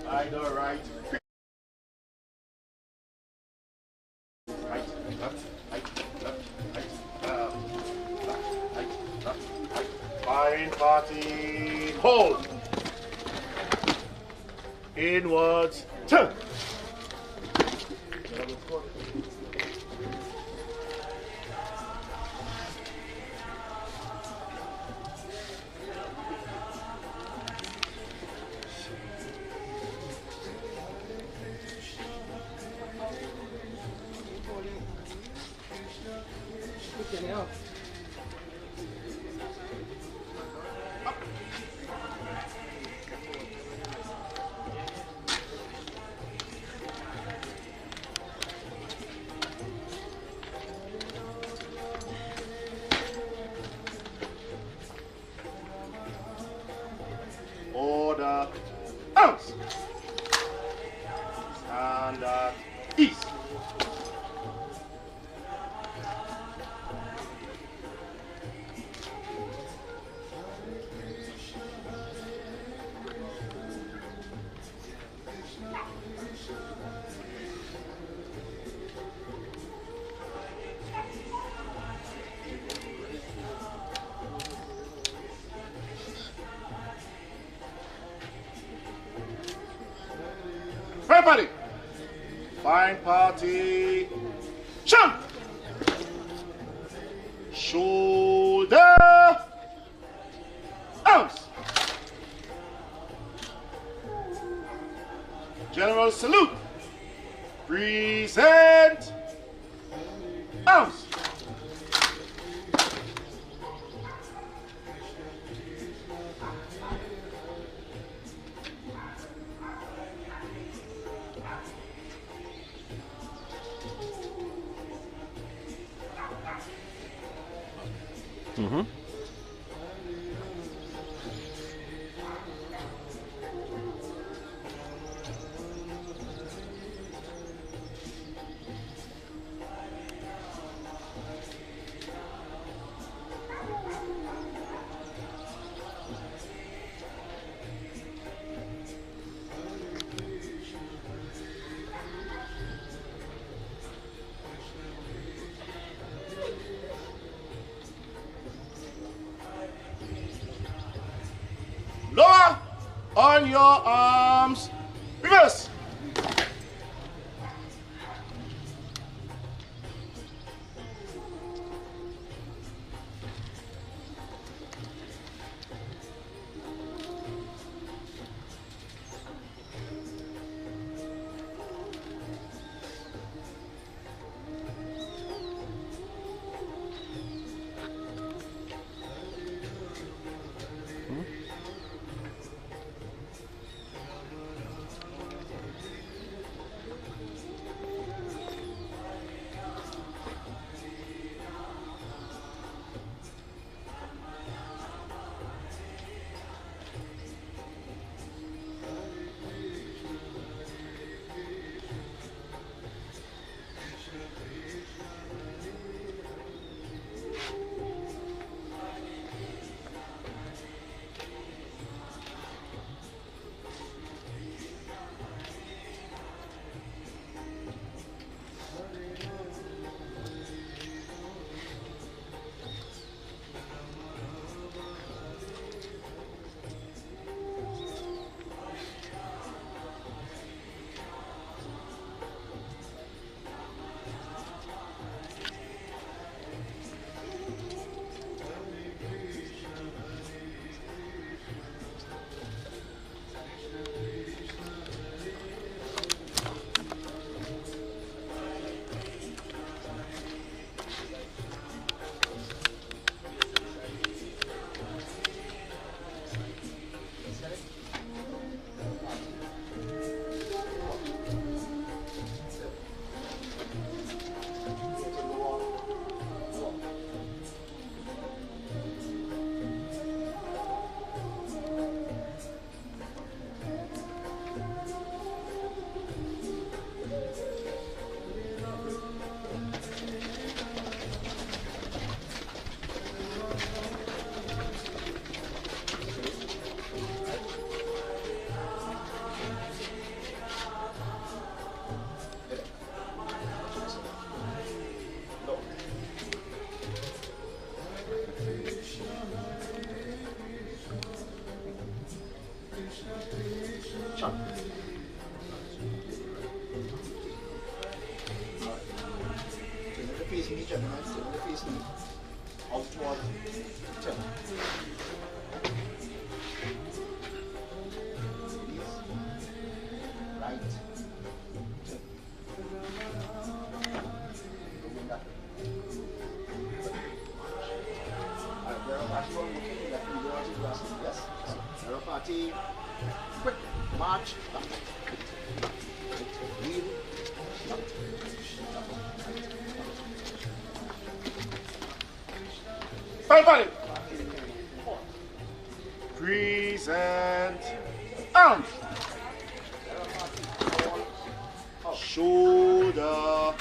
Either right. Right, left, right, left, right, left, right, left, right. Fine party. Hold. Inwards. Turn. Order. Ounce. Stand at ease. Everybody, fine party, jump, shoulder, ounce, general salute, present, ounce. Mm-hmm. Lower on your arms. Reverse. Yes. Zero party. Quick march. Wheel. Fire party. Present. Arms. Shoulder.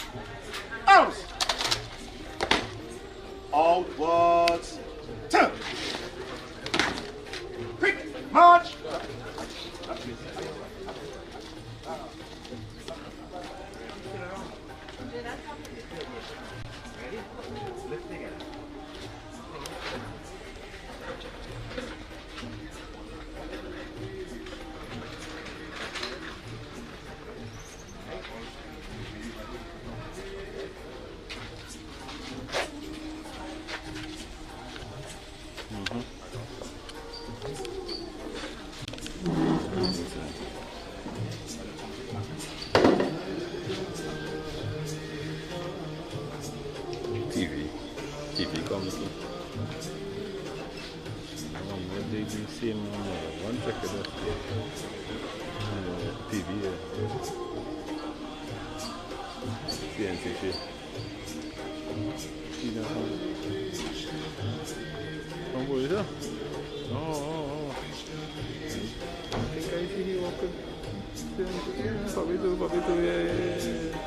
Arms. Outwards. Turn. Quick march. TV comes in. They do same one second. TV. CNC. From where is that? Oh. I think I see you walking. Probably do, yeah.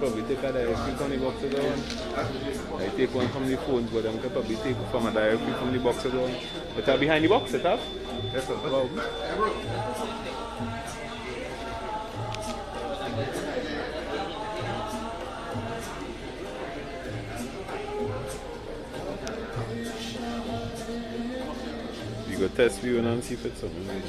Probably take a directory from the box down. I take one from the phones, but I can probably take from a directory from the box down. But are behind the box setup? Yes, sir. Wow. You go test view and see if it's something.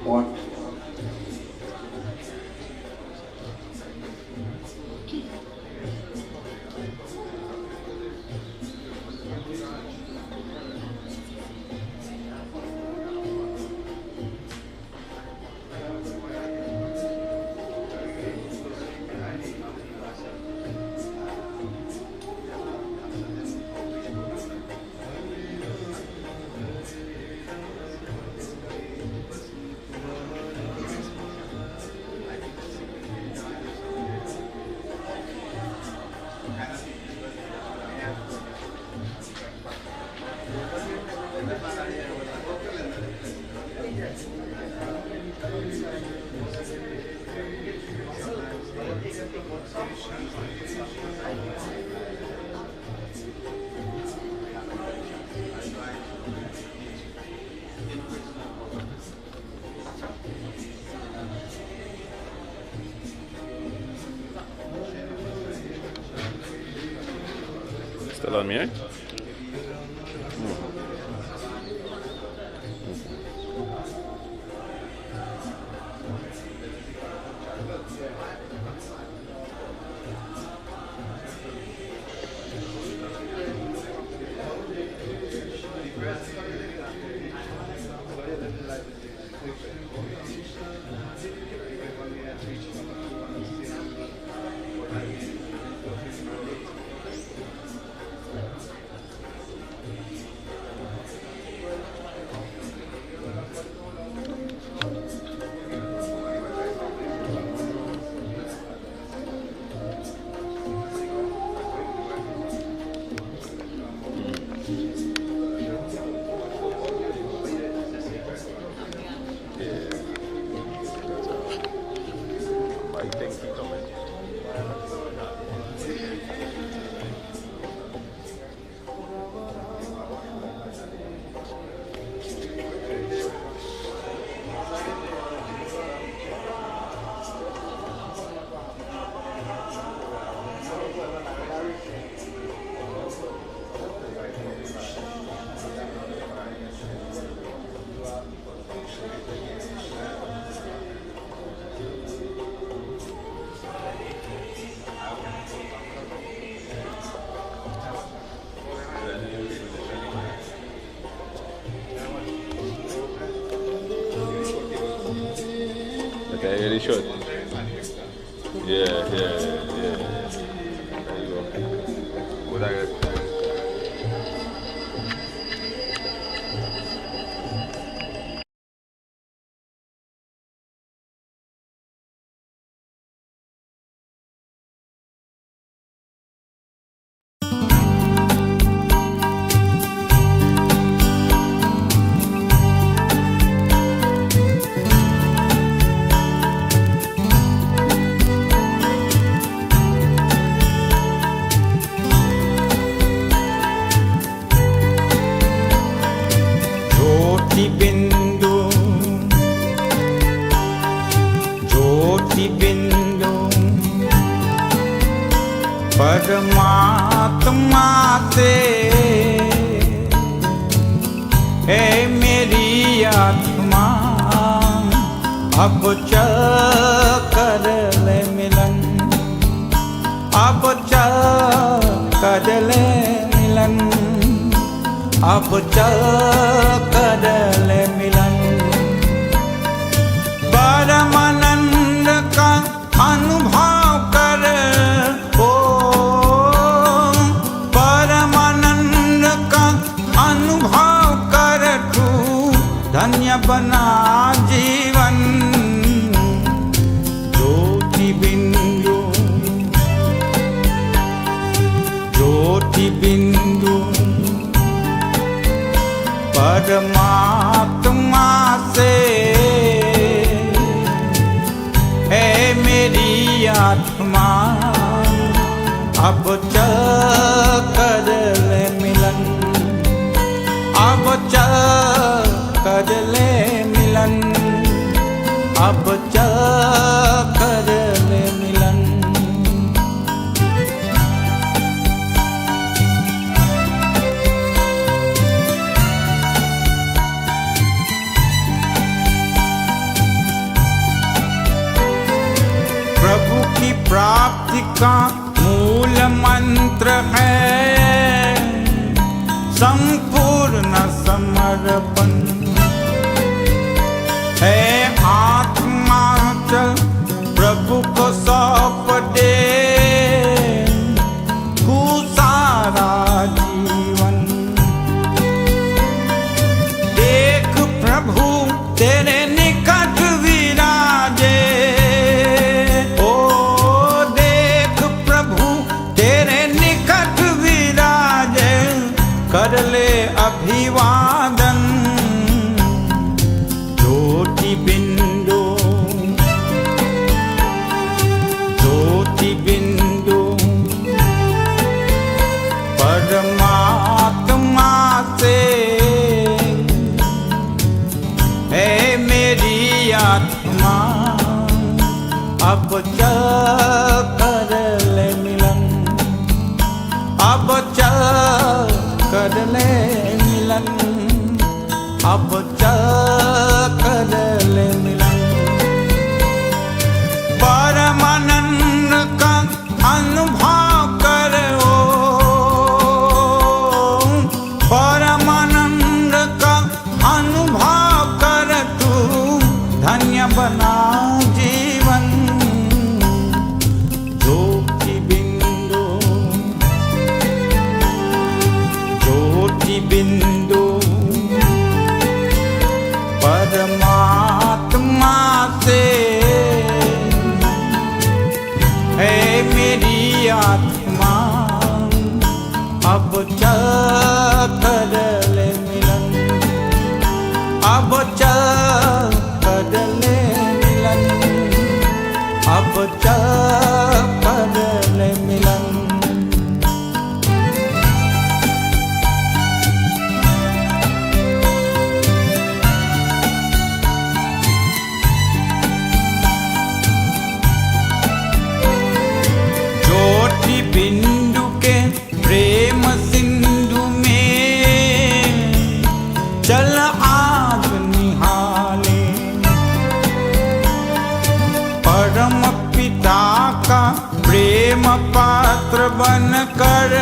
What? Still on me, right? Okay, really short. Yeah. There you go. What I got? परमात्मा से है मेरी आत्मा, अब चल कर ले मिलन, अब चल कर ले मिलन, अब चल कर ले मिलन। परमानंद का अनुभव कर, ओ परमानंद का अनुभव कर, तू धन्य बना जीवन। ज्योति बिंदु, ज्योति बिंदु परमात्मा से है मेरी आत्मा, अब चल कर ले मिलन, अब चल कर ले मिलन, अब चल कर ले मिलन। आदि का मूल मंत्र है संपूर्ण समर्पण। है आत्मा चल प्रभु को सौंप दे तू सारा जीवन। देख प्रभु तेरे निकट विराजे, ओ देख प्रभु तेरे निकट विराजे, कर ले अभिवादन। ज्योति बिंदु ज्योति बिंदु परमात्मा से है मेरी आत्मा, अब चल कर ले मिलन, अब चल कर ले मिलन, अब चल कर ले मिलन। परमानंद का अनुभव करो, परमानंद का अनुभव कर तू धन्य बना जीवन। ज्योति बिंदु ज्योति बिंदु परमात्मा से है मेरी आत्मा, अब चल कर ले मिलन, अब चल कर ले मिलन, अब चल कर ले मिलन। ज्योति बिंदु के प्रेम सिंधु में चल आज निहाले, परम पिता का प्रेम पात्र बन कर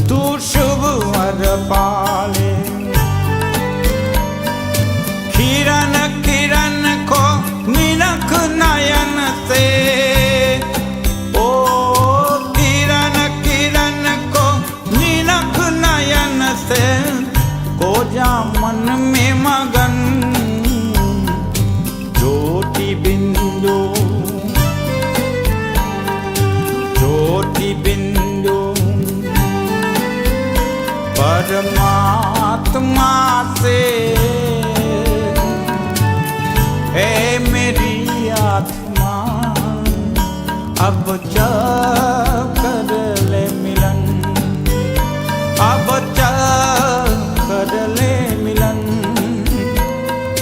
तू शुभ वर पाले। किरण किरण को निरख नयन से, ओ किरण किरण को निरख नयन से, को जा मन में मगन। ज्योति बिंदु ज्योति बिंदु परमात्मा से है मेरी आत्मा, अब चल कर ले मिलन, अब चल कर ले मिलन,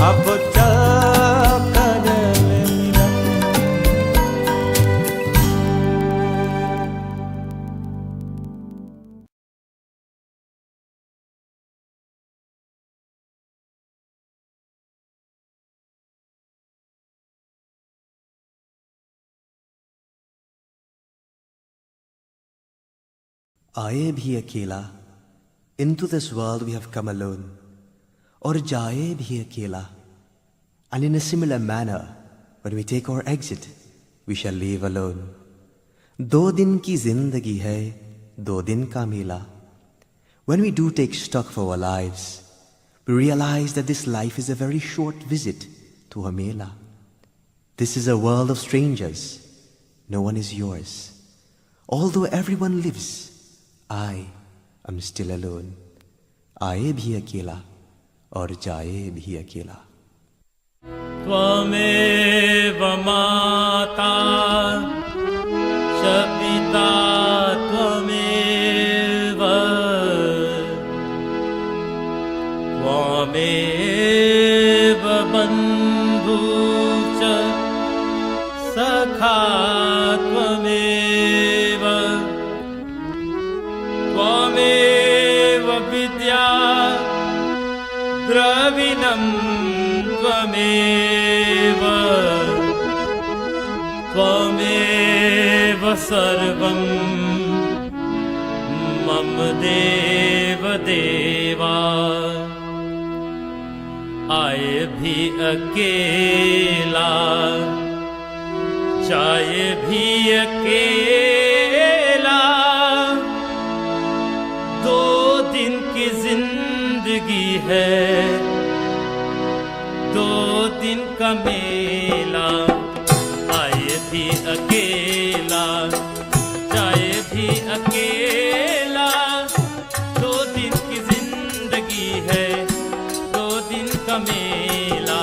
अब चल कर ले मिलन। आए भी अकेला, into this world we have come alone, और जाए भी अकेला, and in a similar manner when we take our exit we shall leave alone. 2 दिन की जिंदगी है, 2 दिन का मेला. When we do take stock of our lives, we realize that this life is a very short visit to a mela. This is a world of strangers. No one is yours. Although everyone lives, I am still alone. आए भी अकेला और जाए भी अकेला. त्वमेव माता च पिता त्वमेव, त्वमेव बन्धु च सखा त्वमेव, त्वमेव विद्या द्रविणं त्वमेव, त्वमेव सर्वं मम देव देवा। आए भी अकेला जाए भी अकेला, 2 दिन की जिंदगी है, 2 दिन का मेला। आए भी अकेला जाए भी अकेला, 2 दिन की जिंदगी है, 2 दिन का मेला।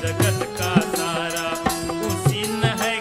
जगत का सारा उसी न है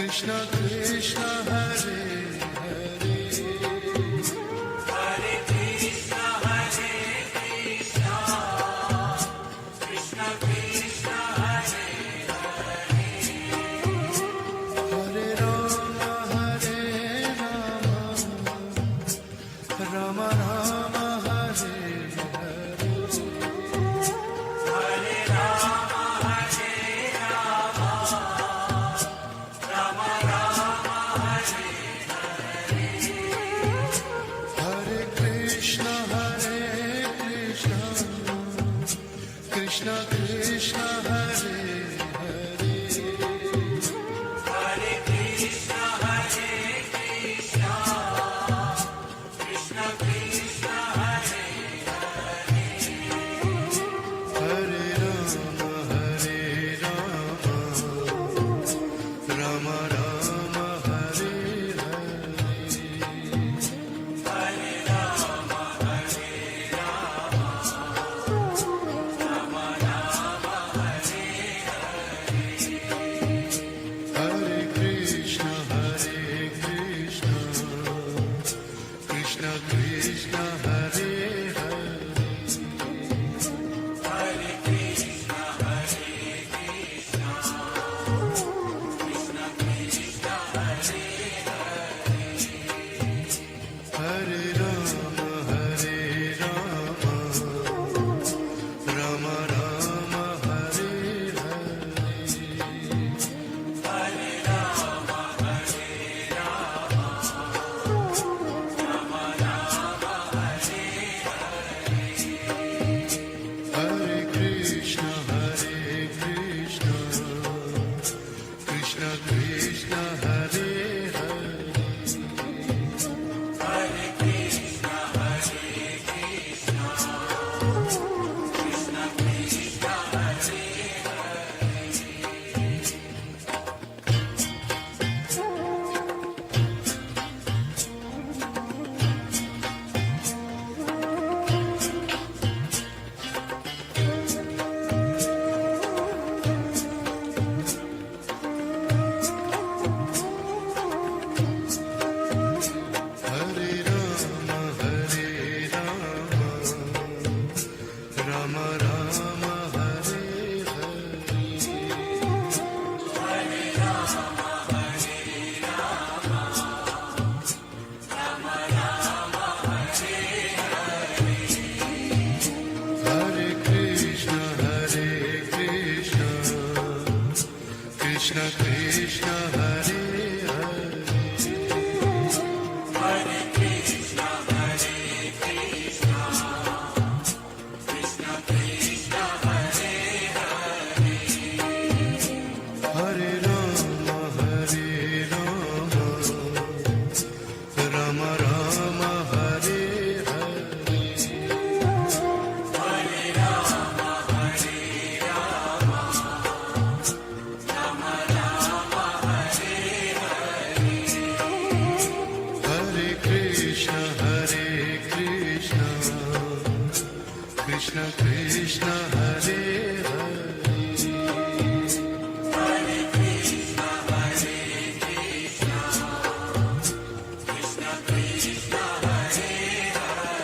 Krishna Krishna Hare Hare Hare Krishna Hare Krishna Krishna Krishna Hare Hare Rama Hare Rama Rama Rama Hare Hare Hare Rama Hare Rama Rama Rama Hare Hare Krishna Hare Krishna Krishna Krishna Hare Hare Hare Krishna Hare Krishna Krishna Krishna Hare Hare Rama Hare Rama Rama Rama Hare Hare Hare Rama Hare Rama Rama Rama Hare Hare Krishna Hare Krishna Krishna Krishna Hare Hare Hare Krishna Hare Krishna Krishna Krishna Hare Hare Rama Hare Rama Rama Rama Hare Hare Hare Rama Hare Rama Rama Rama Hare Hare Krishna Hare Krishna Krishna Krishna Hare Hare Hare Krishna Hare Krishna Krishna Krishna Hare Hare Rama Hare Rama Rama Rama Hare Hare Hare Rama Hare Rama Rama Rama Hare Hare Krishna Hare Krishna Krishna Krishna Hare Hare Hare Krishna Hare Krishna Krishna Krishna Hare Hare Hare Rama Hare Rama Rama Rama Hare Hare Hare Rama Hare Rama Rama Rama Hare Hare Krishna Hare Krishna Krishna Krishna Hare Hare Hare Krishna Hare Krishna Krishna Krishna Hare Hare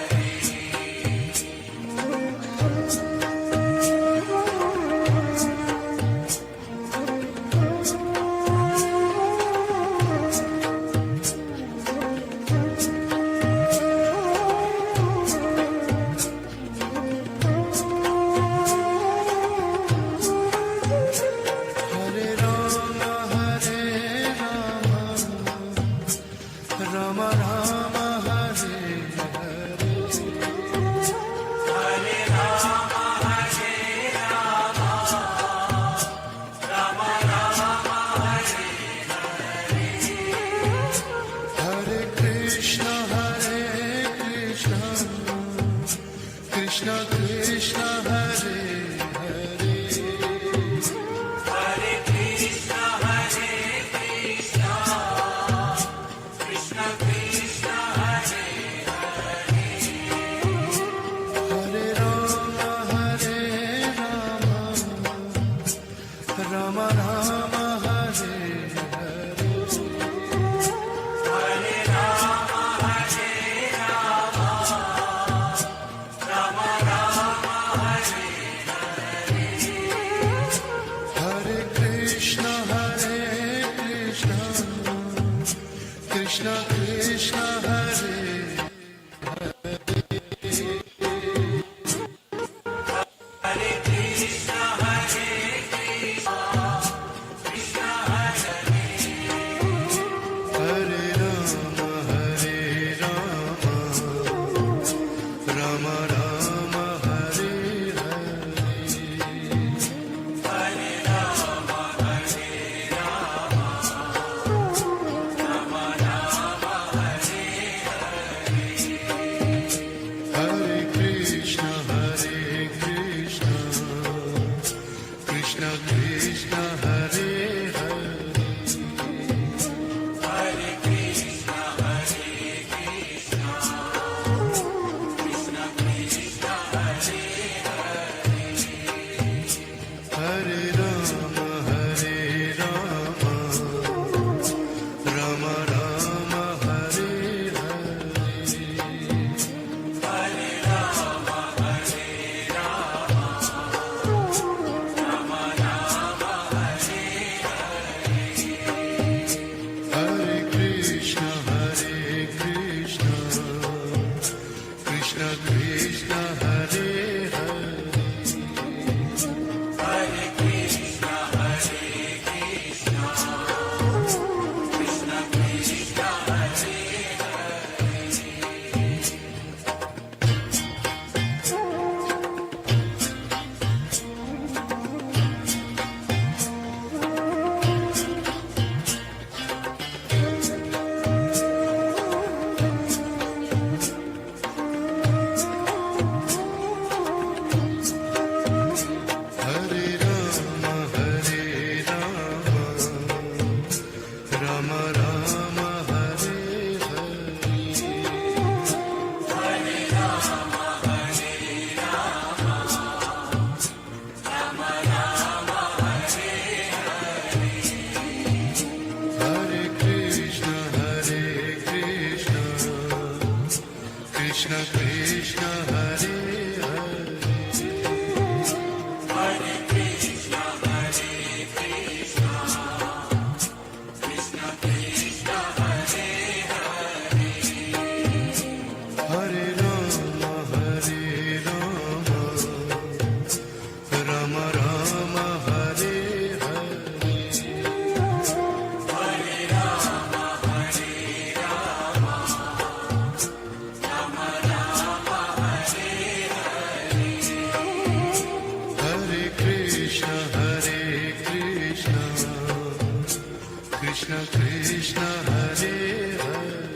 Krishna Krishna Hare Hare Rama Hare Rama Rama Rama Hare Hare Krishna Hare Krishna Krishna Krishna Hare Hare Hare Rama Hare Rama Rama Rama Hare Hare Krishna Hare Krishna Krishna Krishna Hare Hare Hare Rama Hare Rama Rama Rama Hare Hare Krishna Hare Krishna Krishna Krishna Hare Hare Hare Rama Hare Rama Rama Rama Hare Hare Krishna Hare Krishna Krishna Krishna Hare Hare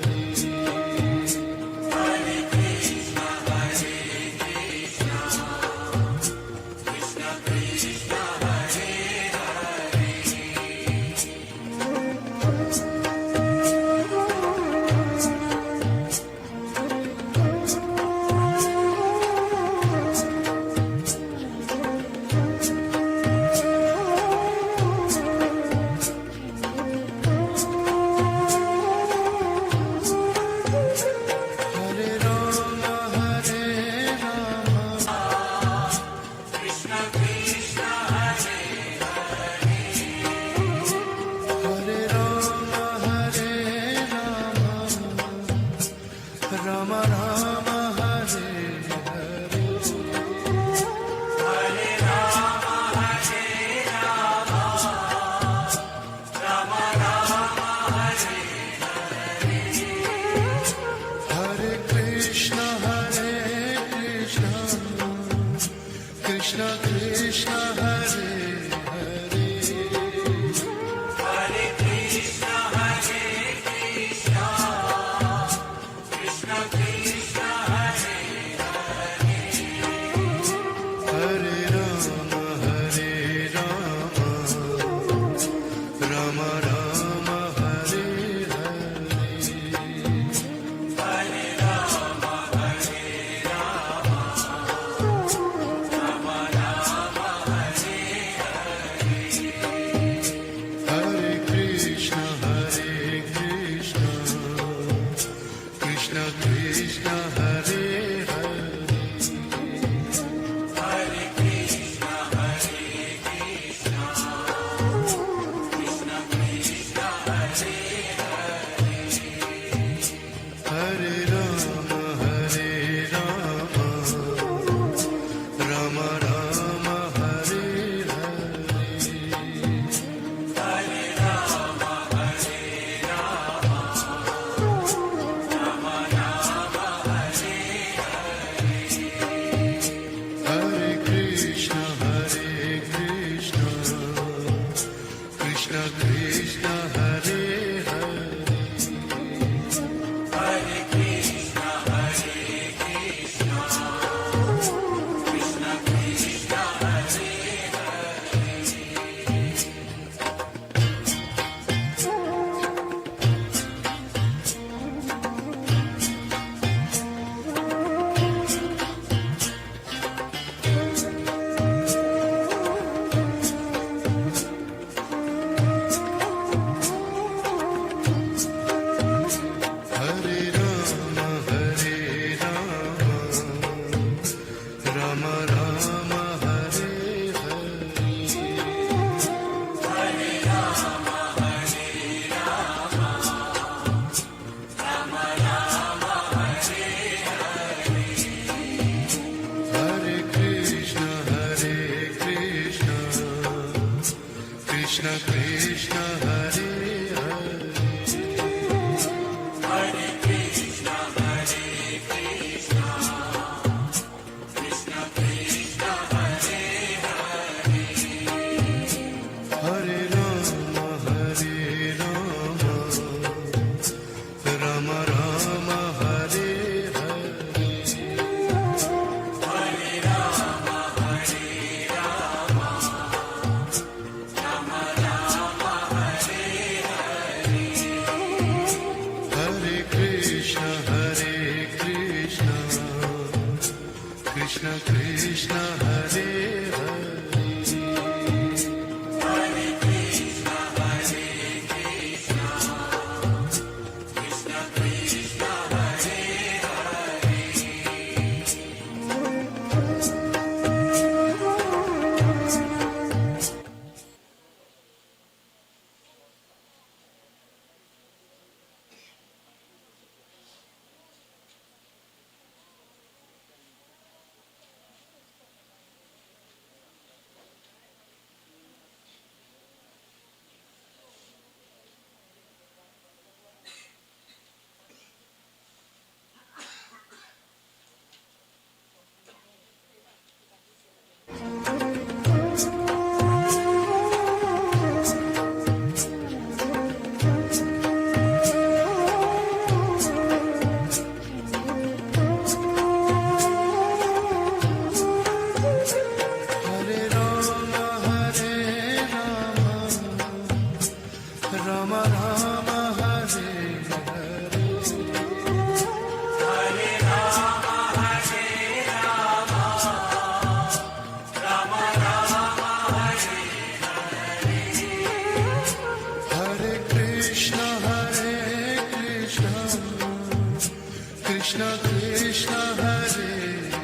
Krishna Krishna Hare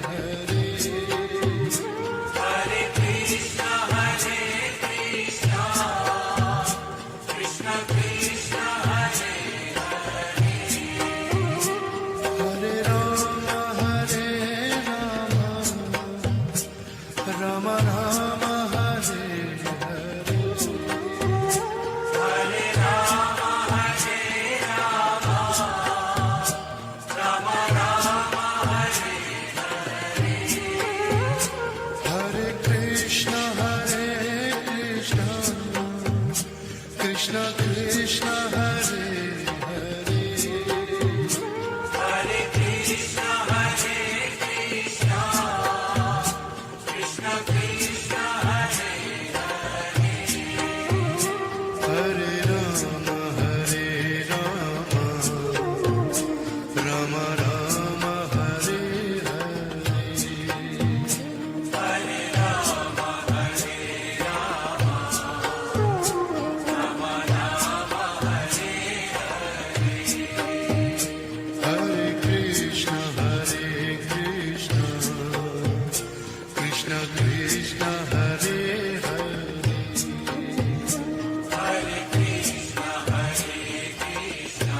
Hare Hare Krishna Hare Krishna Krishna Krishna Hare Hare Rama Hare Rama Rama Rama Hare Hare Hare Rama Hare Rama Rama Rama Hare Hare Krishna Hare Krishna Krishna Krishna Hare Hare Hare Krishna Hare Krishna Krishna Krishna Hare Hare Rama Hare Rama Rama Rama Hare Hare Hare Rama Hare Rama Rama Rama Hare Hare Krishna Hare Krishna Krishna Krishna Hare Hare Hare Krishna Hare Krishna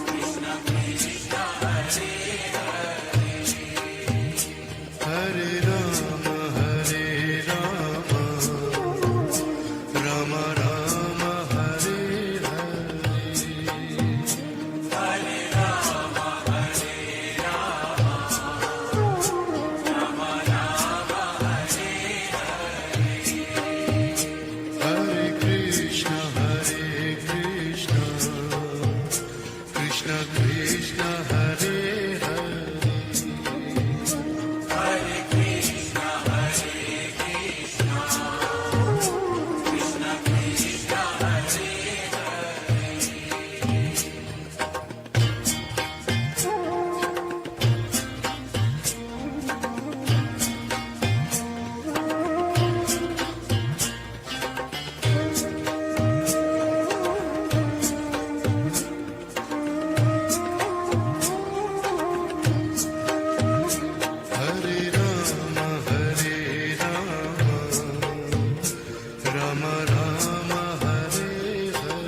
Krishna Krishna Hare Hare Rama Hare Rama Rama Rama Hare Hare Hare Rama Hare Rama Rama Rama Hare Hare Krishna Hare Krishna Krishna Krishna Hare Hare Hare Krishna Hare Krishna Krishna Krishna Hare Hare Rama Hare Rama Rama Rama Hare Hare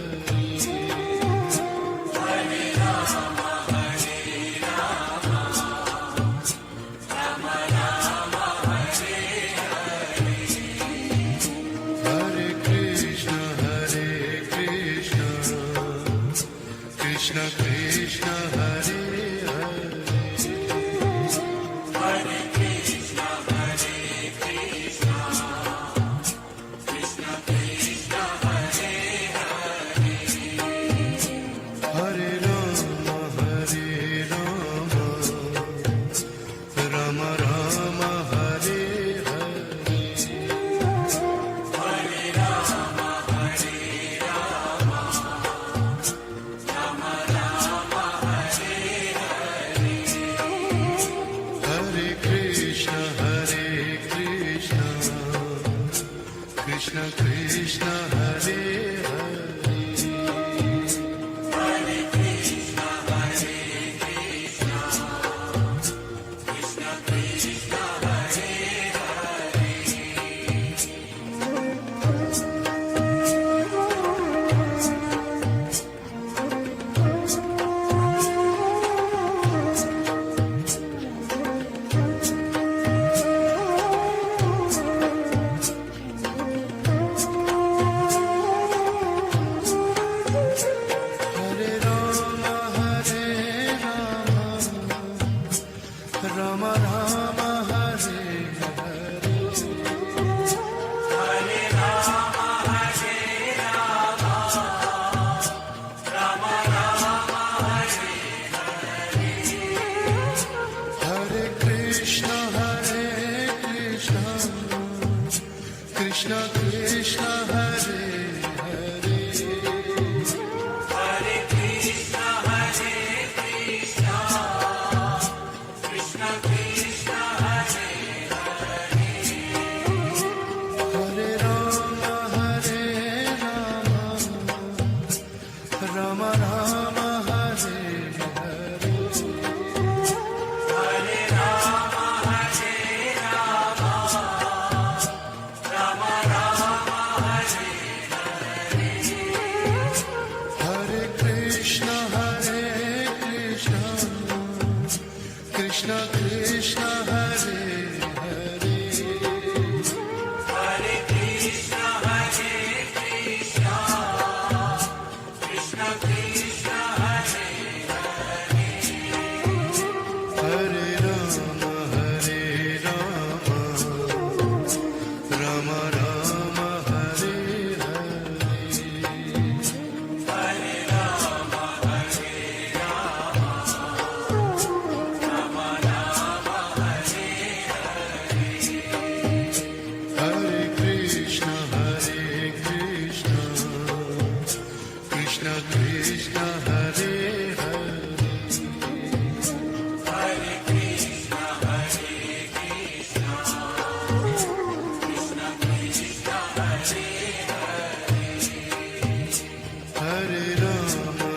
Hare Rama Hare Rama Rama Rama Hare Hare Krishna Hare Krishna Krishna Krishna Hare Hare Hare Krishna Hare Krishna Krishna Krishna Hare Hare Rama Hare Rama Rama Rama Hare Hare Hare Rama Hare Rama Rama Rama Hare Hare Krishna Hare Krishna Krishna Krishna Hare Hare Hare Krishna Hare Krishna Krishna Krishna Hare Hare Rama Hare Rama Rama Rama Hare Hare Hare Rama Hare Rama Rama Rama Hare Hare Krishna Hare Krishna Krishna Krishna Hare Hare Hare Krishna Hare Krishna Krishna Krishna Hare Hare Rama Hare Rama Rama Rama Hare Hare Hare Rama, Rama Rama, Hare Hare. Hare Krishna, Krishna Krishna, Hare Hare. Hare Rama,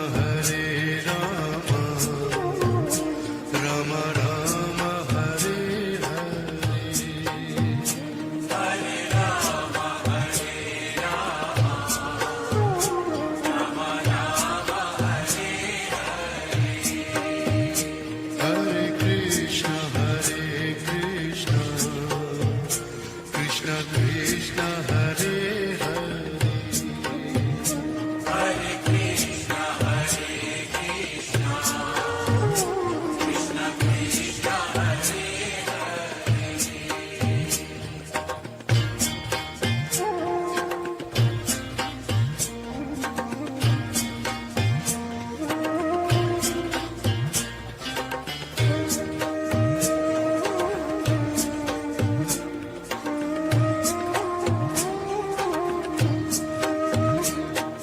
Rama Rama, Hare Hare. Hare Krishna, Krishna Krishna, Hare Hare.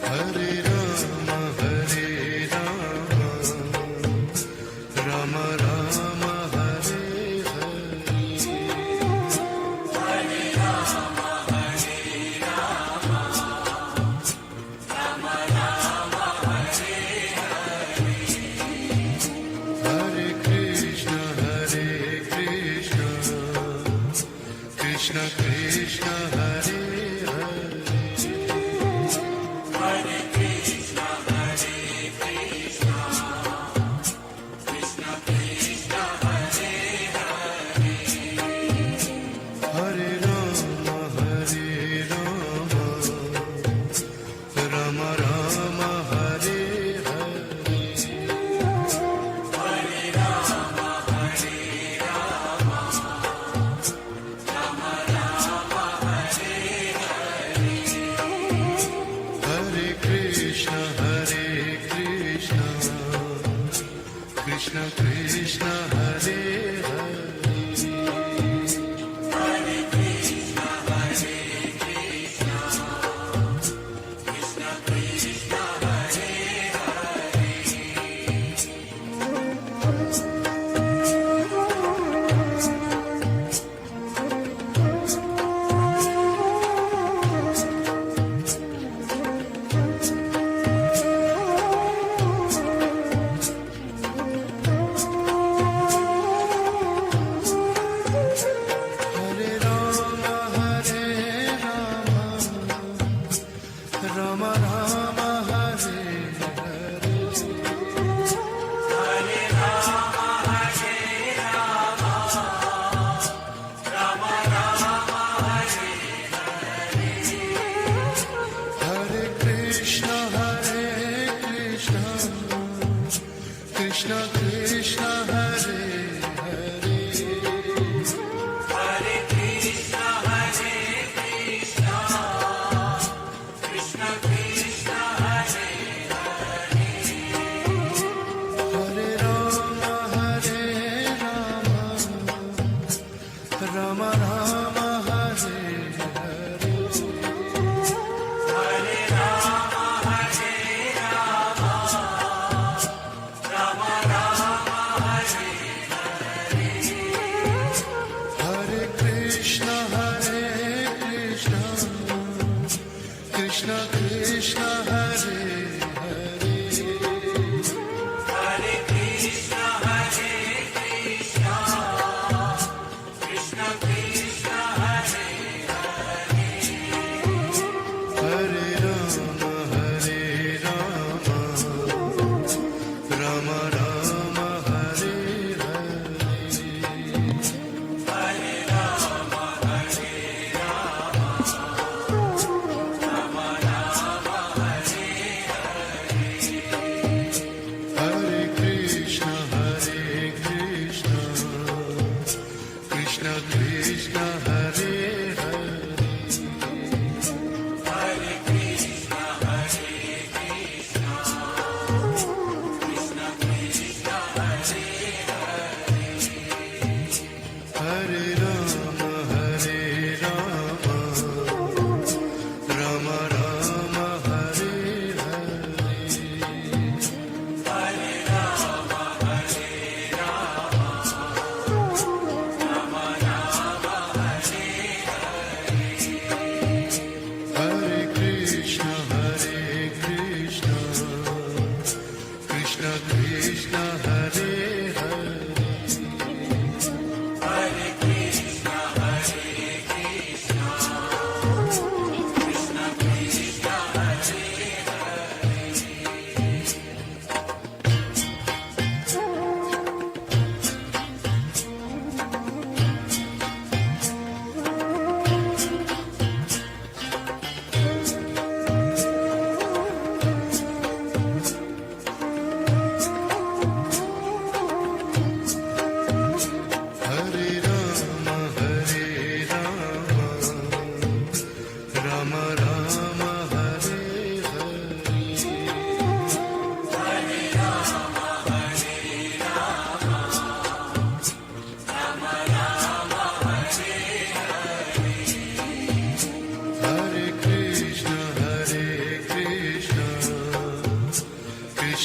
Hare Rama, Rama Rama, Hare Hare. Hare Krishna, Krishna Krishna, Hare Hare. Hare Rama, Rama Rama, Hare Hare Krishna, Krishna Krishna, Hare Hare. Hare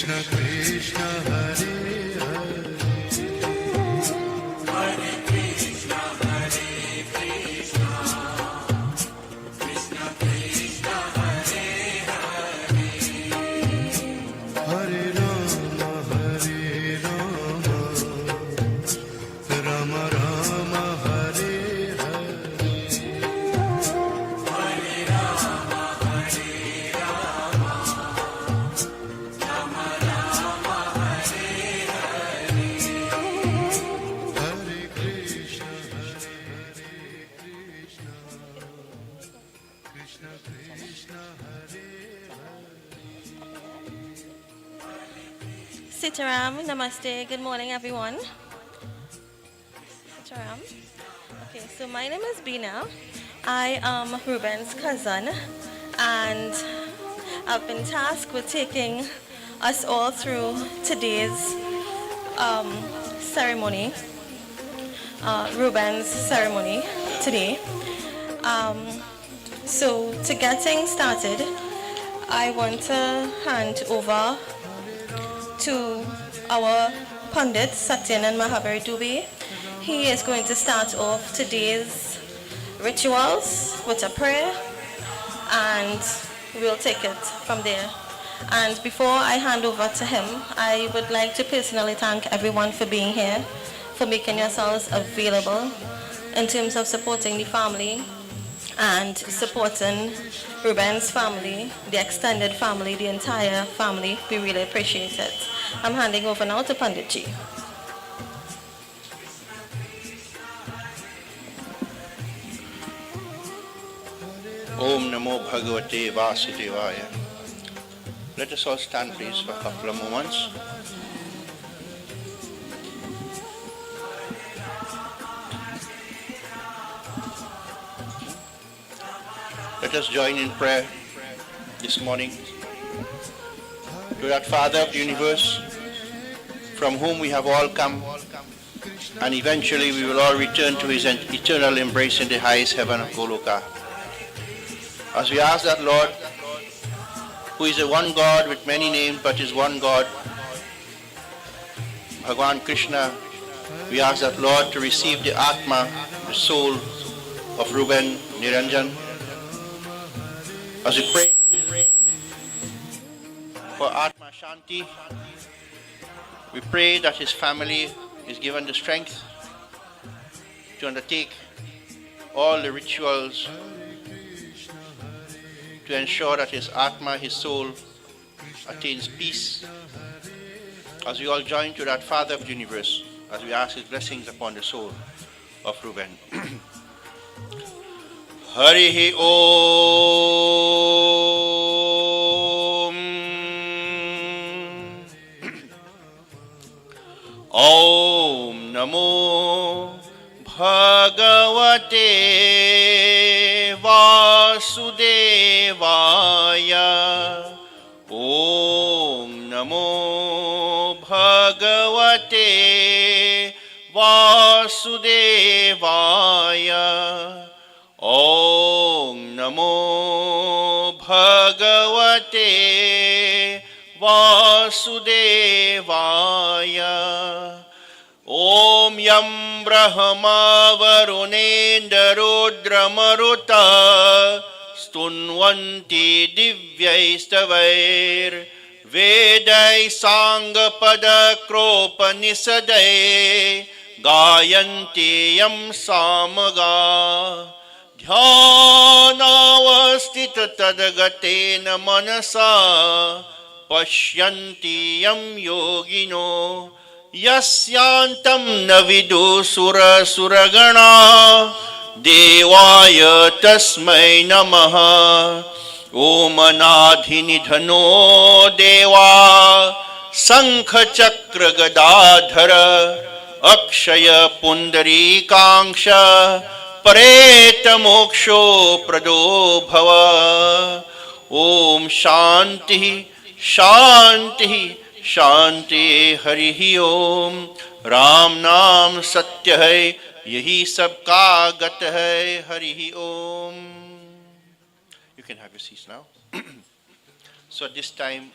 Krishna Krishna Hare Hare Rama Rama Rama Hare Hare Krishna Krishna Krishna Hare Sitaram, namaste, good morning everyone. Sitaram. Okay, so my name is Bina. I am Ruben's cousin and I've been tasked with taking us all through today's ceremony, Ruben's ceremony today. So to get things started, I want to hand over to our Pundit Satyan and Mahavar Dubey. He is going to start off today's rituals with a prayer and we'll take it from there. And before I hand over to him, I would like to personally thank everyone for being here, for making yourselves available in terms of supporting the family and supporting Ruben's family, the extended family, the entire family. We really appreciate it. I'm handing over now to Panditji. Om Namo Bhagavate Vasudevaya. Let us all stand please for a couple of moments. Let us join in prayer this morning to that Father of the universe from whom we have all come, and eventually we will all return to his eternal embrace in the highest heaven of Goloka. As we ask that Lord, who is a one God with many names but is one God, Bhagwan Krishna, we ask that Lord to receive the Atma, the soul of Ruben Neranjan. As we pray for Atma Shanti, we pray that his family is given the strength to undertake all the rituals to ensure that his Atma, his soul, attains peace. As we all join to that Father of the universe, as we ask his blessings upon the soul of Ruben. Harihi Om. Om Namo Bhagavate Vasudevaya. Om Namo Bhagavate Vasudevaya. Om Namo Bhagavate Vasudevaya. Om Yam Brahma Varunendra Maruta Stunvanti Divyaistavayir Vedai Sangapada Kropanisadai Gayanti Yam Samaga Dhyanavastita Tadagatena Manasa Pashyanti Yam Yogino Yasyantam Navidu Sura Suragana Devaya Tasmai Namaha Om Anadhinidhano Deva Sankha Chakra Gadadhara Akshaya Pundari Kanksha Pareta Moksho Prado Bhava. Om Shanti Shanti Shanti Harihi Om. Ram Naam Satya hai, yahi sabka gat hai. Harihi Om. You can have your seats now. So at this time,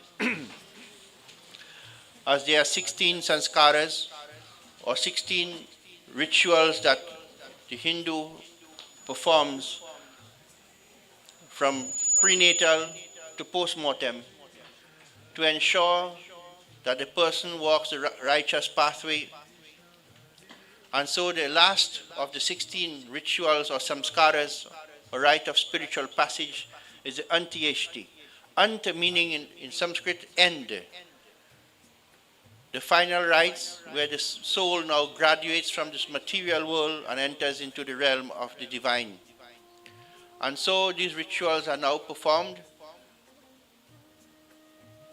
as there are 16 sanskaras or 16 rituals that the Hindu performs from prenatal to post-mortem to ensure that the person walks the righteous pathway. And so the last of the 16 rituals or samskaras, or rite of spiritual passage, is the antyeshti. Ant meaning in Sanskrit end. The final rites where the soul now graduates from this material world and enters into the realm of the divine. And so these rituals are now performed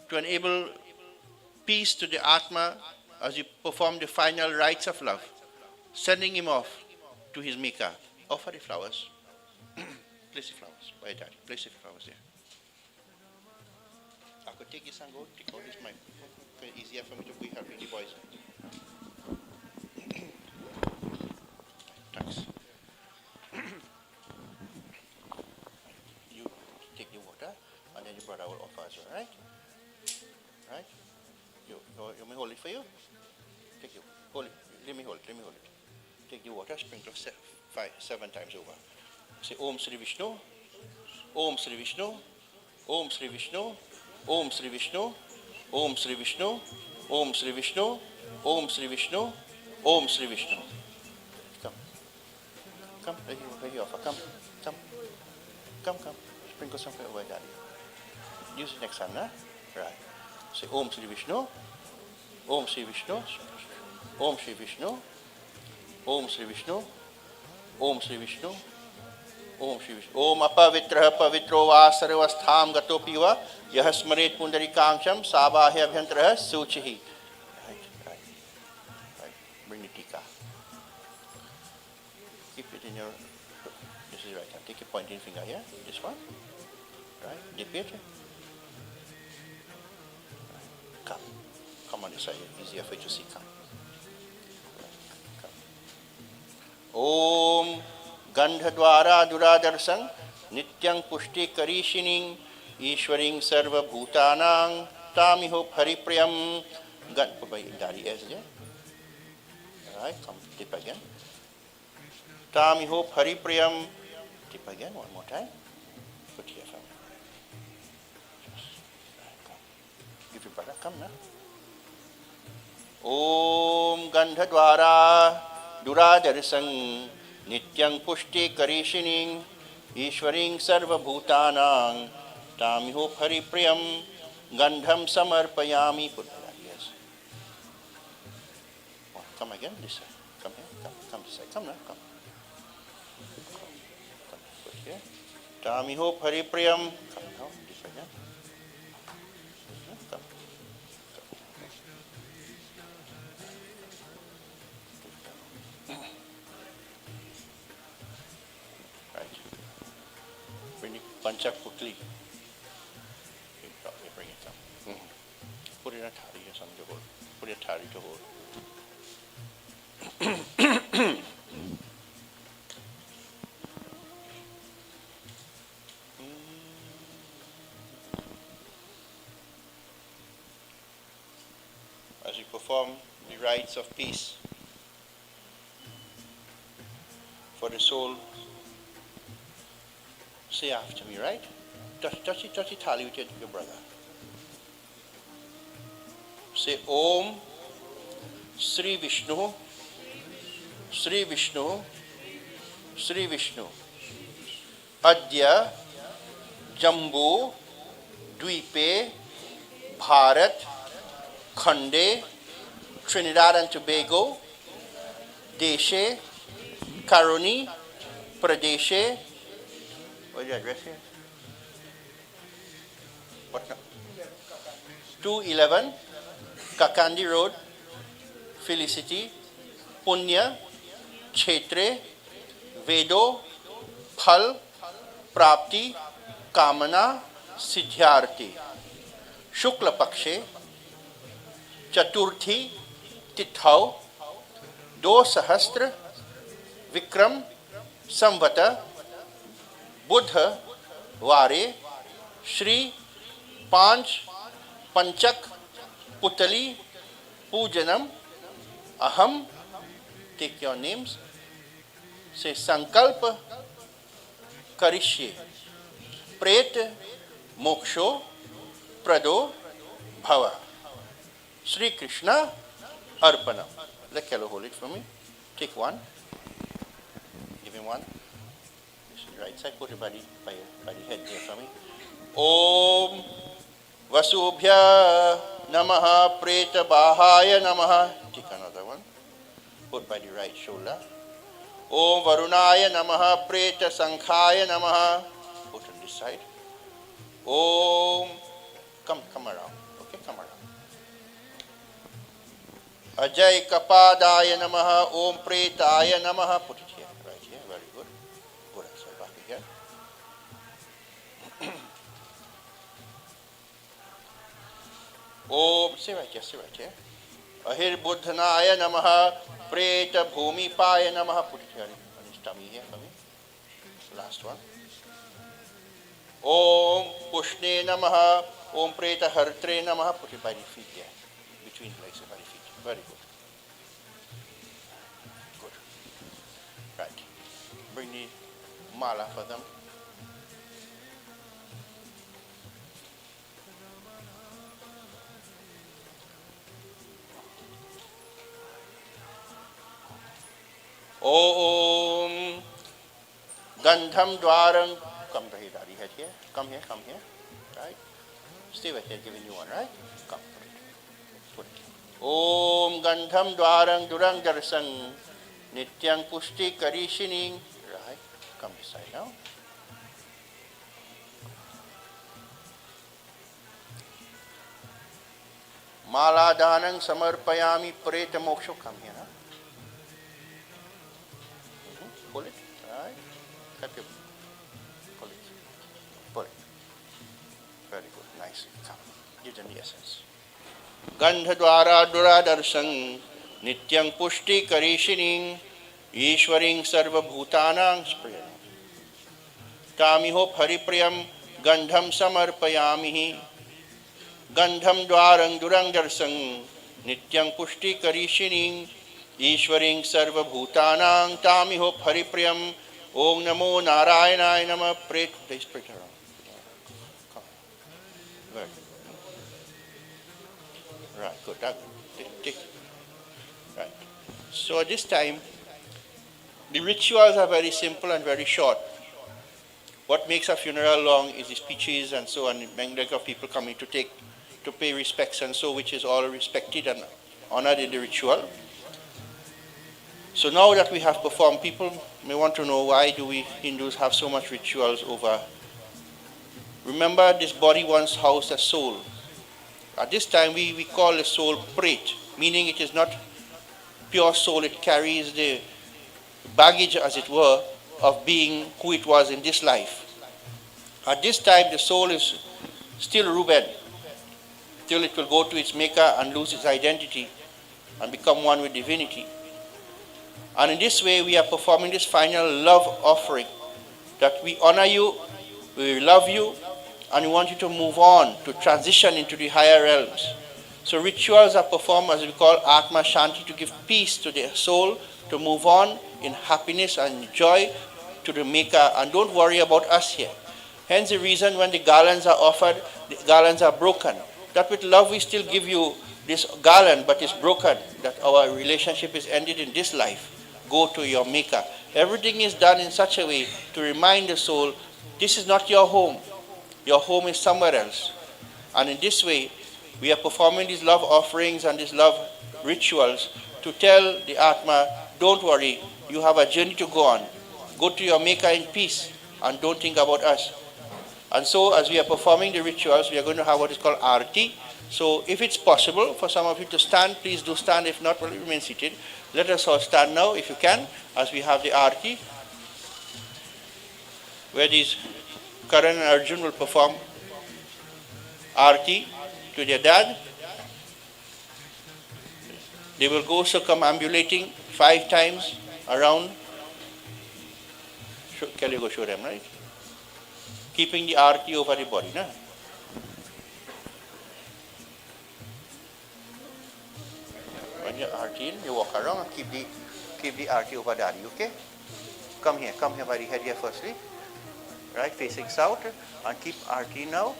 to enable peace to the Atma as you perform the final rites of love, sending him off to his maker. Offer the flowers. Place the flowers. Why that? Place the flowers there. I could take this and go. Take out this microphone. It's easier for me to be helping the boys. Thanks. You take the water, and then your brother will offer as well, right? Right? You may hold it for you? Take you. Hold it. Let me hold it. Take the water, sprinkle 7 times over. Say Om Sri Vishnu, Om Sri Vishnu, Om Sri Vishnu, Om Sri Vishnu, Om Sri Vishnu, Om Sri Vishnu, Om Sri Vishnu, Om Sri Vishnu. Come. Let you offer. Come. Sprinkle some over, Daddy. Use it next time, huh? Right. Say Om Sri Vishnu, Om Sri Vishnu, Om Sri Vishnu, Om Sri Vishnu, Om Sri Vishnu, Om Sri Vishnu. Om Apavitra Pavitro Va Sarvastham Gatopi Va Yah Smaret Pundarikangsham Sabahya Abhyantra Suchihi. Right. Bring the tika. Keep it in your. This is right hand. Take your pointing finger here. This one. Right. Dip it. Come on this side. Easier for you to see. Come. Om Gandhadwara Duradarsang Nityang Pushti Karishining Ishwaring Sarva Bhutanang Tamiho Haripriyam Daddy S there. Alright, come dip again. Tamiho Haripriyam. Dip again one more time. Put here for me. Come. Give your brother, come now. Om Gandhadwara Duradarsang Nityang Pushti Karishining Ishwaring Sarva Bhutanang Tamiho Haripriyam Gandham Samarpayami. Put that, yes. Come again, this side. Come here, come this side. Come now, come. Put here. Tamiho Haripriyam. Come now, this side, yeah. Come. Bunch up quickly. Bring it up. Put it in a thali or something to hold. Put it in a thali to hold. As we perform the rites of peace for the soul, say after me, right? Touch the thali with your brother. Say Om Sri Vishnu, Sri Vishnu, Sri Vishnu. Adya Jambu Dvipe Bharat Khande Trinidad and Tobago Deshe Karuni Pradeshe. What is the address here? What now? 211 Kakandi Road, Felicity, Punya, Kshetre, Vedo, Phal, Prapti, Kamana, Siddhyarthi. Shukla Pakshe, Chaturthi, Tithau, Do Sahastra, Vikram, Samvata, Buddha, Vare, Shri, Panch, Panchak, Putali, Pujanam, Aham, take your names, say Sankalpa, Karishye, Prete, Moksho, Prado, Bhava. Sri Krishna, Arpanam. Let Kello hold it for me. Take one. Give him one. This is the right side. Put it by the head there for me. Om Vasubhya Namaha Preta Bahaya Namaha. Take another one. Put by the right shoulder. Om Varunaya Namaha Preta Sankhaya Namaha. Put on this side. Om. Come around. Okay, come around. Ajay Kapadaya Namaha. Om Pretaya Namaha. Put it here. Right here. Very good. Good answer. Back again. Om, say right here. Ahir Buddhanaya Namaha, Preta Bhumi Paya Namaha. Put it here on his tummy here for me. Last one. Om Pushne Namaha, Om Preta Hartre Namaha. Put it by the feet here. Between the legs, by the feet. Very good. Good. Right. Bring the mala for them. Om Gandham Dwarang. Come to here, Daddy, head here. Come here. Right? Stay right here, giving you one, right? Come, put it. Om Gandham Dwarang Durang Darsang Nityang Pushti Karishining. Right? Come this side now. Mala Danang Samarpayami Preta Moksho. Come here, huh? Pull it, right? Help you. Pull it. Very good, nice. Come, give them the essence. Gandhadwara Duradarsang Nityang Pushti Karishining Ishwaring Sarva Bhutanang Sprayam Tamiho Paripriyam Gandham Samarpayamihi Gandham Dwarang Durang Darsang Nityang Pushti Karishining Ishwaring Sarva Bhutanang Tamiho Paripriyam Om Namo Narayanaya Nama Pray. Please pray around. Come. Very good. Right, good. Take. Right. So at this time, the rituals are very simple and very short. What makes a funeral long is the speeches and so on, many of people coming to pay respects and so, which is all respected and honored in the ritual. So now that we have performed, people may want to know why do we Hindus have so much rituals over. Remember, this body once housed a soul. At this time we call the soul Pret, meaning it is not pure soul, it carries the baggage, as it were, of being who it was in this life. At this time the soul is still Ruben, till it will go to its maker and lose its identity and become one with divinity. And in this way, we are performing this final love offering, that we honor you, we love you, and we want you to move on, to transition into the higher realms. So rituals are performed, as we call Atma Shanti, to give peace to the soul, to move on in happiness and joy to the Maker, and don't worry about us here. Hence the reason when the garlands are offered, the garlands are broken. That with love we still give you this garland, but it's broken, that our relationship is ended in this life. Go to your Maker. Everything is done in such a way to remind the soul, this is not your home. Your home is somewhere else. And in this way, we are performing these love offerings and these love rituals to tell the Atma, don't worry, you have a journey to go on. Go to your Maker in peace and don't think about us. And so as we are performing the rituals, we are going to have what is called Arati. So if it's possible for some of you to stand, please do stand. If not, well, remain seated. Let us all stand now, if you can, as we have the Arati, where these Karan and Arjun will perform Arati to their dad. They will go circumambulating 5 times around. Can you go show them, right? Keeping the Arati over the body, no? join your arti in. You walk around and keep the arti over daddy, okay? Come here by the head here firstly. Right, facing south, and keep arti now.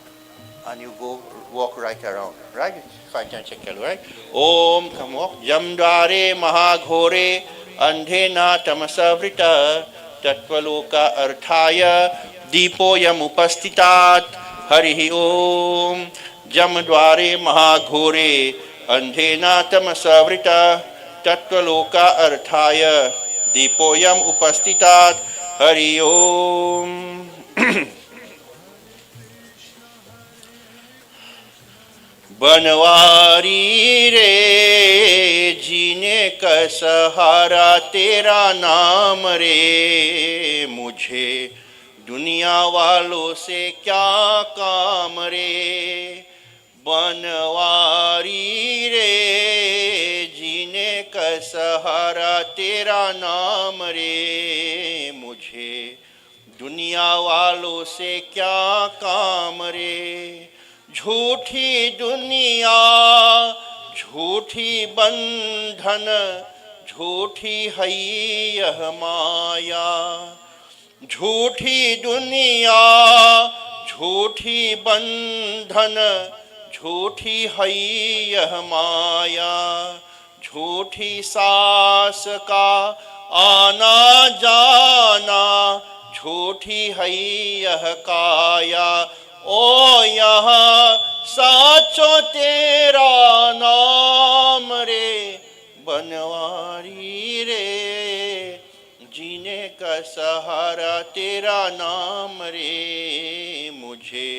And you go walk right around, right? Find and check it, right? Om, come walk. Jamdare mahaghore andhena tamasavrita tatvaloka arthaya deepoyam upastitat harihi om. Jamdare mahaghore andhena tamasavrita tatvaloka arthaya deepoyam upastitat harihi om. Banwari रे जीने का सहारा तेरा नाम रे, मुझे दुनिया वालों से क्या काम रे। बनवारी रे जीने का सहारा तेरा नाम रे, मुझे दुनिया वालों से क्या काम रे। झूठी दुनिया झूठी बंधन झूठी है यह माया। झूठी दुनिया झूठी बंधन झूठी है यह माया। झूठी सास का आना जाना झूठी है यह काया। ओ यहाँ साचो तेरा नाम रे, बनवारी रे जीने का सहारा तेरा नाम रे, मुझे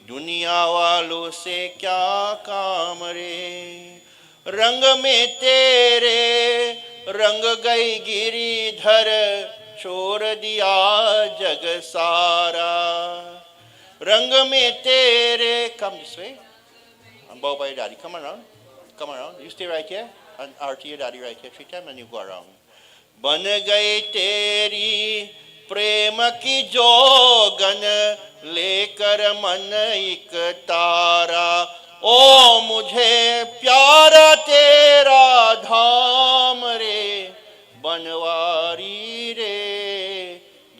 दुनिया वालों से क्या काम रे। रंग में तेरे रंग गई गिरिधर, छोड़ दिया जग सारा। रंग में तेरे, come this way. I'm bowed by your daddy. Come around. You stay right here and arti your daddy right here 3 times and you go around. बन गई तेरी प्रेम की जोगन, लेकर मन एक तारा। ओ मुझे प्यारा तेरा धाम रे, बनवारी रे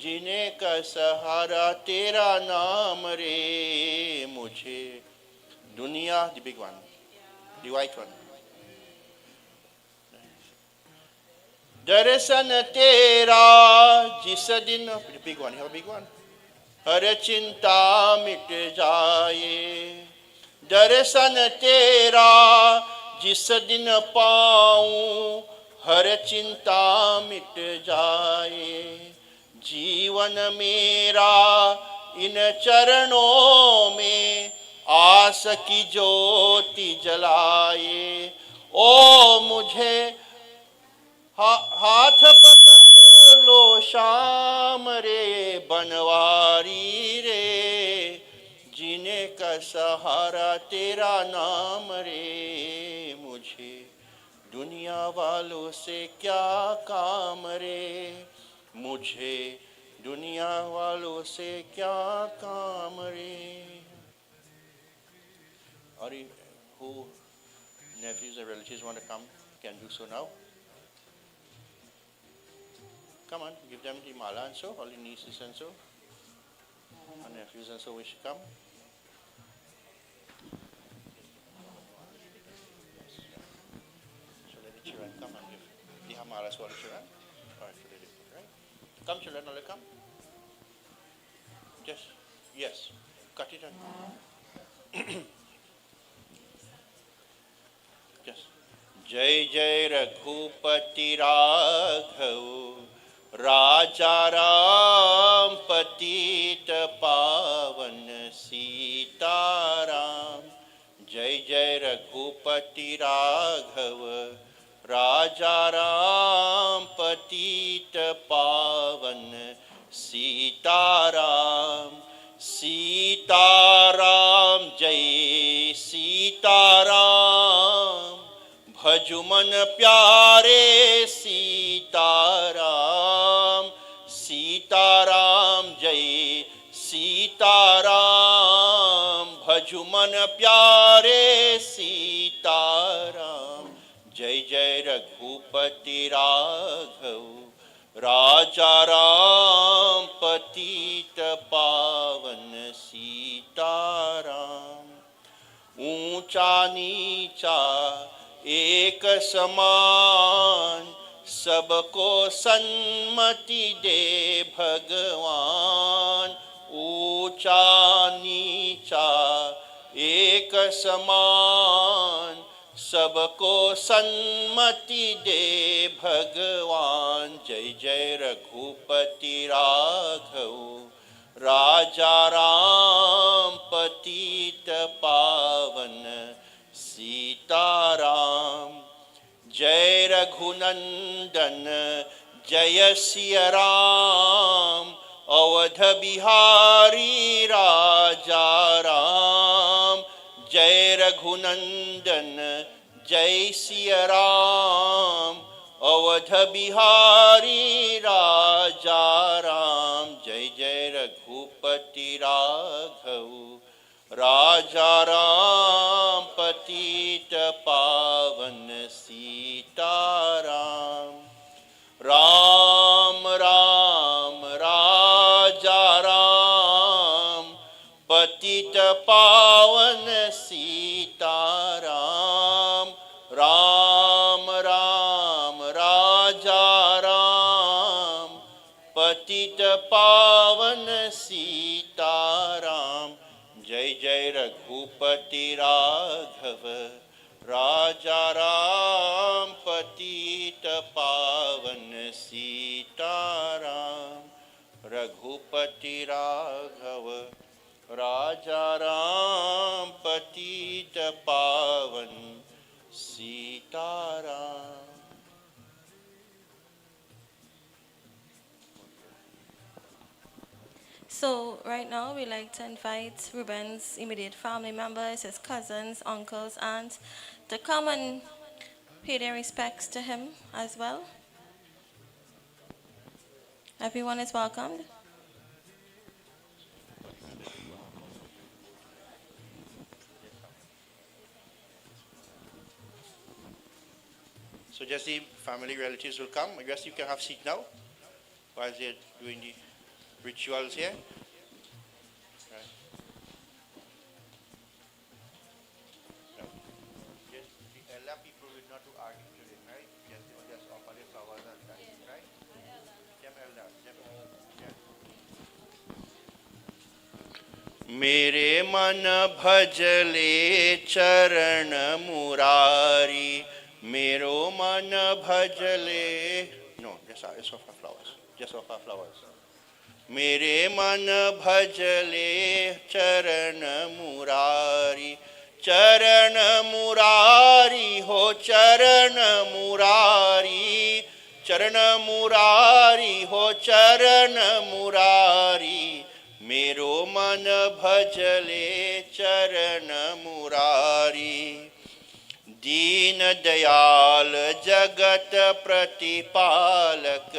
जीने का सहारा तेरा नाम रे, मुझे दुनिया, the big one, the white one, दर्शन तेरा जिस दिन, the big one, you have a big one, हर चिंता मिट जाए। दर्शन तेरा जिस दिन पाऊं, हर चिंता मिट जाए। जीवन मेरा इन चरणों में आस की ज्योति जलाए। ओ मुझे हाथ पकड़ लो शाम रे, बनवारी रे जीने का सहारा तेरा नाम रे, मुझे दुनिया वालों से क्या काम रे। मुझे दुनिया वालों से क्या काम रे। Or who nephews or relatives want to come can do so now. Come on, give them the mala and so, all the nieces and so, and nephews and so wish to come. So let the children come and give the malas for the children. All right, so let it put, right? Come children, all come. Just, yes, cut it and just. जय जय रघुपति राघव राजा राम पतित पावन सीताराम। जय जय रघुपति राघव राजा राम पतित पावन सीताराम। सीताराम जय सीताराम भजुमन प्यारे सीताराम। सीताराम जय सीताराम भजुमन प्यारे सीताराम। जय जय रघुपति राघव राजा राम पतित पावन सीताराम। ऊंचा नीचा एक समान सबको सन्मति दे भगवान। ऊंचा नीचा एक समान सबको सन्मति दे भगवान। जय जय रघुपति राघव राजा राम पतित पावन सीताराम। जय रघुनंदन जय सिया राम अवध बिहारी राजा राम। जय रघुनंदन जय सिया राम अवध बिहारी राजा राम। जय जय रघुपति राघव राजा राम पतित पावन सीताराम। राम राम राजा राम पतित पावन सीताराम। राम राम राजा राम पतित पावन सीताराम। जय जय रघुपति राघव राजा राम पतित पावन सीताराम। रघुपति राघव राजा राम पतित पावन Sitaram. So right now we like to invite Ruben's immediate family members, his cousins, uncles, aunts, to come and pay their respects to him as well. Everyone is welcomed. So just the family relatives will come. I guess you can have seat now while they're doing the rituals here. Right. No. Just the elder people will not do argue today, right? Just they will just offer the flowers and that, right? Them elder, them yeah. मेरे मन भजले चरण मुरारी मेरो मन भजले no just offer flowers just offer flowers मेरे मन भजले चरण मुरारी हो चरण मुरारी हो चरण मुरारी मेरो मन भजले चरण मुरारी दीन दयाल जगत प्रतिपालक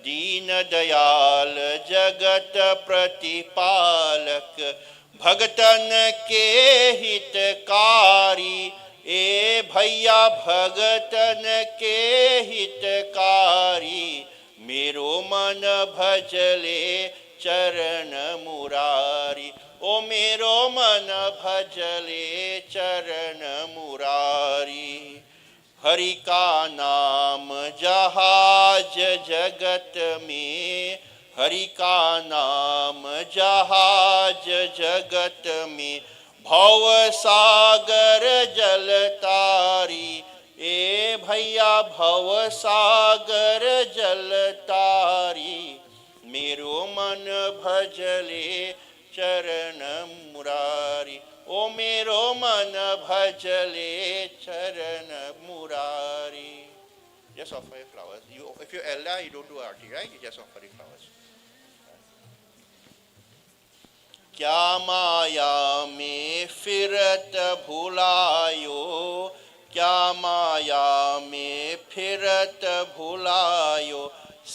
दीन दयाल जगत प्रतिपालक भगतन के हितकारी ए भैया भगतन के हितकारी मेरो मन भजले चरण मुरारी ओ मेरो मन भजले चरण मुरारी हरि का नाम जहाज जगत में हरि का नाम जहाज जगत में भव सागर जलतारी ए भैया भव सागर जलतारी मेरो मन भजले चरण मुरारी ओ मेरो मन भजले चरण Murari just offer your flowers if you're elder you don't do arti right you just offer the flowers क्या माया में फिरत भुलायो क्या माया में फिरत भुलायो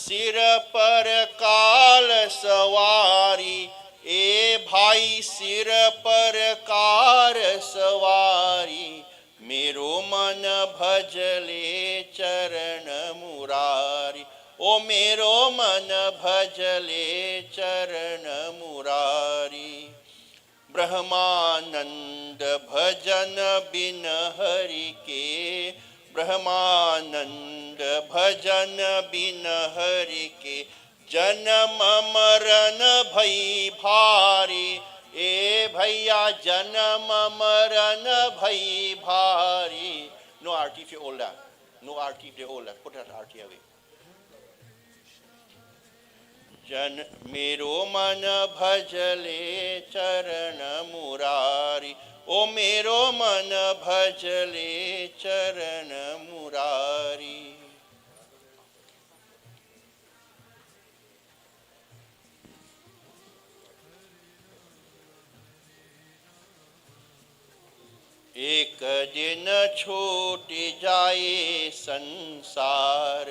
सिर पर काल सवारी ए भाई सिर पर कार सवारी मेरो मन भजले चरण मुरारी ओ मेरो मन भजले चरण मुरारी ब्रह्मानंद भजन बिन हरि के ब्रह्मानंद भजन बिन हरि के जन्म मरण भई भारी ए भैया जन्म मरण भई भारी no RT if you hold that no RT if they hold that put that RT away जन मेरो मन भजले चरण मुरारी ओ मेरो मन भजले चरण मुरारी एक दिन छूट जाए संसार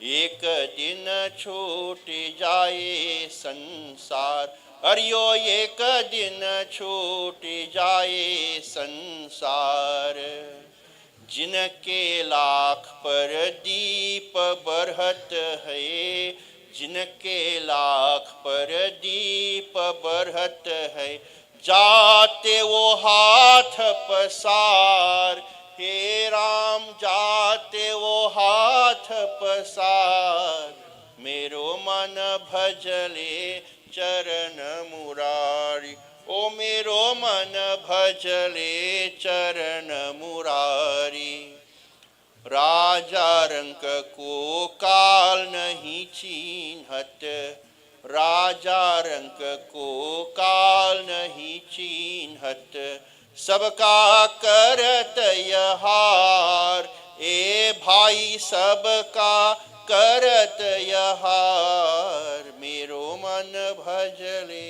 एक दिन छूट जाए संसार अरियो एक दिन छूट जाए संसार जिनके लाख पर दीप बरहत है जिनके लाख पर दीप बरहत है जाते वो हाथ पसार हे राम जाते वो हाथ पसार मेरो मन भजले चरण मुरारी ओ मेरो मन भजले चरण मुरारी राजा रंक को काल नहीं चीन्हत राजा रंक को काल नहीं चीन्हत सबका करत यहार ए भाई सबका करत यहार मेरो मन भजले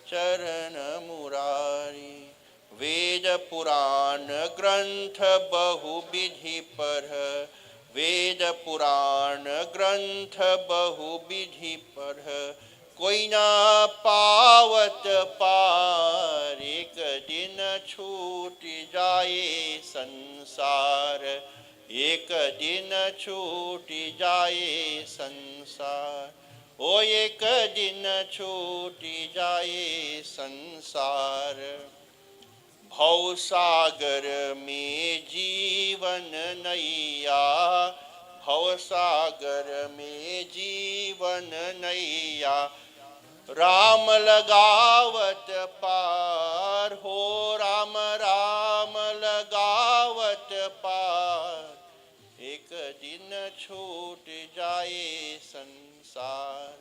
चरण मुरारी वेद पुराण ग्रंथ बहु विधि पढ़ वेद पुराण ग्रंथ बहु विधि पढ़ कोई ना पावत पार एक दिन छूट जाए संसार एक दिन छूट जाए संसार ओ एक दिन छूट जाए संसार भव सागर में जीवन नैया भव सागर में जीवन नैया राम लगावत पार हो राम राम लगावत पार एक दिन छूट जाए संसार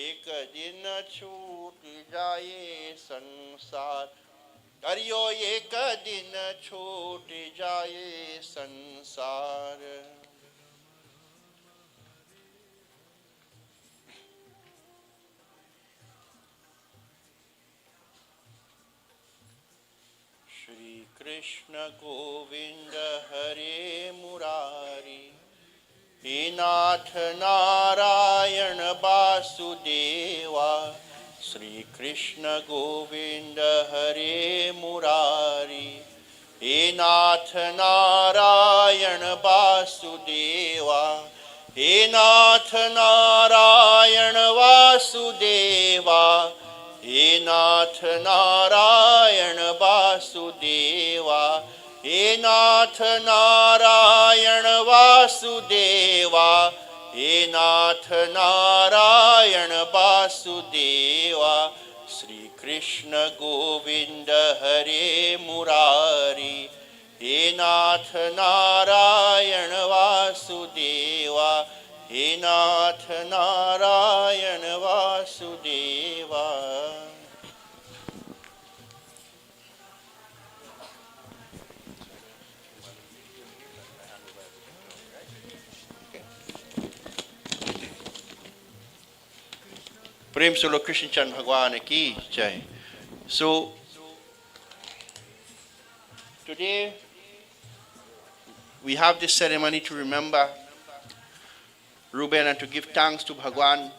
एक दिन छूट जाए संसार अरियो एक दिन छूट जाए संसार श्री कृष्ण गोविंद हरे मुरारी हे नाथ नारायण वासुदेवा श्री कृष्ण गोविंद हरे मुरारी हे नाथ नारायण वासुदेवा हे नाथ नारायण वासुदेवा हे नाथ नारायण वासुदेवा हे नाथ नारायण वासुदेवा हे नाथ नारायण वासुदेवा श्री कृष्ण गोविंद हरे मुरारी हे नाथ नारायण वासुदेवा हे नाथ नारायण वासुदेवा प्रेम सुलो कृष्ण चंद्र भगवान की जय. So today we have this ceremony to remember Ruben and to give thanks to Bhagwan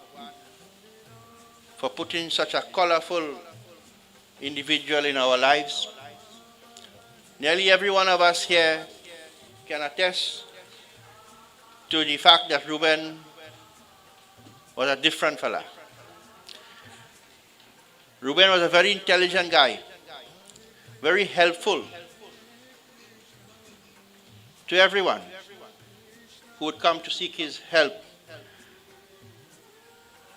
for putting such a colorful individual in our lives. Nearly every one of us here can attest to the fact that Ruben was a different fella. Ruben was a very intelligent guy, very helpful to everyone who would come to seek his help.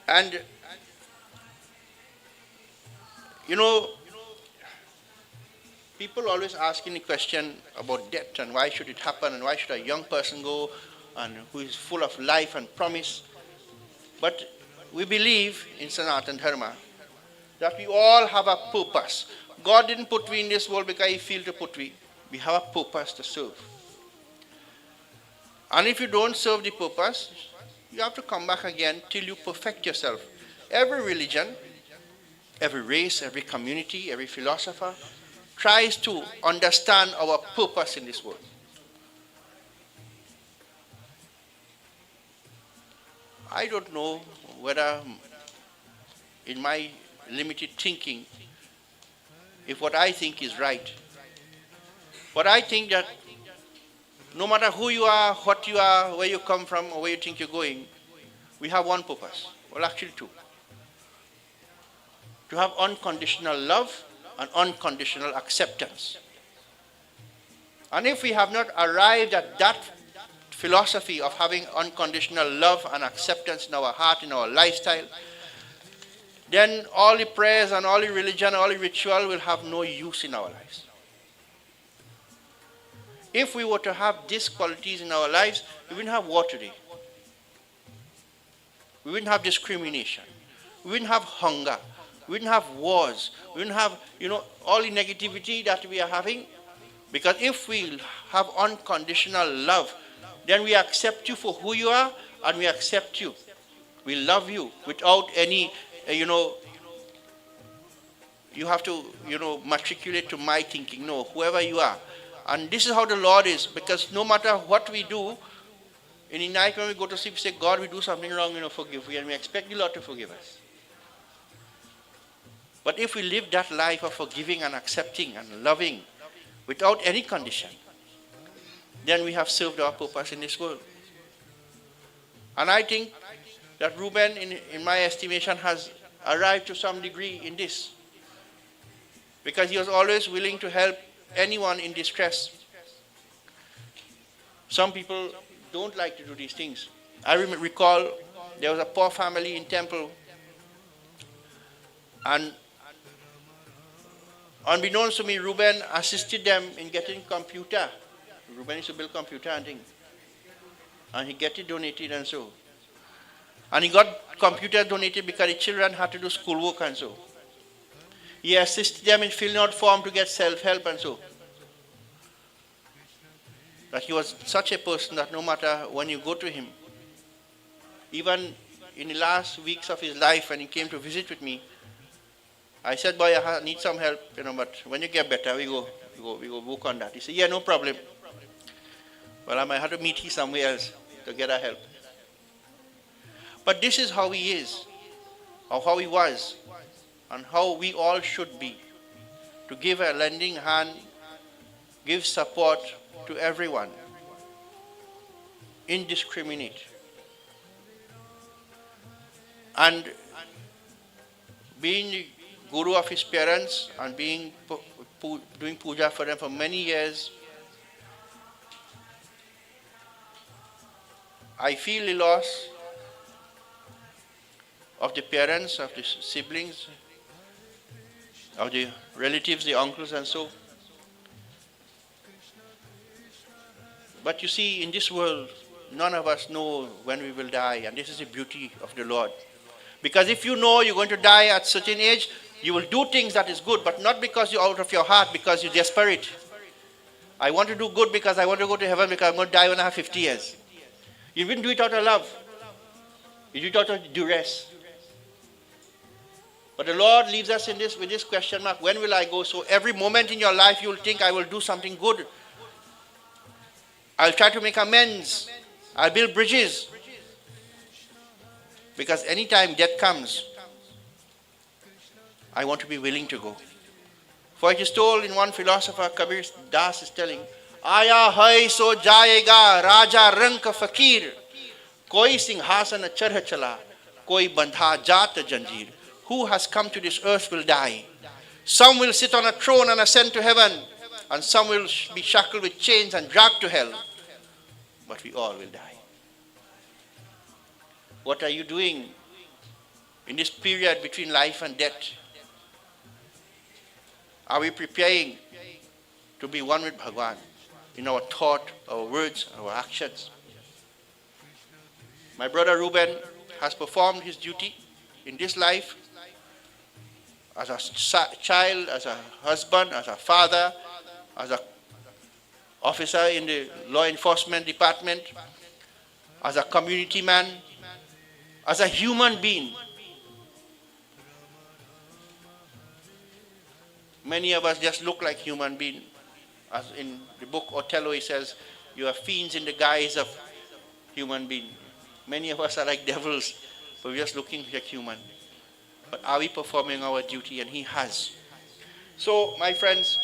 And, you know, people always asking the question about death and why should it happen and why should a young person go and who is full of life and promise. But we believe in Sanatana Dharma that we all have a purpose. God didn't put we in this world because he feel to put we. We have a purpose to serve. And if you don't serve the purpose, you have to come back again till you perfect yourself. Every religion, every race, every community, every philosopher tries to understand our purpose in this world. I don't know whether in my limited thinking, if what I think is right. But I think that no matter who you are, what you are, where you come from, or where you think you're going, we have one purpose. Well, actually two. To have unconditional love and unconditional acceptance. And if we have not arrived at that philosophy of having unconditional love and acceptance in our heart, in our lifestyle, then all the prayers and all the religion, all the ritual will have no use in our lives. If we were to have these qualities in our lives, we wouldn't have war today. We wouldn't have discrimination. We wouldn't have hunger. We wouldn't have wars. We wouldn't have, all the negativity that we are having. Because if we have unconditional love, then we accept you for who you are and we accept you. We love you without any, you have to, matriculate to my thinking. No, whoever you are. And this is how the Lord is, because no matter what we do, in the night when we go to sleep, we say, God, we do something wrong, forgive me, and we expect the Lord to forgive us. But if we live that life of forgiving and accepting and loving without any condition, then we have served our purpose in this world. And I think that Ruben, in my estimation, has arrived to some degree in this. Because he was always willing to help anyone in distress. Some people don't like to do these things. I recall there was a poor family in Temple, and unbeknownst to me, Ruben assisted them in getting computer. Ruben used to build computer and things. And he get it donated and so. And he got computer donated because the children had to do schoolwork and so. He assisted them in filling out form to get self-help and so. But he was such a person that no matter when you go to him, even in the last weeks of his life when he came to visit with me, I said, boy, I need some help, but when you get better, we go work on that. He said, yeah, no problem. Well, I might have to meet you somewhere else to get our help. But this is how he is, or how he was, and how we all should be. To give a lending hand, give support to everyone, indiscriminate. And being the guru of his parents and doing puja for them for many years, I feel the loss of the parents, of the siblings, of the relatives, the uncles and so. But you see, in this world, none of us know when we will die, and this is the beauty of the Lord. Because if you know you're going to die at a certain age, you will do things that is good, but not because you're out of your heart, because you're desperate. I want to do good because I want to go to heaven because I'm going to die when I have 50 years. You didn't do it out of love. You do it out of duress. But the Lord leaves us in this with this question mark, when will I go? So every moment in your life you'll think, I will do something good. I'll try to make amends. I'll build bridges. Because anytime death comes, I want to be willing to go. For it is told in one philosopher, Kabir Das is telling, आया है सो जाएगा राजा रंग फकीर कोई सिंहासन चढ़ चला कोई बंधा जात जंजीर. Who has come to this earth will die. Some will sit on a throne and ascend to heaven, and some will be shackled with chains and dragged to hell. But we all will die. What are you doing in this period between life and death? Are we preparing to be one with Bhagwan in our thought, our words, our actions? My brother Ruben has performed his duty in this life as a child, as a husband, as a father, as an officer in the law enforcement department, as a community man, as a human being. Many of us just look like human beings. As in the book Othello, he says, you are fiends in the guise of human being. Many of us are like devils, but we're just looking like human. But are we performing our duty? And he has. So, my friends,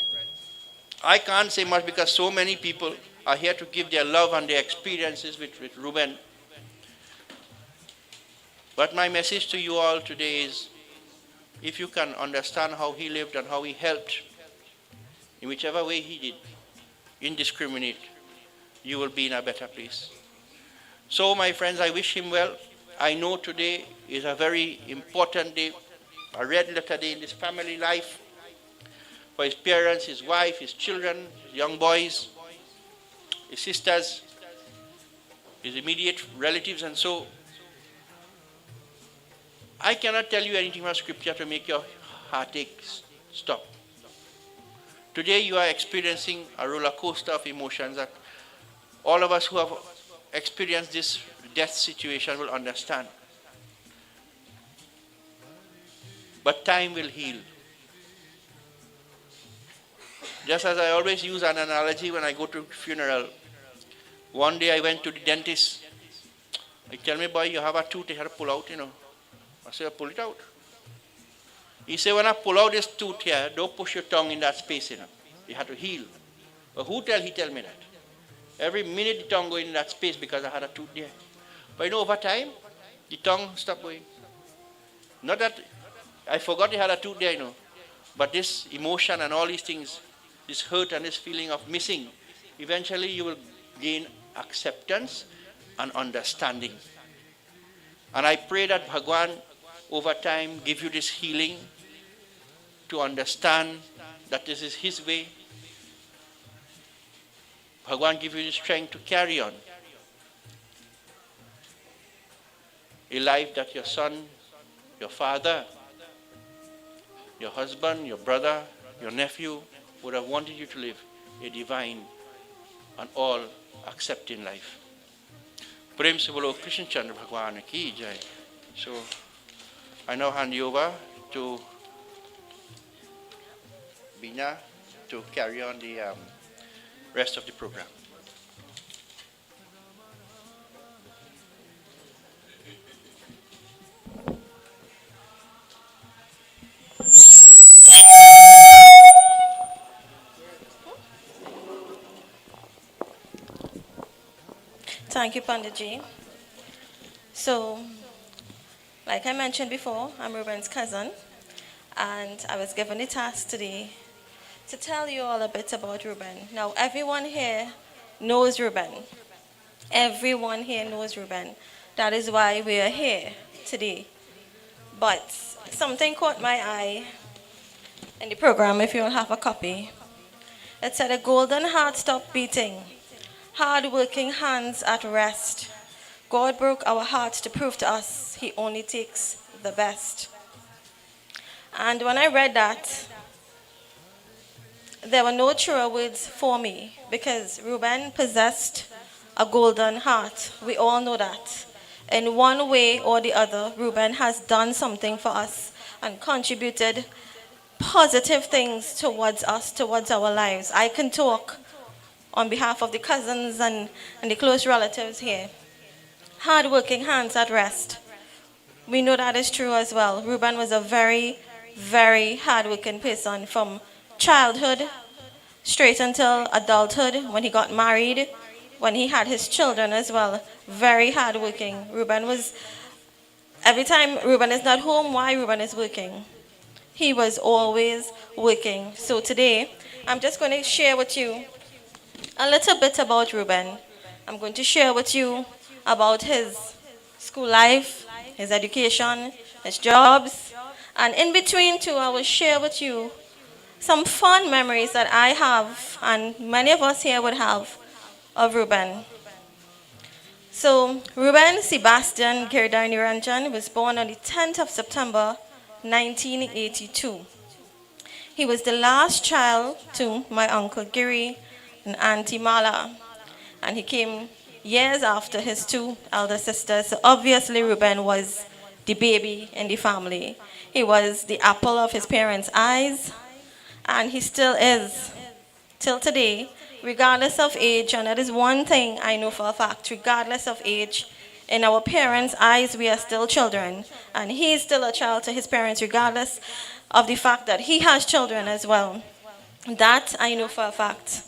I can't say much because so many people are here to give their love and their experiences with Ruben. But my message to you all today is, if you can understand how he lived and how he helped, in whichever way he did, indiscriminate, you will be in a better place. So, my friends, I wish him well. I know today is a very important day, a red letter day in his family life, for his parents, his wife, his children, his young boys, his sisters, his immediate relatives, and so I cannot tell you anything from scripture to make your heartache stop. Today you are experiencing a roller coaster of emotions that all of us who have experienced this death situation will understand. But time will heal. Just as I always use an analogy when I go to funeral. One day I went to the dentist. He tell me, boy, you have a tooth, you have to pull out, I said, pull it out. He said, when I pull out this tooth here, don't push your tongue in that space, You have to heal. But he tell me that? Every minute the tongue going in that space because I had a tooth there. But over time, the tongue stopped going. Not that I forgot he had a tooth there, But this emotion and all these things, this hurt and this feeling of missing, eventually you will gain acceptance and understanding. And I pray that Bhagwan over time give you this healing to understand that this is his way. Bhagwan give you the strength to carry on a life that your son, your father, your husband, your brother, your nephew would have wanted you to live, a divine and all accepting life. Prem se bolo Krishna Chandra Bhagwan ki jai. So I now hand you over to Bina to carry on the rest of the program. Thank you, Panditji. So, like I mentioned before, I'm Ruben's cousin, and I was given the task today to tell you all a bit about Ruben. Now, everyone here knows Ruben. Everyone here knows Ruben. That is why we are here today. But something caught my eye in the program, if you'll have a copy. It said, a golden heart stopped beating, hard-working hands at rest. God broke our hearts to prove to us he only takes the best. And when I read that, there were no truer words for me, because Ruben possessed a golden heart. We all know that. In one way or the other, Ruben has done something for us and contributed positive things towards us, towards our lives. I can talk on behalf of the cousins and the close relatives here. Hard-working hands at rest. We know that is true as well. Ruben was a very, very hard-working person from childhood straight until adulthood, when he got married, when he had his children as well. Very hardworking. Ruben was, every time Ruben is not home, why Ruben is working? He was always working. So today, I'm just going to share with you a little bit about Ruben. I'm going to share with you about his school life, his education, his jobs, and in between too, I will share with you some fond memories that I have and many of us here would have of Ruben. So, Ruben Sebastian Girdhar Neranjan was born on the 10th of September 1982. He was the last child to my uncle Giri and Auntie Mala, and he came years after his two elder sisters. So obviously Ruben was the baby in the family. He was the apple of his parents' eyes, and he still is till today, regardless of age. And that is one thing I know for a fact: regardless of age, in our parents' eyes we are still children, and he is still a child to his parents regardless of the fact that he has children as well. That I know for a fact.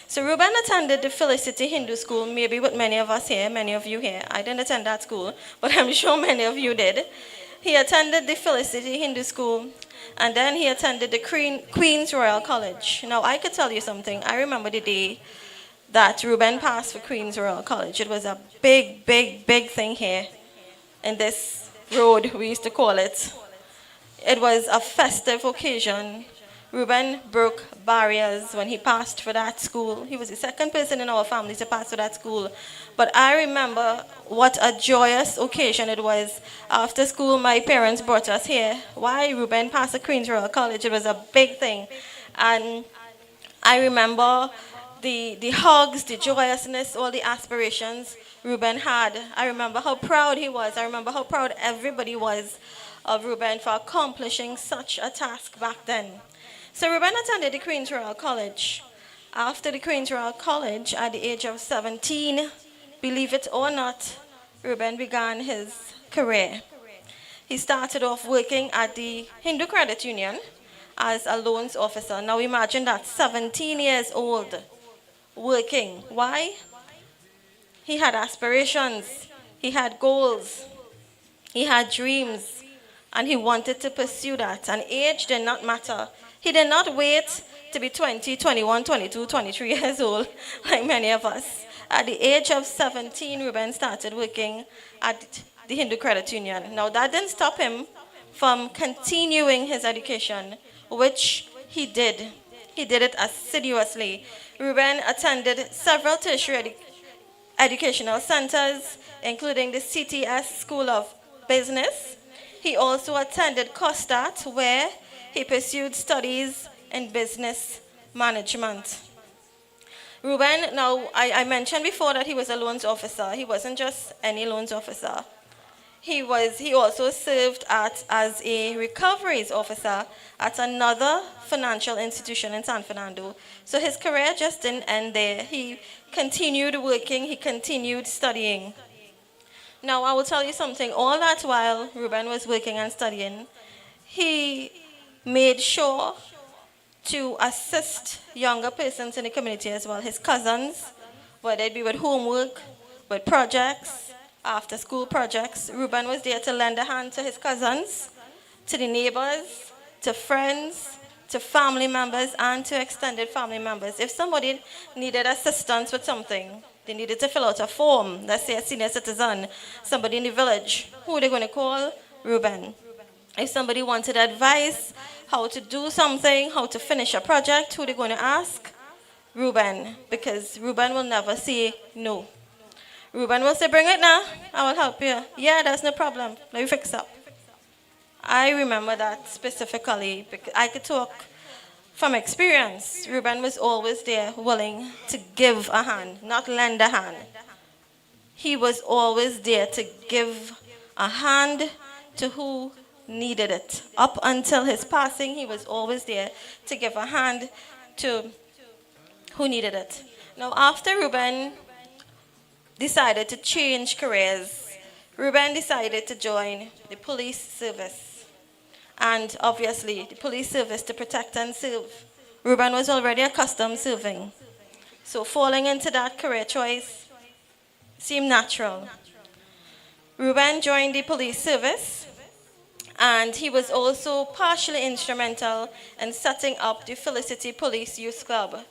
So Ruben attended the Felicity Hindu School, maybe with many of us here, many of you here. I didn't attend that school, but I'm sure many of you did. He attended the Felicity Hindu School, and then he attended the Queen's Royal College. Now, I could tell you something. I remember the day that Ruben passed for Queen's Royal College. It was a big, big, big thing here in this road, we used to call it. It was a festive occasion. Ruben broke barriers when he passed for that school. He was the second person in our family to pass for that school. But I remember what a joyous occasion it was. After school, my parents brought us here. Why Ruben passed at Queen's Royal College? It was a big thing. And I remember the hugs, the joyousness, all the aspirations Ruben had. I remember how proud he was. I remember how proud everybody was of Ruben for accomplishing such a task back then. So Ruben attended the Queen's Royal College. After the Queen's Royal College, at the age of 17, believe it or not, Ruben began his career. He started off working at the Hindu Credit Union as a loans officer. Now imagine that, 17 years old, working. Why? He had aspirations, he had goals, he had dreams, and he wanted to pursue that. And age did not matter. He did not wait to be 20, 21, 22, 23 years old, like many of us. At the age of 17, Ruben started working at the Hindu Credit Union. Now, that didn't stop him from continuing his education, which he did. He did it assiduously. Ruben attended several tertiary educational centers, including the CTS School of Business. He also attended COSTAT, where he pursued studies in business management. Ruben, now I mentioned before that he was a loans officer. He wasn't just any loans officer. He also served as a recoveries officer at another financial institution in San Fernando. So his career just didn't end there. He continued working, he continued studying. Now I will tell you something. All that while Ruben was working and studying, he made sure to assist younger persons in the community as well, his cousins, whether it be with homework, with projects, after school projects. Ruben was there to lend a hand to his cousins, to the neighbors, to friends, to family members, and to extended family members. If somebody needed assistance with something, they needed to fill out a form, let's say a senior citizen, somebody in the village, who are they going to call? Ruben. If somebody wanted advice, how to do something, how to finish a project, who are they going to ask? Ruben, because Ruben will never say no. Ruben will say, bring it now, I will help you. Yeah, that's no problem, let me fix up. I remember that specifically, because I could talk from experience. Ruben was always there, willing to give a hand, not lend a hand. He was always there to give a hand to who needed it. Up until his passing, he was always there to give a hand to who needed it. Now, after Ruben decided to change careers, Ruben decided to join the police service. And obviously, the police service to protect and serve Ruben was already accustomed serving. So falling into that career choice seemed natural. Ruben joined the police service, and he was also partially instrumental in setting up the Felicity Police Youth Club.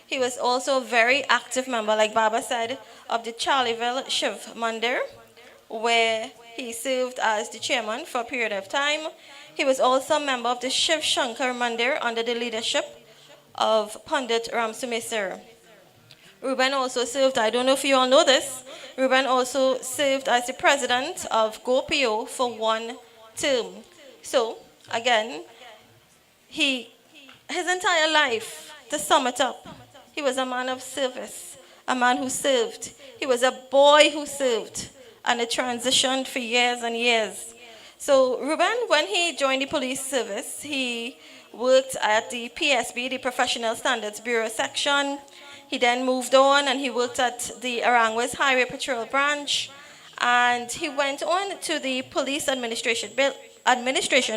He was also a very active member, like Baba said, of the Charlieville Shiv Mandir, where he served as the chairman for a period of time. He was also a member of the Shiv Shankar Mandir under the leadership of Pandit Ram Sumesar. Ruben also served, I don't know if you all know this, Ruben also served as the president of GoPO for 1 term. So, again, his entire life, to sum it up, he was a man of service, a man who served. He was a boy who served, and it transitioned for years and years. So Ruben, when he joined the police service, he worked at the PSB, the Professional Standards Bureau section. He then moved on and he worked at the Arangwas Highway Patrol branch. And he went on to the police administration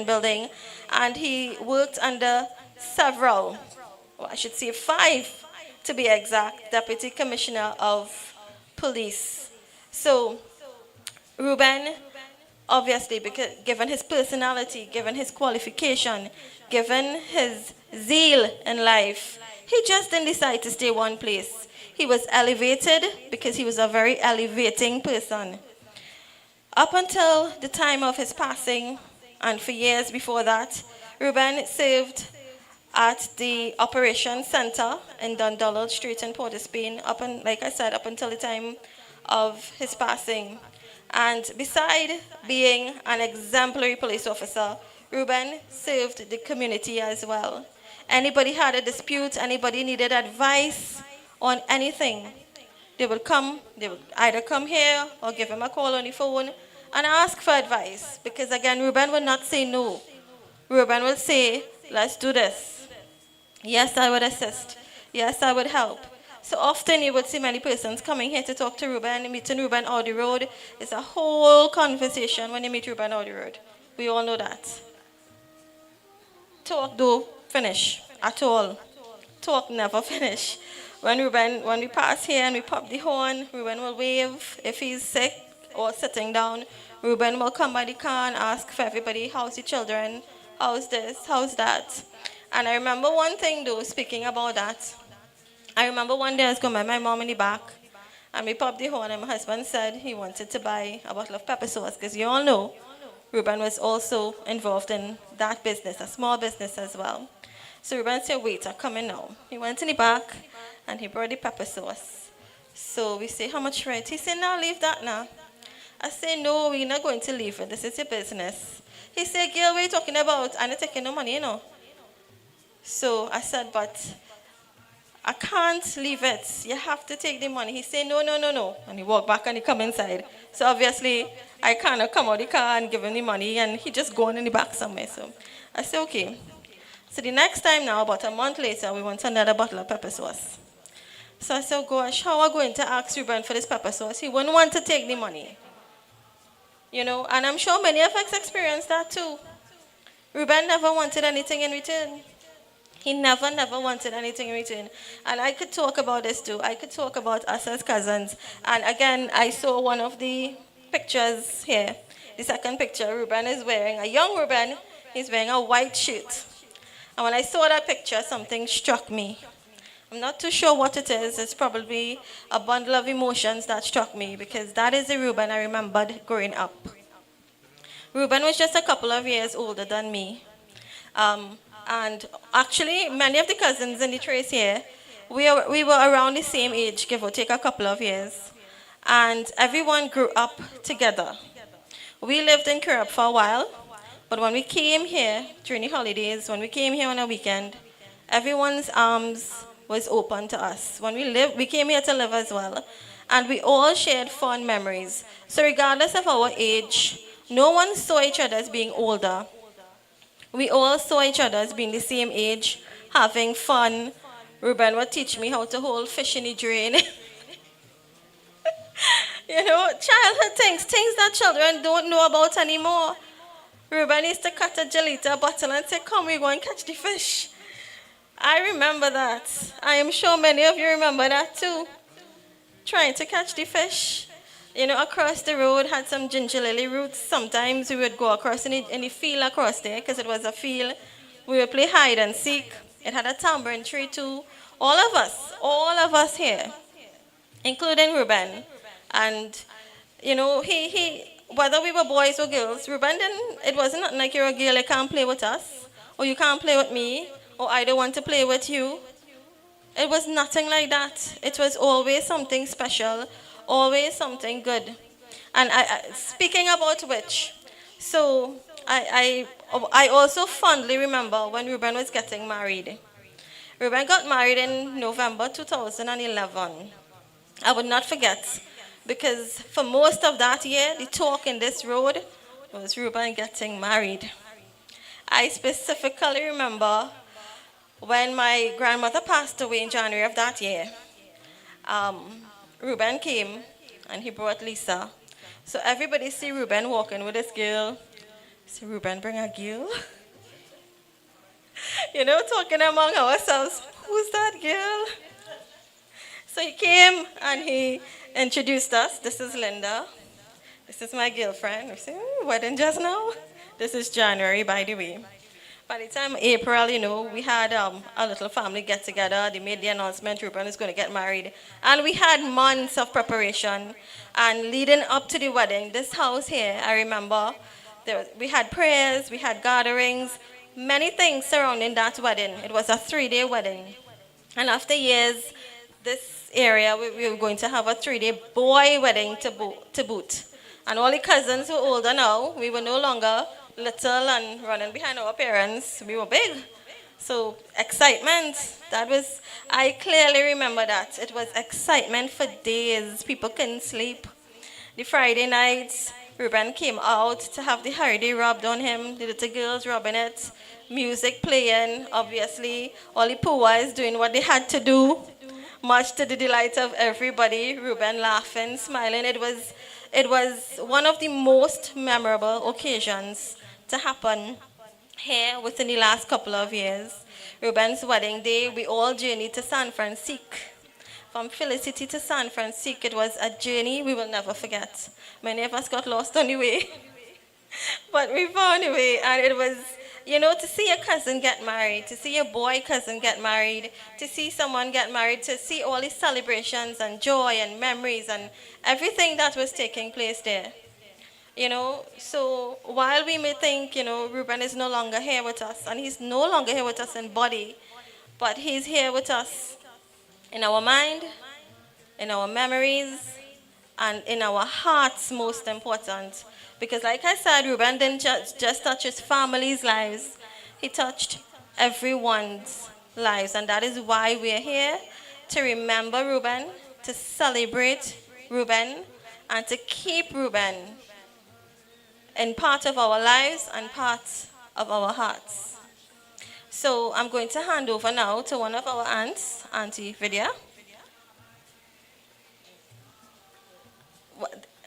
building, and he worked under several, well, I should say 5 to be exact, Deputy Commissioner of Police. So Ruben, obviously, because given his personality, given his qualification, given his zeal in life, he just didn't decide to stay one place. He was elevated because he was a very elevating person. Up until the time of his passing, and for years before that, Ruben served at the Operations Center in Dundalk Street in Port of Spain, like I said, up until the time of his passing. And beside being an exemplary police officer, Ruben served the community as well. Anybody had a dispute, anybody needed advice on anything, they would either come here or give him a call on the phone and ask for advice. Because again, Ruben would not say no. Ruben would say, let's do this. Yes, I would assist. Yes, I would help. So often you would see many persons coming here to talk to Ruben, meeting Ruben on the road. It's a whole conversation when you meet Ruben on the road. We all know that. Talk don't finish at all. Talk never finish. When we pass here and we pop the horn, Ruben will wave. If he's sick or sitting down, Ruben will come by the car and ask for everybody, how's the children? How's this? How's that? And I remember one thing though, speaking about that. I remember one day I was going by my mom in the back, and we popped the horn, and my husband said he wanted to buy a bottle of pepper sauce, because you all know Ruben was also involved in that business, a small business as well. So Ruben said, wait, I'm coming now. He went in the back, and he brought the pepper sauce. So we say, how much for it? He said, no, leave that now. I said, no, we're not going to leave it. This is your business. He said, girl, what are you talking about? I'm not taking no money, you know. So I said, but I can't leave it. You have to take the money. He said, no, no, no, no. And he walked back and he come inside. So obviously, I cannot come out of the car and give him the money, and he just gone in the back somewhere. So I said, okay. So the next time now, about a month later, we want another bottle of pepper sauce. So I said, gosh, how am I going to ask Ruben for this pepper sauce? He wouldn't want to take the money. You know, and I'm sure many of us experienced that too. Ruben never wanted anything in return. He never wanted anything in return. And I could talk about this too. I could talk about us as cousins. And again, I saw one of the pictures here. The second picture, Ruben is wearing, a young Ruben, he's wearing a white shirt. And when I saw that picture, something struck me. I'm not too sure what it is. It's probably a bundle of emotions that struck me, because that is the Ruben I remembered growing up. Ruben was just a couple of years older than me. And actually, many of the cousins in the trace here, we were around the same age, give or take a couple of years. And everyone grew up together. We lived in Cunupia for a while, but when we came here during the holidays, when we came here on a weekend, everyone's arms was open to us. When we came here to live as well, and we all shared fond memories. So regardless of our age, no one saw each other as being older. We all saw each other as being the same age, having fun. Ruben would teach me how to hold fish in the drain. You know, childhood things that children don't know about anymore. Ruben used to cut a gelita bottle and say, come, we're going to catch the fish. I remember that. I am sure many of you remember that too. Trying to catch the fish. You know, across the road had some ginger lily roots. Sometimes we would go across in the field across there because it was a field. We would play hide and seek. It had a tambourine tree too. All of us here, including Ruben. And, you know, whether we were boys or girls, Ruben didn't, it wasn't nothing like you're a girl, you can't play with us, or you can't play with me, or I don't want to play with you. It was nothing like that. It was always something special, always something good. And speaking about which, so I also fondly remember when Ruben was getting married. Ruben got married in November 2011. I would not forget because for most of that year, the talk in this road was Ruben getting married. I specifically remember when my grandmother passed away in January of that year. Ruben came and he brought Lisa. So everybody see Ruben walking with this girl. See Ruben bring a girl. You know, talking among ourselves, who's that girl? So he came and he introduced us. This is Linda. This is my girlfriend. We say, wedding just now. This is January, by the way. By the time April, you know, we had a little family get together. They made the announcement Ruben is going to get married. And we had months of preparation. And leading up to the wedding, this house here, I remember, we had prayers, we had gatherings, many things surrounding that wedding. It was a 3-day wedding. And after years, this area, we were going to have a 3-day boy wedding to boot. And all the cousins were older now. We were no longer little and running behind our parents. We were big. So excitement, I clearly remember that. It was excitement for days. People couldn't sleep. The Friday nights, Ruben came out to have the hardy rubbed on him, the little girls rubbing it, music playing, obviously. All the Puwas doing what they had to do, much to the delight of everybody. Ruben laughing, smiling. It was one of the most memorable occasions to happen here within the last couple of years. Ruben's wedding day, we all journeyed to San Francisco. From Felicity to San Francisco, it was a journey we will never forget. Many of us got lost on the way, but we found a way, and it was, you know, to see your cousin get married, to see your boy cousin get married, to see someone get married, to see all these celebrations and joy and memories and everything that was taking place there. You know, so while we may think, you know, Ruben is no longer here with us, and he's no longer here with us in body, but he's here with us in our mind, in our memories, and in our hearts, most important. Because like I said, Ruben didn't just touch his family's lives, he touched everyone's lives. And that is why we're here, to remember Ruben, to celebrate Ruben, and to keep Ruben in part of our lives and part of our hearts. So I'm going to hand over now to one of our aunts, Auntie Vidya.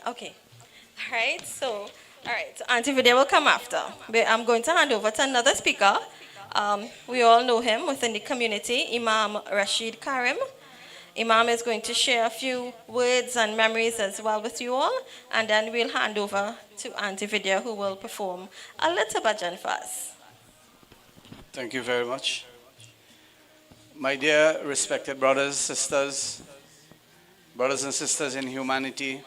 Okay. All right, so Auntie Vidya will come after. But I'm going to hand over to another speaker. We all know him within the community, Imam Rashid Karim. Imam is going to share a few words and memories as well with you all, and then we'll hand over to Auntie Vidya, who will perform a little bhajan for us. Thank you very much. My dear respected brothers and sisters in humanity,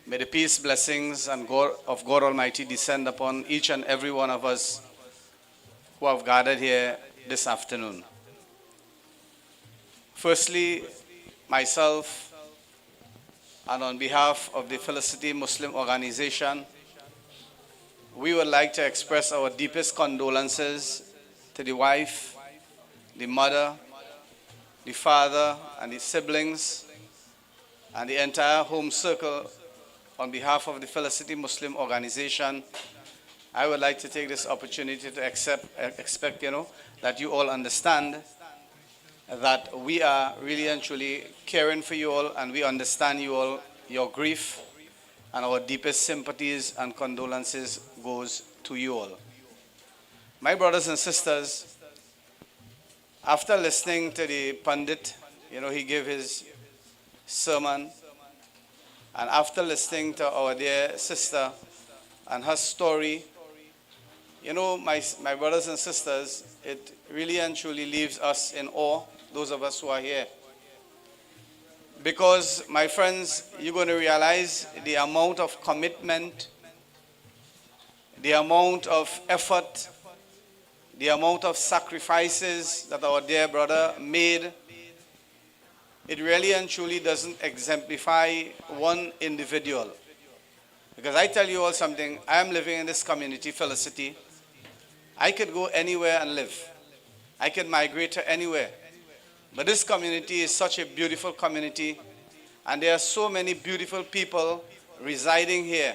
may the peace, blessings, and of God Almighty descend upon each and every one of us who have gathered here this afternoon. Firstly, myself, and on behalf of the Felicity Muslim Organization, we would like to express our deepest condolences to the wife, the mother, the father, and the siblings, and the entire home circle. On behalf of the Felicity Muslim Organization, I would like to take this opportunity to expect, that you all understand that we are really and truly caring for you all, and we understand you all, your grief, and our deepest sympathies and condolences goes to you all. My brothers and sisters, After listening to the Pandit, he gave his sermon, and after listening to our dear sister and her story, my brothers and sisters, it really and truly leaves us in awe, those of us who are here. Because, my friends, you're going to realize the amount of commitment, the amount of effort, the amount of sacrifices that our dear brother made. It really and truly doesn't exemplify one individual. Because I tell you all something, I am living in this community, Felicity. I could go anywhere and live. I could migrate to anywhere. But this community is such a beautiful community, and there are so many beautiful people residing here.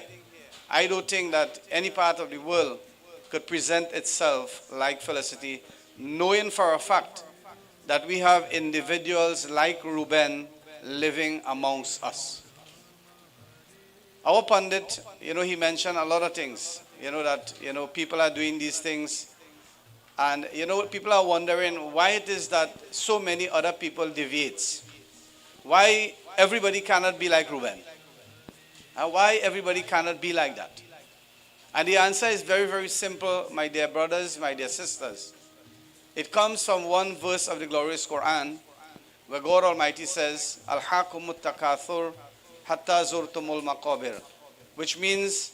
I don't think that any part of the world could present itself like Felicity, knowing for a fact that we have individuals like Ruben living amongst us. Our Pandit, he mentioned a lot of things, that, people are doing these things. And, people are wondering why it is that so many other people deviate. Why everybody cannot be like Ruben. And why everybody cannot be like that. And the answer is very, very simple, my dear brothers, my dear sisters. It comes from one verse of the glorious Quran, where God Almighty says, Alhaakumut takathur hatta zurtumul maqabir, which means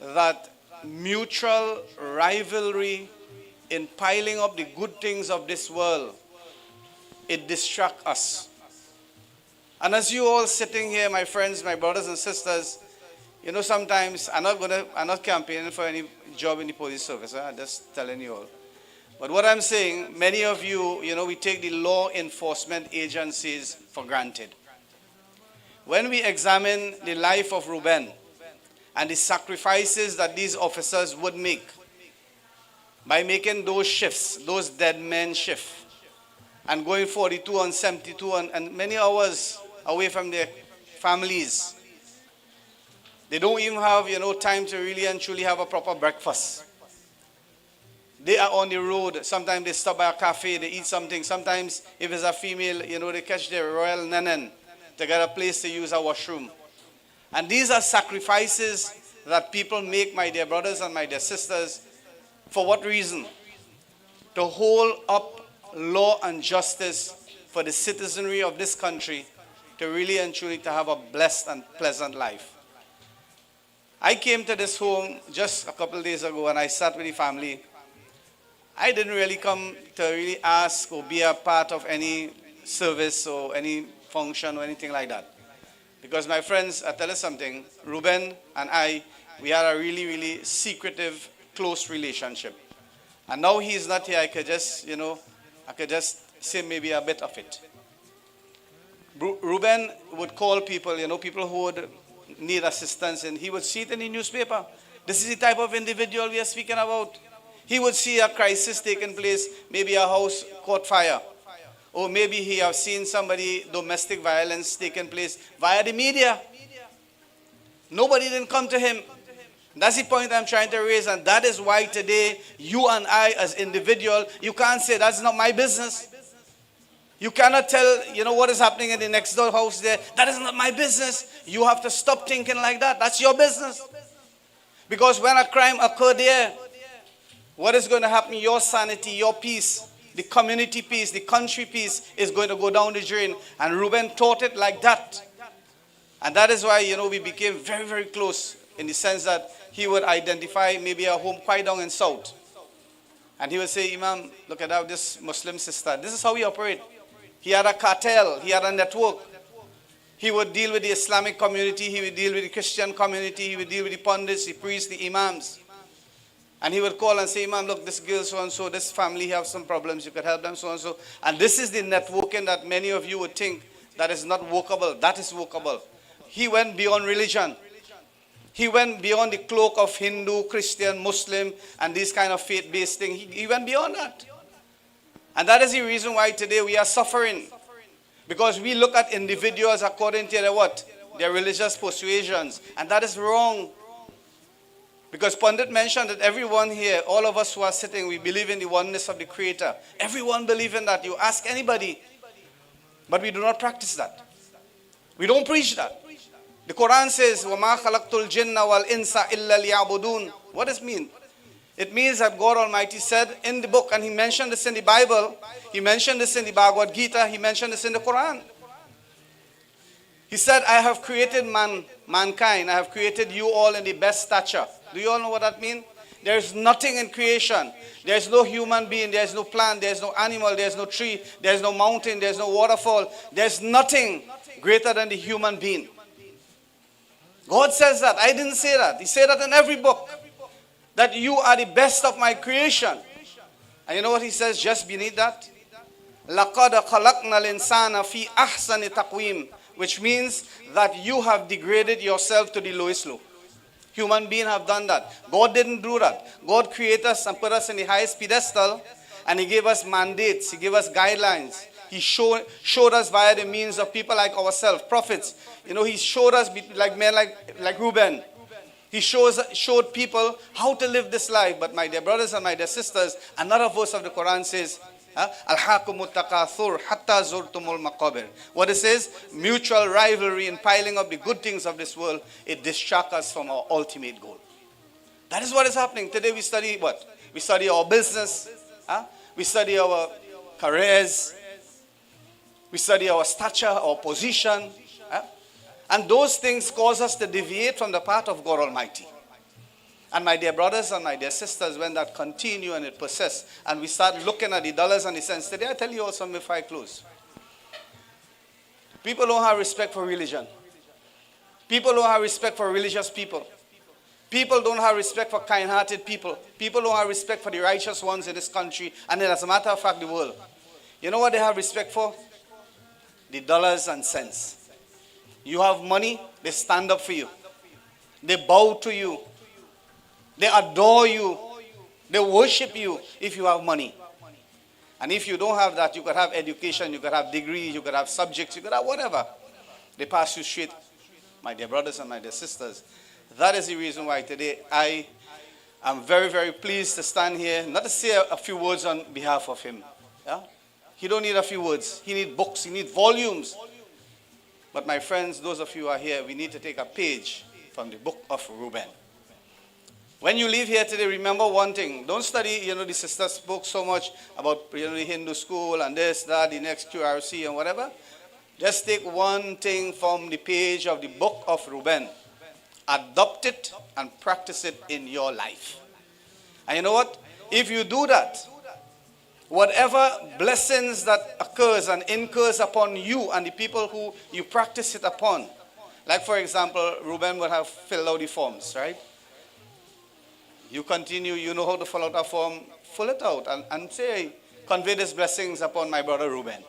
that mutual rivalry in piling up the good things of this world, it distracts us. And as you all sitting here, my friends, my brothers and sisters, sometimes I'm not campaigning for any job in the police service. I'm just telling you all. But what I'm saying, many of you, we take the law enforcement agencies for granted. When we examine the life of Ruben and the sacrifices that these officers would make by making those shifts, those dead men shifts, and going 42 and 72 and many hours away from their families. They don't even have, time to really and truly have a proper breakfast. They are on the road. Sometimes they stop by a cafe, they eat something. Sometimes, if it's a female, they catch their royal nanan to get a place to use a washroom. And these are sacrifices that people make, my dear brothers and my dear sisters. For what reason? To hold up law and justice for the citizenry of this country to really and truly to have a blessed and pleasant life. I came to this home just a couple of days ago and I sat with the family. I didn't really come to really ask or be a part of any service or any function or anything like that. Because my friends, I tell you something, Ruben and I, we had a really, really secretive, close relationship. And now he's not here, I could just say maybe a bit of it. Ruben would call people, people who would need assistance, and he would see it in the newspaper. This is the type of individual we are speaking about. He would see a crisis taking place, maybe a house caught fire, or maybe he has seen somebody, domestic violence taking place via the media. Nobody didn't come to him. That's the point I'm trying to raise, and that is why today, you and I as individuals, you can't say, that's not my business. You cannot tell, what is happening in the next door house there. That is not my business. You have to stop thinking like that. That's your business. Because when a crime occurred there, what is going to happen? Your sanity, your peace, the community peace, the country peace is going to go down the drain. And Ruben taught it like that. And that is why, we became very, very close in the sense that he would identify maybe a home quite down in south. And he would say, Imam, look at that, this Muslim sister. This is how we operate. He had a cartel. He had a network. He would deal with the Islamic community. He would deal with the Christian community. He would deal with the pundits, the priests, the imams. And he would call and say, Imam, look, this girl so-and-so, this family have some problems. You could help them so-and-so. And this is the networking that many of you would think that is not workable. That is workable. He went beyond religion. He went beyond the cloak of Hindu, Christian, Muslim, and this kind of faith-based thing. He went beyond that. And that is the reason why today we are suffering. Because we look at individuals according to their what? Their religious persuasions. And that is wrong. Because Pandit mentioned that everyone here, all of us who are sitting, we believe in the oneness of the Creator. Everyone believes in that. You ask anybody, but we do not practice that. We don't preach that. The Quran says, وَمَا خَلَقْتُ الْجِنَّ وَالْإِنسَ إِلَّا لِيَعْبُدُونَ. What does it mean? It means that God Almighty said in the book, and He mentioned this in the Bible, He mentioned this in the Bhagavad Gita, He mentioned this in the Quran. He said, I have created mankind, I have created you all in the best stature. Do you all know what that means? There is nothing in creation. There is no human being, there is no plant, there is no animal, there is no tree, there is no mountain, there is no waterfall. There is nothing greater than the human being. God says that. I didn't say that. He said that in every book. That you are the best of my creation. And you know what he says just beneath that? لَقَدْ خَلَقْنَا الْإِنسَانَ فِي أَحْسَنِ تَقْوِيمٍ. Which means that you have degraded yourself to the lowest low. Human beings have done that. God didn't do that. God created us and put us in the highest pedestal, and He gave us mandates. He gave us guidelines. He showed us via the means of people like ourselves, prophets. You know, He showed us like men like Ruben. He showed people how to live this life. But my dear brothers and my dear sisters, another verse of the Quran says, Al-hakumut takathur hatta zurtumul maqabir. What it says, mutual rivalry and piling up the good things of this world, it distracts us from our ultimate goal. That is what is happening. Today we study what? We study our business. We study our careers. We study our stature, our position. And those things cause us to deviate from the path of God Almighty. And my dear brothers and my dear sisters, when that continue and it persists, and we start looking at the dollars and the cents, today I tell you all something before I close. People don't have respect for religion. People don't have respect for religious people. People don't have respect for kind-hearted people. People don't have respect for the righteous ones in this country, and then as a matter of fact, the world. You know what they have respect for? The dollars and cents. You have money, they stand up for you. They bow to you. They adore you. They worship you if you have money. And if you don't have that, you could have education, you could have degrees, you could have subjects, you could have whatever. They pass you straight. My dear brothers and my dear sisters, that is the reason why today I am very, very pleased to stand here, not to say a few words on behalf of him. Yeah? He don't need a few words. He needs books, he needs volumes. But my friends, those of you who are here, we need to take a page from the book of Ruben. When you leave here today, remember one thing. Don't study, the sister spoke so much about, the Hindu school and this, that, the next QRC and whatever. Just take one thing from the page of the book of Ruben. Adopt it and practice it in your life. And you know what? If you do that, whatever blessings that occurs and incurs upon you and the people who you practice it upon, like for example, Ruben would have filled out the forms, right? You continue, you know how to fill out a form, fill it out and say, convey these blessings upon my brother Ruben.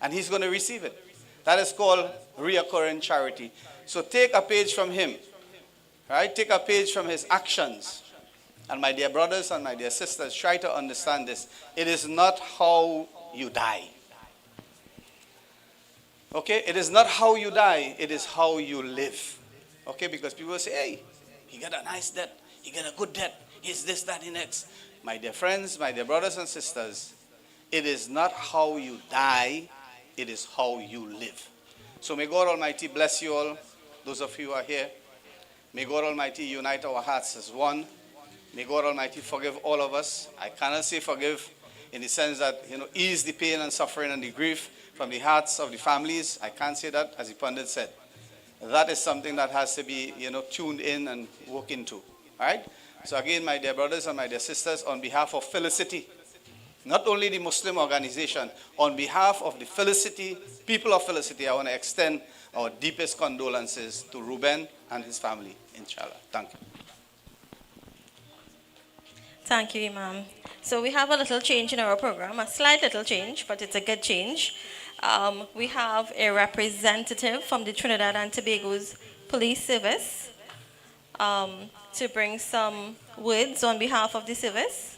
And he's going to receive it. That is called reoccurring charity. So take a page from him, right? Take a page from his actions. And my dear brothers and my dear sisters, try to understand this. It is not how you die. Okay? It is not how you die. It is how you live. Okay? Because people say, hey, he got a nice death. He got a good death. He's this, that, the next. My dear friends, my dear brothers and sisters, it is not how you die. It is how you live. So may God Almighty bless you all, those of you who are here. May God Almighty unite our hearts as one. May God Almighty forgive all of us. I cannot say forgive in the sense that, ease the pain and suffering and the grief from the hearts of the families. I can't say that, as the pundit said. That is something that has to be, tuned in and worked into. All right? So again, my dear brothers and my dear sisters, on behalf of Felicity, not only the Muslim organization, on behalf of the Felicity, people of Felicity, I want to extend our deepest condolences to Ruben and his family, inshallah. Thank you. Thank you, Imam. So we have a little change in our program, a slight little change, but it's a good change. We have a representative from the Trinidad and Tobago's police service to bring some words on behalf of the service.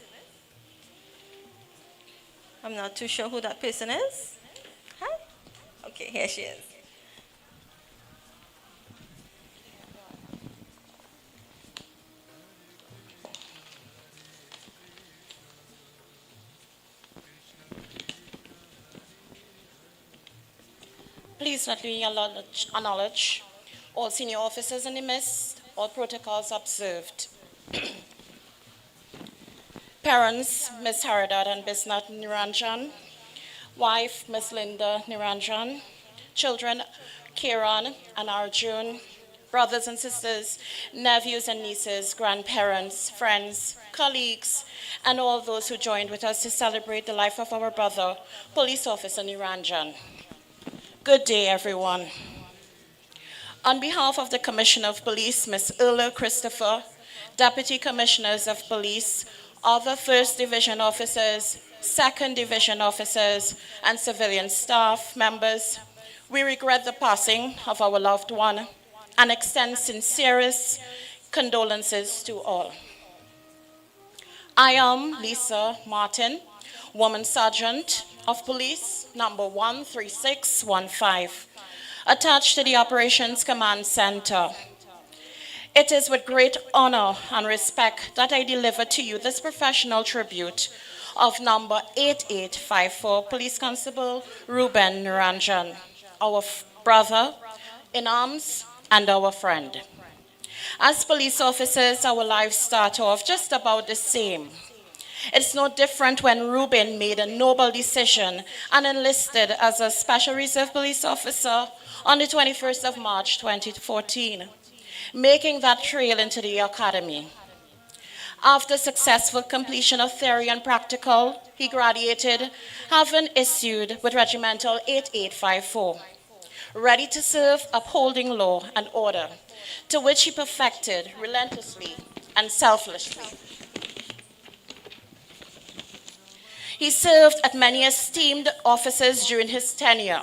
I'm not too sure who that person is. Hi? Okay, here she is. Please let me acknowledge all senior officers in the midst, all protocols observed. Parents, Ms. Haridad and Bisnath Neranjan. Wife, Ms. Linda Neranjan. Children, Kiran and Arjun. Brothers and sisters, nephews and nieces, grandparents, friends, colleagues, and all those who joined with us to celebrate the life of our brother, Police Officer Neranjan. Good day, everyone. On behalf of the Commissioner of Police, Ms. Erla Christopher, Deputy Commissioners of Police, other 1st Division officers, 2nd Division officers, and civilian staff members, we regret the passing of our loved one and extend sincerest condolences to all. I am Lisa Martin, Woman Sergeant of Police, number 13615, attached to the Operations Command Center. It is with great honor and respect that I deliver to you this professional tribute of number 8854 Police Constable Ruben Neranjan, our brother in arms and our friend. As police officers, our lives start off just about the same. It's no different when Ruben made a noble decision and enlisted as a Special Reserve Police Officer on the 21st of March 2014, making that trail into the academy. After successful completion of theory and practical, he graduated, having issued with Regimental 8854. Ready to serve, upholding law and order, to which he perfected relentlessly and selflessly. He served at many esteemed offices during his tenure.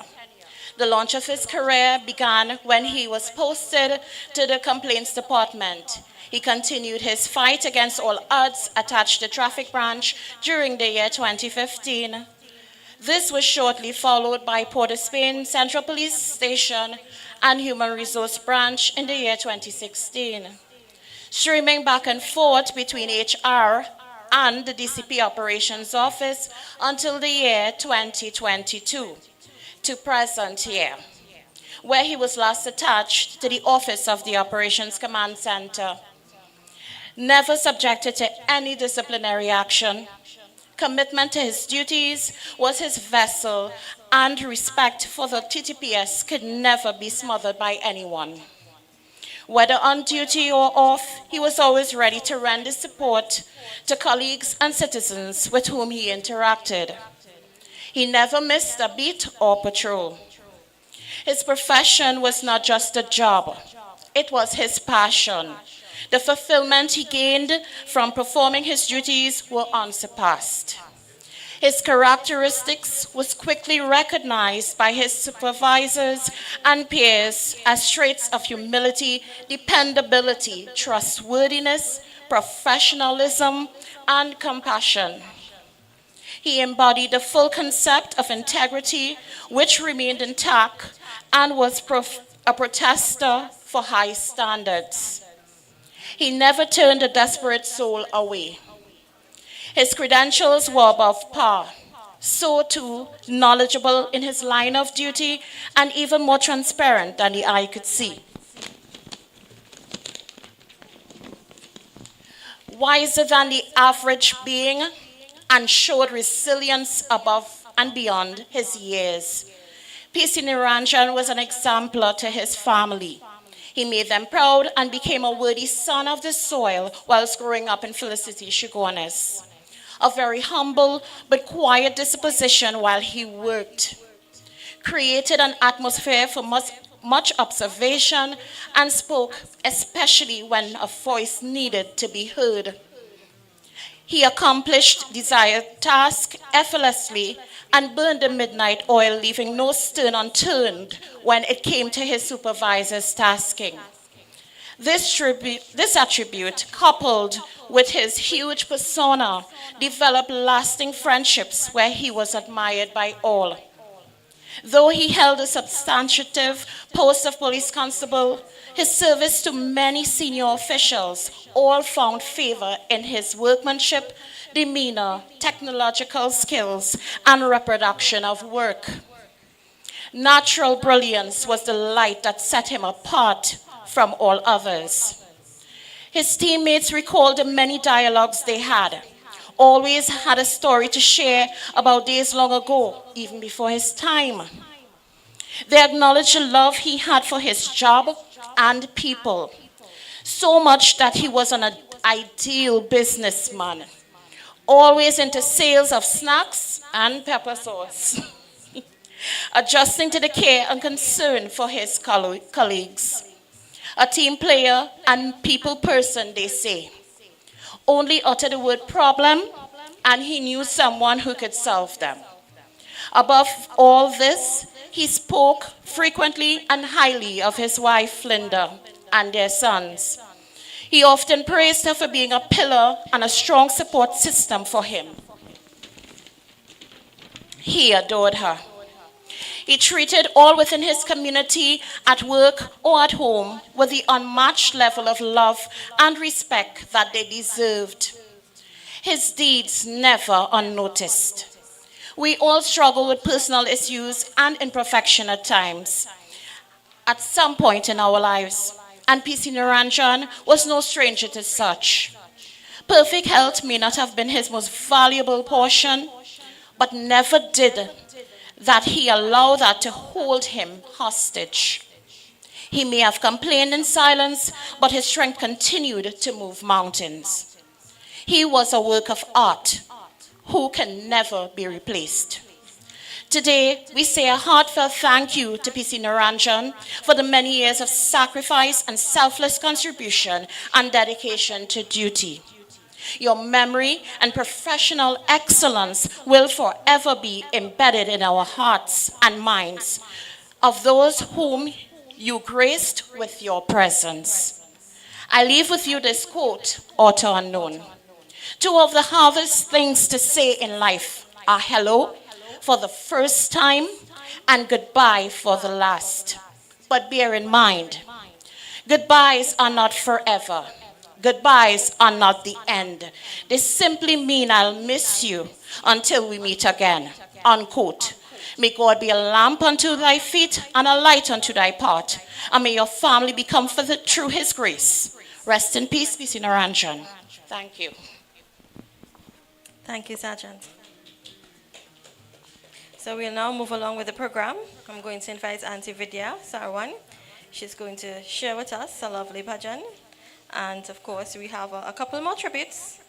The launch of his career began when he was posted to the Complaints Department. He continued his fight against all odds attached to Traffic Branch during the year 2015. This was shortly followed by Port of Spain Central Police Station and Human Resource Branch in the year 2016. Streaming back and forth between HR and the DCP Operations Office until the year 2022 to present year, where he was last attached to the Office of the Operations Command Center. Never subjected to any disciplinary action, commitment to his duties was his vessel, and respect for the TTPS could never be smothered by anyone. Whether on duty or off, he was always ready to render support to colleagues and citizens with whom he interacted. He never missed a beat or patrol. His profession was not just a job, it was his passion. The fulfillment he gained from performing his duties were unsurpassed. His characteristics was quickly recognized by his supervisors and peers as traits of humility, dependability, trustworthiness, professionalism, and compassion. He embodied the full concept of integrity, which remained intact, and was a protester for high standards. He never turned a desperate soul away. His credentials were above par, so too knowledgeable in his line of duty and even more transparent than the eye could see. Wiser than the average being and showed resilience above and beyond his years. PC Neranjan was an exemplar to his family. He made them proud and became a worthy son of the soil whilst growing up in Felicity, Chaguanas. A very humble but quiet disposition while he worked. Created an atmosphere for much observation and spoke, especially when a voice needed to be heard. He accomplished desired tasks effortlessly and burned the midnight oil, leaving no stone unturned when it came to his supervisor's tasking. This attribute, coupled with his huge persona, developed lasting friendships where he was admired by all. Though he held a substantive post of police constable, his service to many senior officials all found favor in his workmanship, demeanor, technological skills, and reproduction of work. Natural brilliance was the light that set him apart from all others. His teammates recalled the many dialogues they had. Always had a story to share about days long ago, even before his time. They acknowledged the love he had for his job and people, so much that he was an ideal businessman, always into sales of snacks and pepper sauce, adjusting to the care and concern for his colleagues. A team player and people person, they say. Only uttered the word problem, and he knew someone who could solve them. Above all this, he spoke frequently and highly of his wife, Linda, and their sons. He often praised her for being a pillar and a strong support system for him. He adored her. He treated all within his community, at work or at home, with the unmatched level of love and respect that they deserved. His deeds never unnoticed. We all struggle with personal issues and imperfection at times, at some point in our lives, and PC Neranjan was no stranger to such. Perfect health may not have been his most valuable portion, but never did that he allowed that to hold him hostage. He may have complained in silence, but his strength continued to move mountains. He was a work of art who can never be replaced. Today, we say a heartfelt thank you to PC Neranjan for the many years of sacrifice and selfless contribution and dedication to duty. Your memory and professional excellence will forever be embedded in our hearts and minds of those whom you graced with your presence. I leave with you this quote, author unknown. Two of the hardest things to say in life are hello for the first time and goodbye for the last. But bear in mind, goodbyes are not forever. Goodbyes are not the end. They simply mean I'll miss you until we meet again. Unquote. May God be a lamp unto thy feet and a light unto thy path. And may your family be comforted through his grace. Rest in peace, PC Neranjan. Thank you. Thank you, Sergeant. So we'll now move along with the program. I'm going to invite Auntie Vidya Sarwan. She's going to share with us a lovely bhajan. And of course, we have a couple more tributes.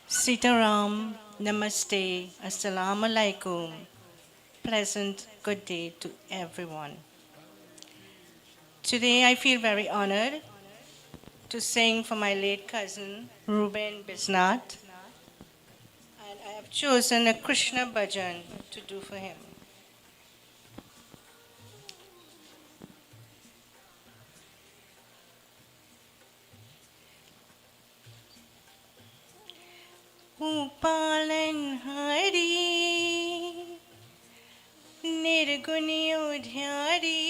Sitaram, Namaste, Assalamu Alaikum. Pleasant good day to everyone. Today I feel very honored to sing for my late cousin, Ruben Bisnat. And I have chosen a Krishna bhajan to do for him. Upalan Hari Nirguni Udhyari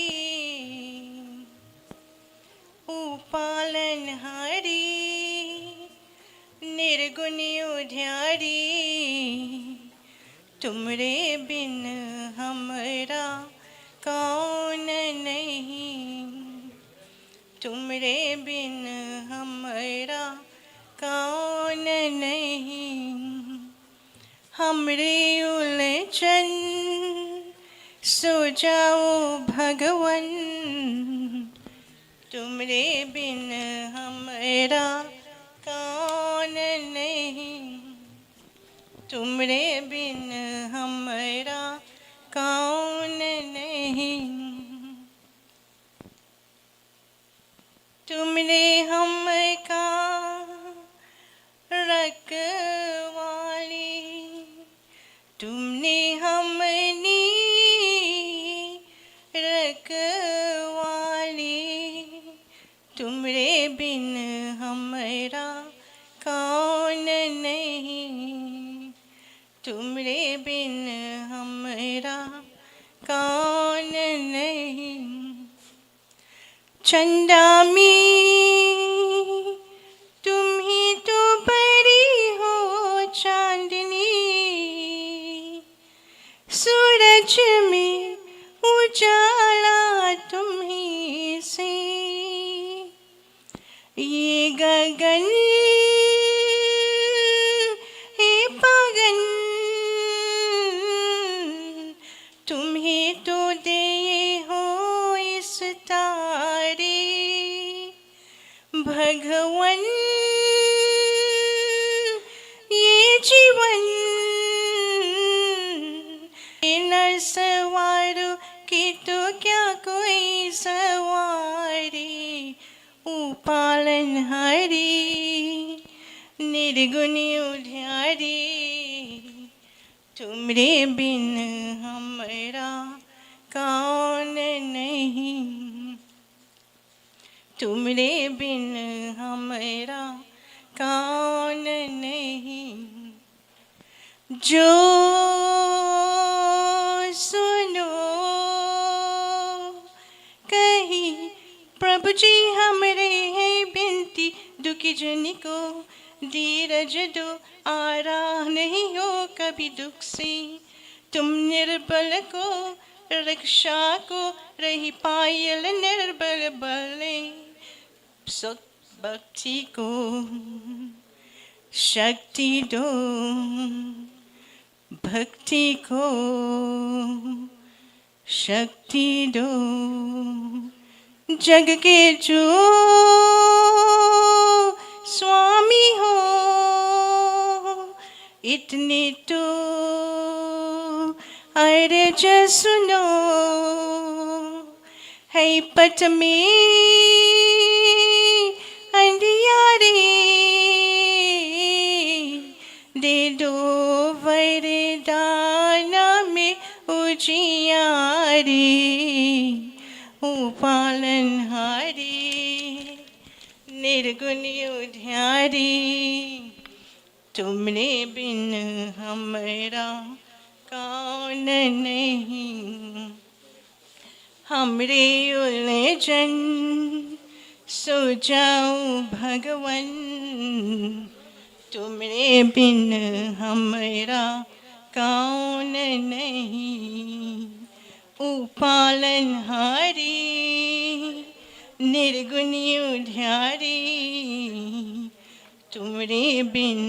Upalan Hari Nirguni Udhyari Tumre bin hamara kaun nahi Tumre bin hamara kaun nahi हमरे उलझन सुलझाओ भगवन तुमरे बिन हमारा कौन नहीं तुमरे बिन हमारा कौन नहीं तुमने हमका रखवाली तुमने हमनी रखवाली तुमरे बिन हमारा कौन नहीं तुम कौन नहीं। चंदा में तुम ही तो बड़ी हो चांदनी, सूरज में उजाला तुम ही से। ये गगन हे पगन तुम ही तो दे हो इस तारे। भगवन ये जीवन न सवारो कि तो क्या कोई सवारी। उपालन हरी निर्गुण उधारी, तुमरे बिन हमरा कौन नहीं। तुमरे बिन हमरा कौन नहीं। जो सुनो कही प्रभु जी हमरे हैं बिनती, दुखी जन को धीरज दो, आरा नहीं हो कभी दुख से। तुम निर्बल को रक्षा को रही पायल निर्बल बले। सुख भक्ति को शक्ति दो, भक्ति को शक्ति दो। जग के जो स्वामी हो इतने तो अर्ज सुनो। है पट में अंधियारे दे दो वरदान में उजियारे। पालनहारी निर्गुण उधारी, तुमने बिन हमरा कौन नहीं। हमरे उलझन सुझाओ भगवन, तुमरे बिन हमरा कौन नहीं। उपालनहारी निर्गुण उधारी, तुमरे बिन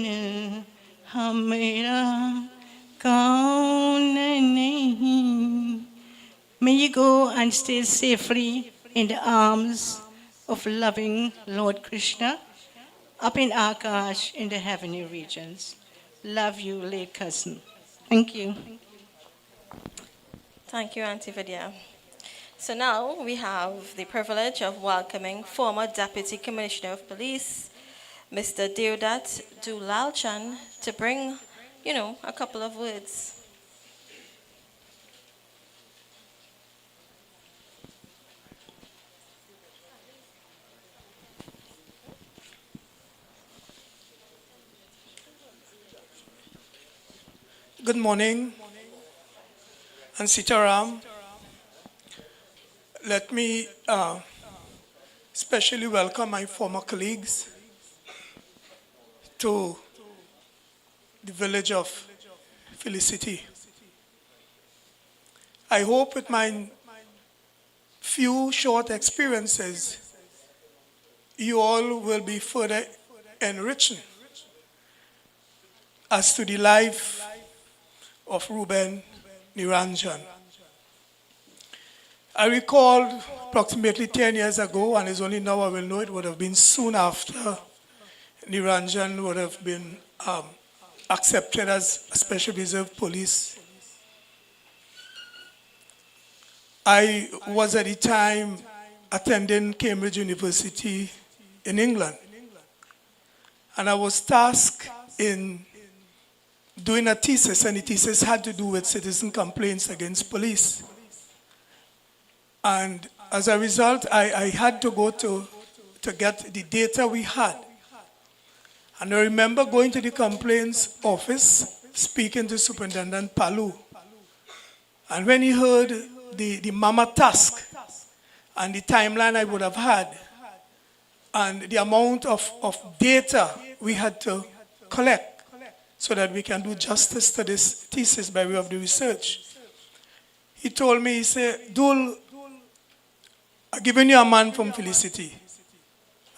हमरा कौन नहीं। May you go and stay safely in the arms of loving Lord Krishna, up in Akash in the heavenly regions. Love you, late cousin. Thank you. Thank you, Auntie Vidya. So now we have the privilege of welcoming former Deputy Commissioner of Police, Mr. Deodat Dulalchan, to bring, a couple of words. Good morning, and Sitaram. Let me especially welcome my former colleagues to the village of Felicity. I hope with my few short experiences, you all will be further enriched as to the life of Ruben Neranjan. I recall approximately 10 years ago, and it's only now I will know, it would have been soon after Neranjan would have been accepted as a Special Reserve Police. I was at the time attending Cambridge University in England, and I was tasked in doing a thesis, and the thesis had to do with citizen complaints against police. And as a result, I had to go to get the data we had. And I remember going to the complaints office, speaking to Superintendent Palu. And when he heard the mama task and the timeline I would have had, and the amount of data we had to collect so that we can do justice to this thesis by way of the research, he told me, he said, Dul, I've given you a man from Felicity.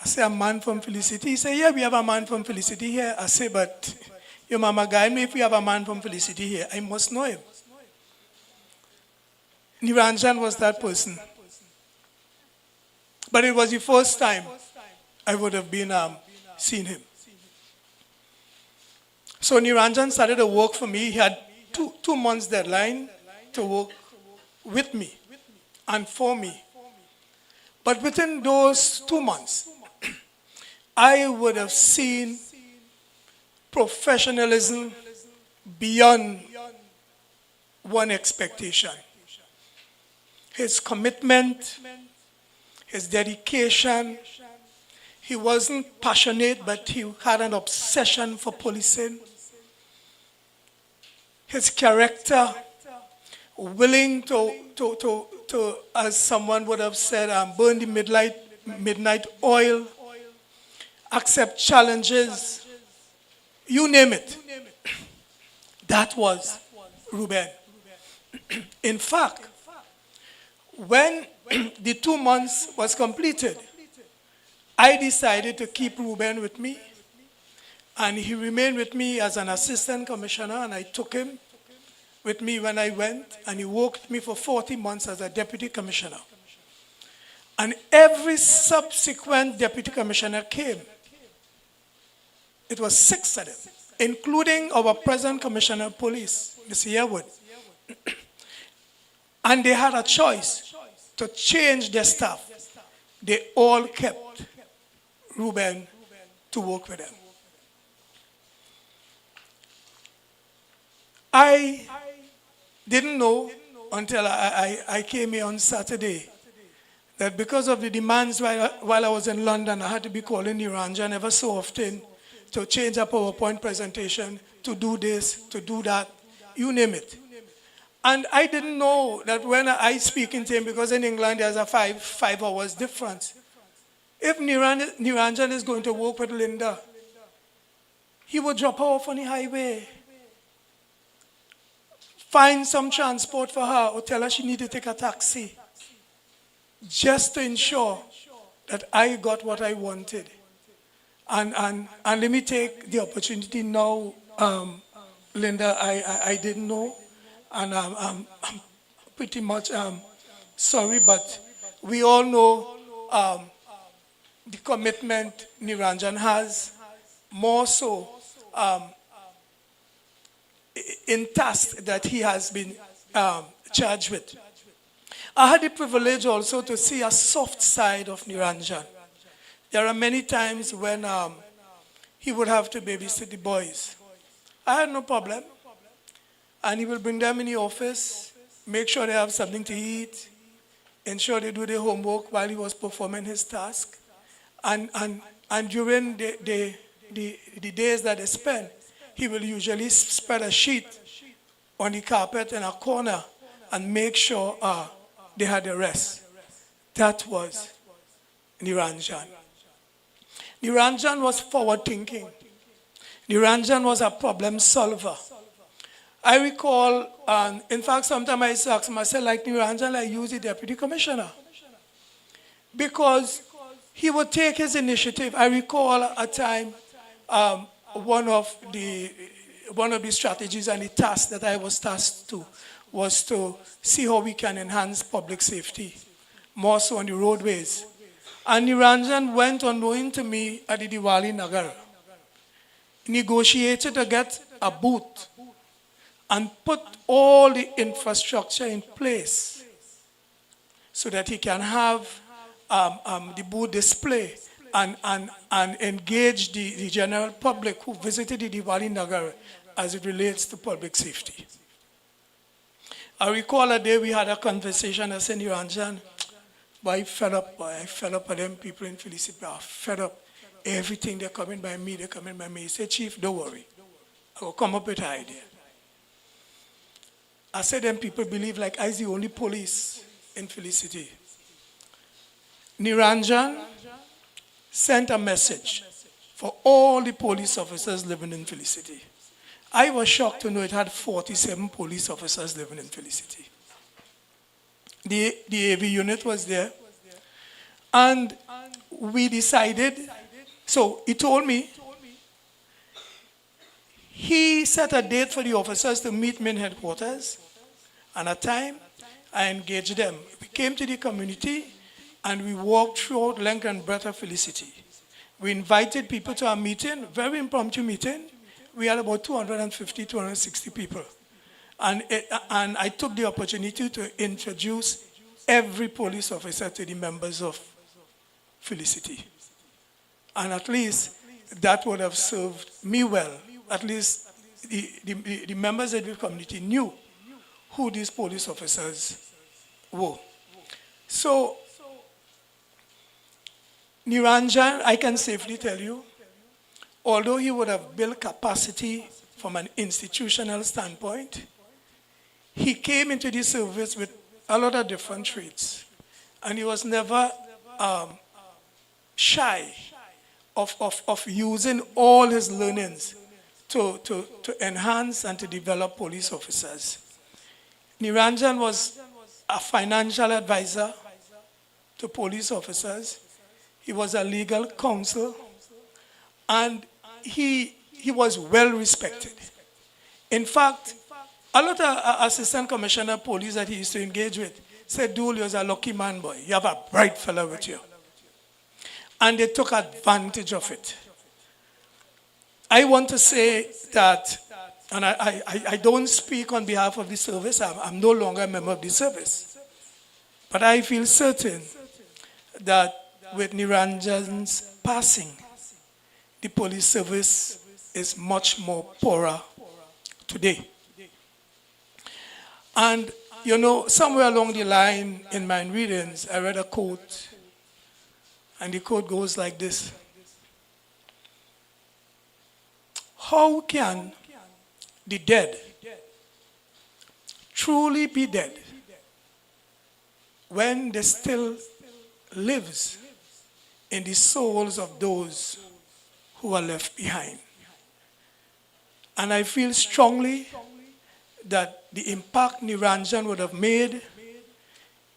I said, a man from Felicity? He said, yeah, we have a man from Felicity here. I said, but your mama guide me, if we have a man from Felicity here, I must know him. Neranjan was that person. But it was the first time I would have been seen him. So Neranjan started to work for me. He had two months deadline to work with me and for me. But within those 2 months, I would have seen professionalism beyond one expectation. His commitment, his dedication. He wasn't passionate, but he had an obsession for policing. His character, willing to as someone would have said, burn the midnight oil, accept challenges, you name it. That was Ruben. In fact, when the 2 months was completed, I decided to keep Ruben with me, and he remained with me as an assistant commissioner, and I took him with me when I went, and he worked with me for 40 months as a deputy commissioner. And every subsequent deputy commissioner came. It was 6 of them, including our present commissioner of police, Mr. Yearwood. And they had a choice to change their staff. They all kept Ruben to work with them. I didn't know until I came here on Saturday that because of the demands while I was in London, I had to be calling Neranjan ever so often to change a PowerPoint presentation, to do this, to do that, you name it. And I didn't know that when I speak to him, because in England there's a 5 hours difference. If Neranjan is going to work with Linda, he would drop her off on the highway, find some transport for her, or tell her she needed to take a taxi, just to ensure that I got what I wanted. And let me take the opportunity now, Linda, I didn't know, and I'm pretty much sorry, but we all know the commitment Neranjan has, more so in task that he has been charged with. I had the privilege also to see a soft side of Neranjan. There are many times when he would have to babysit the boys. I had no problem. And he will bring them in the office, make sure they have something to eat, ensure they do their homework while he was performing his task. And during the days that they spend, he will usually spread a sheet on the carpet in a corner and make sure they had a rest. That was Neranjan. Neranjan was forward thinking. Neranjan was a problem solver. I recall, in fact, sometimes I used to ask myself, like Neranjan, I use the deputy commissioner. Because he would take his initiative. I recall a time, one of the strategies and the tasks that I was tasked to was to see how we can enhance public safety, more so on the roadways. And Neranjan went unknowing to me at the Diwali Nagar, negotiated to get a booth and put all the infrastructure in place so that he can have the booth display and engage the general public who visited the Diwali Nagar as it relates to public safety. I recall a day we had a conversation. I said, Neranjan, boy, I fed up with them people in Felicity. I fed up. Everything they're coming by me, they're coming by me. He said, Chief, don't worry. I will come up with an idea. I said them people believe like I's the only police in Felicity. Neranjan sent a message for all the police officers living in Felicity. I was shocked to know it had 47 police officers living in Felicity. The AV unit was there, and we decided, so he told me, he set a date for the officers to meet me in headquarters, and at time, I engaged them. We came to the community, and we walked throughout length and breadth of Felicity. We invited people to our meeting, very impromptu meeting. We had about 250, 260 people. And I took the opportunity to introduce every police officer to the members of Felicity. And at least that would have served me well. At least the members of the community knew who these police officers were. So, Neranjan, I can safely tell you, although he would have built capacity from an institutional standpoint, he came into this service with a lot of different traits. And he was never shy of using all his learnings to enhance and to develop police officers. Neranjan was a financial advisor to police officers. He was a legal counsel, and he was well respected. In fact, a lot of assistant commissioner police that he used to engage with said, Dul, you're a lucky man, boy. You have a bright fellow with you. And they took advantage of it. I want to say that, and I don't speak on behalf of the service. I'm no longer a member of the service. But I feel certain that with Neranjan's passing, the police service is much more poorer today. And, you know, somewhere along the line in my readings, I read a quote, and the quote goes like this. How can the dead truly be dead when they still lives in the souls of those who are left behind? And I feel strongly that the impact Neranjan would have made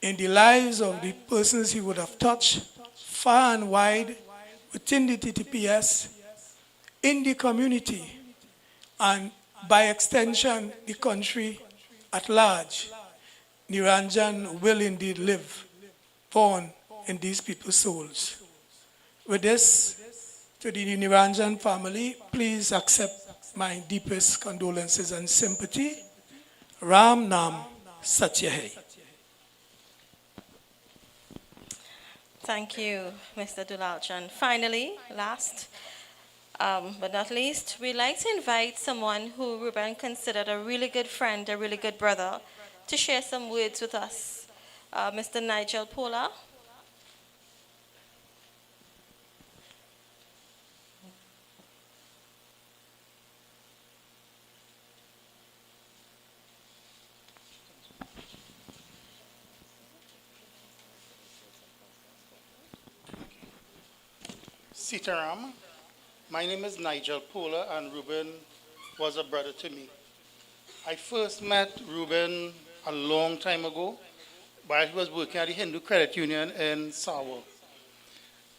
in the lives of the persons he would have touched far and wide within the TTPS, in the community, and by extension, the country at large. Neranjan will indeed live, born in these people's souls. With this, to the Neranjan family, please accept my deepest condolences and sympathy. Ram Nam Satya Hai. Thank you, Mr. Dulalchan. Finally, last but not least, we'd like to invite someone who Ruben considered a really good friend, a really good brother, to share some words with us. Mr. Nigel Pola. Sitaram. My name is Nigel Pola, and Ruben was a brother to me. I first met Ruben a long time ago while he was working at the Hindu Credit Union in Sawa.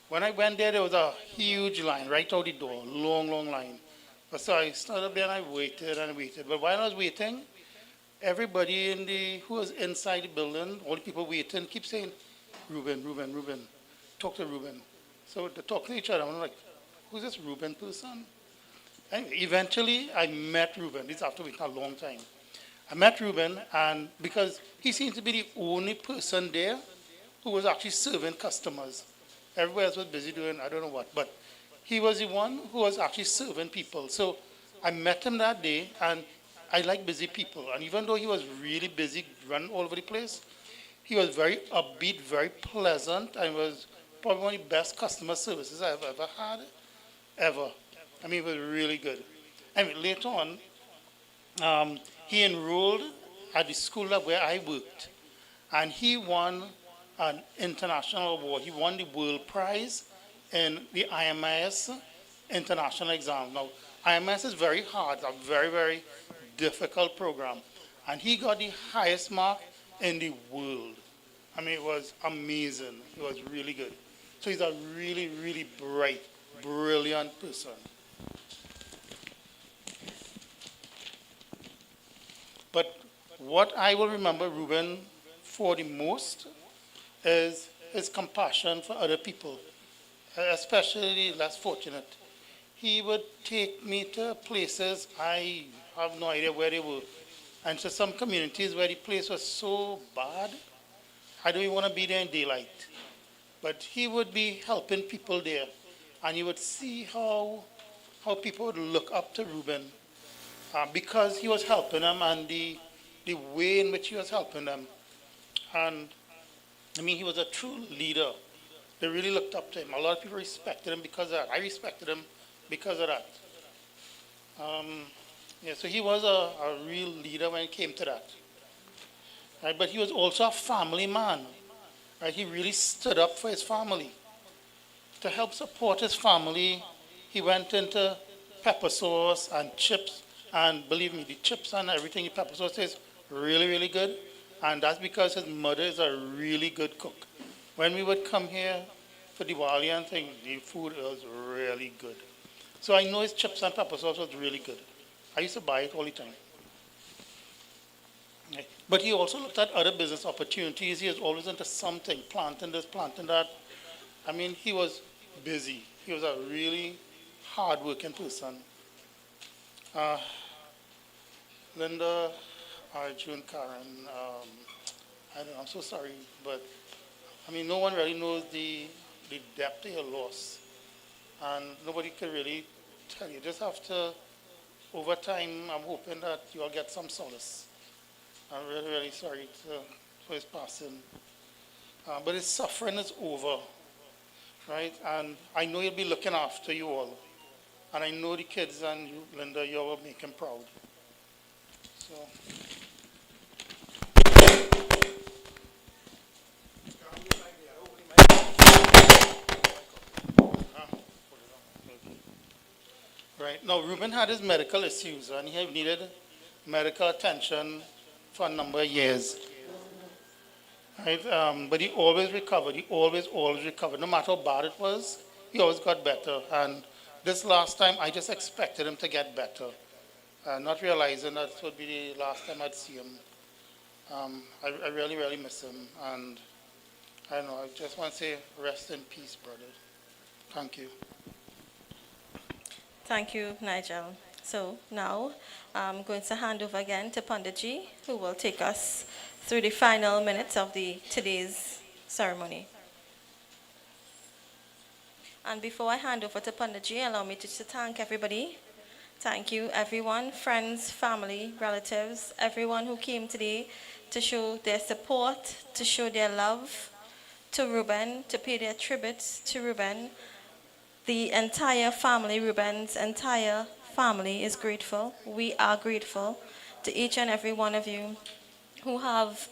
When I went there was a huge line right out the door, long line. So I stood up there and I waited and waited. But while I was waiting, everybody who was inside the building, all the people waiting, keep saying, Ruben, talk to Ruben. So they talk to each other. I'm like, who's this Ruben person? And eventually, I met Ruben. This is after waiting a long time. I met Ruben, and because he seemed to be the only person there who was actually serving customers. Everybody else was busy doing I don't know what, but he was the one who was actually serving people. So I met him that day, and I like busy people. And even though he was really busy, running all over the place, he was very upbeat, very pleasant, and was probably one of the best customer services I've ever had, ever. I mean, it was really good. I mean, later on, he enrolled at the school where I worked, and he won an international award. He won the world prize in the IMS international exam. Now, IMS is very hard, a very, very difficult program. And he got the highest mark in the world. I mean, it was amazing. It was really good. So he's a really, really bright, brilliant person. But what I will remember Ruben for the most is his compassion for other people, especially the less fortunate. He would take me to places I have no idea where they were, and to some communities where the place was so bad, I don't even want to be there in daylight. But he would be helping people there, and you would see how people would look up to Ruben because he was helping them, and the way in which he was helping them. And I mean, he was a true leader. They really looked up to him. A lot of people respected him because of that. I respected him because of that. So he was a real leader when it came to that. Right? But he was also a family man. Right? He really stood up for his family. To help support his family, he went into pepper sauce and chips. And believe me, the chips and everything, the pepper sauce is really, really good. And that's because his mother is a really good cook. When we would come here for Diwali and things, the food was really good. So I know his chips and pepper sauce was really good. I used to buy it all the time. But he also looked at other business opportunities. He was always into something, planting this, planting that. I mean, he was busy. He was a really hard-working person. Linda, Arjun, Karen, I don't know, I'm so sorry, but I mean, no one really knows the depth of your loss. And nobody can really tell you. Just have to, over time, I'm hoping that you all get some solace. I'm really, really sorry for his passing. But his suffering is over, right? And I know he'll be looking after you all. And I know the kids and you, Linda, you will make him proud. So. Right. Now, Ruben had his medical issues, and he needed medical attention for a number of years. Right? But he always recovered. He always recovered. No matter how bad it was, he always got better. And this last time, I just expected him to get better, not realizing that it would be the last time I'd see him. I really, really miss him. And I don't know, I just want to say, rest in peace, brother. Thank you. Thank you, Nigel. So now I'm going to hand over again to Panditji, who will take us through the final minutes of today's ceremony. And before I hand over to Panditji, allow me to thank everybody. Thank you, everyone, friends, family, relatives, everyone who came today to show their support, to show their love to Ruben, to pay their tributes to Ruben. The entire family, Ruben's entire family is grateful. We are grateful to each and every one of you who have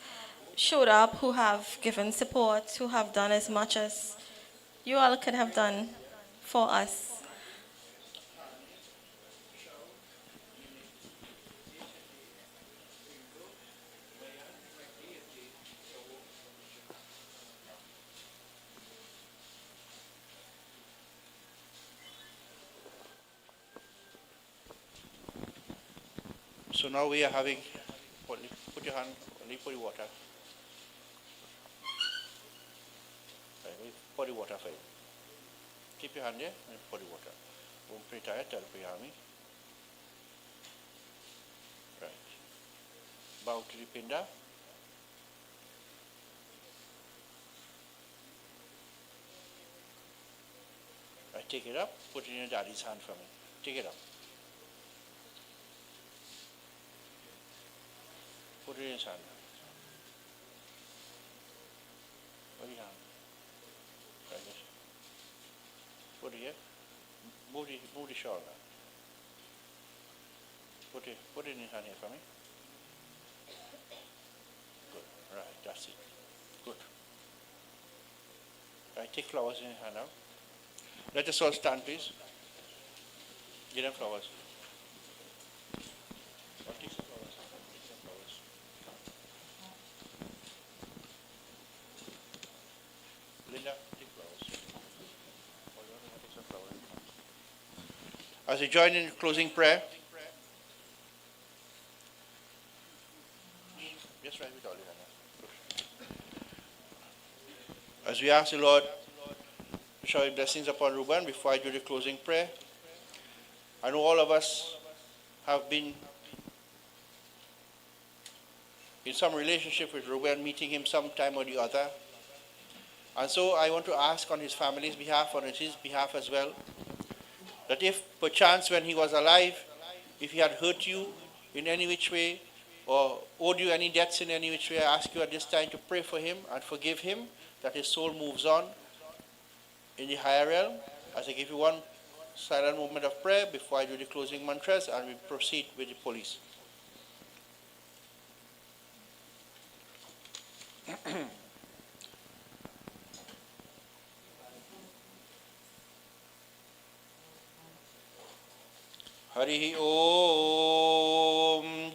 showed up, who have given support, who have done as much as you all could have done for us. So now we are having, put your hand, pour the water. Right, we pour the water for you. Keep your hand there and pour the water. Don't pretty tired, tell me. Right. Bow to the pinda. Right, take it up, put it in your daddy's hand for me. Take it up. Put it in his hand. Put your hand. Like this. Put it here. Move the shawl now. Put it in his hand here for me. That's it. Good. Right, take flowers in your hand now. Let us all stand, please. Give them flowers. Oh, take some flowers. Take some flowers. Linda, take flowers. Oh, you want to take some flowers? As we join in closing prayer, just right with all your hands. As we ask the Lord to shower His blessings upon Ruben, before I do the closing prayer, I know all of us have been in some relationship with Ruben, meeting him sometime or the other. And so I want to ask on his family's behalf, on his behalf as well, that if perchance when he was alive, if he had hurt you in any which way, or owed you any debts in any which way, I ask you at this time to pray for him and forgive him, that his soul moves on in the higher realm. As I give you one silent moment of prayer before I do the closing mantras, and we proceed with the police. Hari Om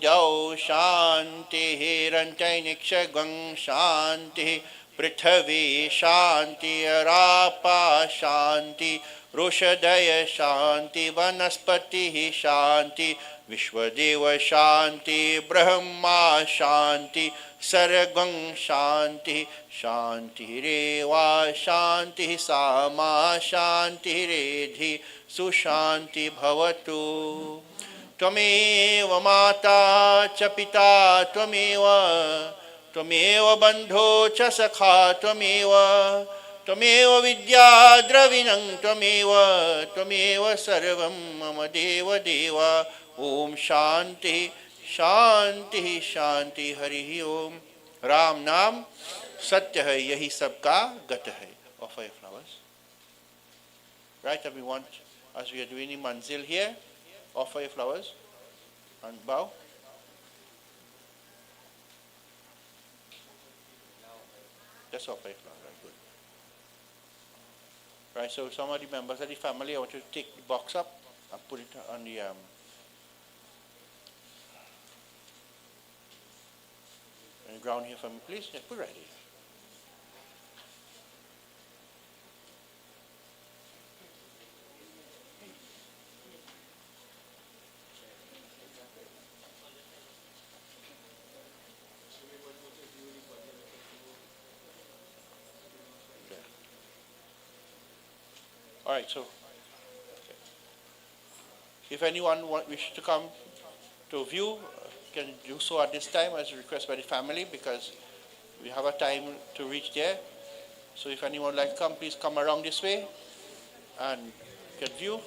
Jau Shanti Rantai Nikshagwang Shanti Prithvi Shanti Arapa Shanti Roshadaya Shanti Vanaspati Shanti Vishwadeva Shanti Brahma Shanti Sargam Shanti Shanti Reva Shanti Sama Shanti Redhi Sushanti Bhavatu Tvameva Mata Cha Pita Tvameva Tvameva Bandho Cha Sakha Tvameva Tvameva Vidya Dravinam Tvameva Tvameva Sarvam Mama Deva Deva Om Shanti Shanti Shanti Hari Om Ram Naam Satya hai yahi sabka gata hai. Offer your flowers. Right, everyone, as we are doing in manzil here, offer your flowers and bow. Just offer your flowers, right, good. Right, so some of the members of the family, I want you to take the box up and put it on the ground here for me, please. Just put it right here. All right, so if anyone wishes to come to view, can do so at this time as a request by the family, because we have a time to reach there. So if anyone would like to come, please come around this way and get view.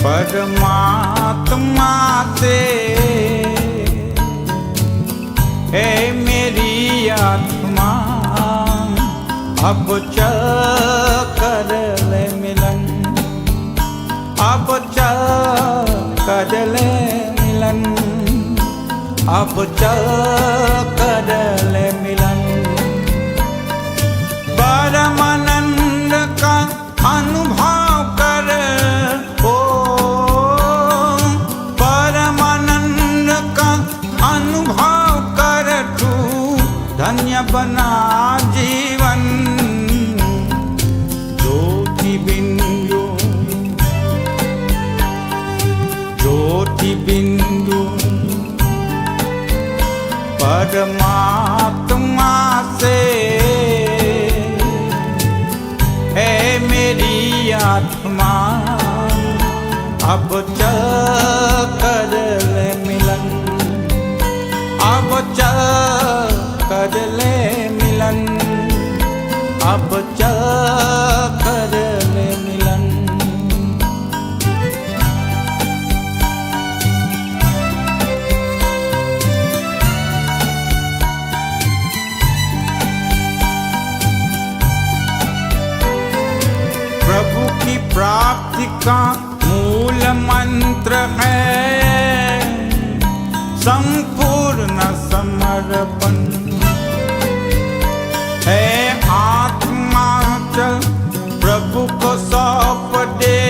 परमात्मा से है मेरी आत्मा अब चल कर ले मिलन, अब चल कर ले मिलन, अब चल कर ले मिलन। परमानंद का अनुभव कर, ओ परमानंद का अनुभव कर, तू धन्य बना जीवन। ज्योति बिंदु, ज्योति बिंदु परमात्मा से है मेरी आत्मा। अब चल कर ले मिलन, अब चल कर ले मिलन, अब चल कर ले मिलन। प्रभु की प्राप्ति का मूल मंत्र है संपूर्ण समर्पण। है आत्मा चल प्रभु को सौंप दे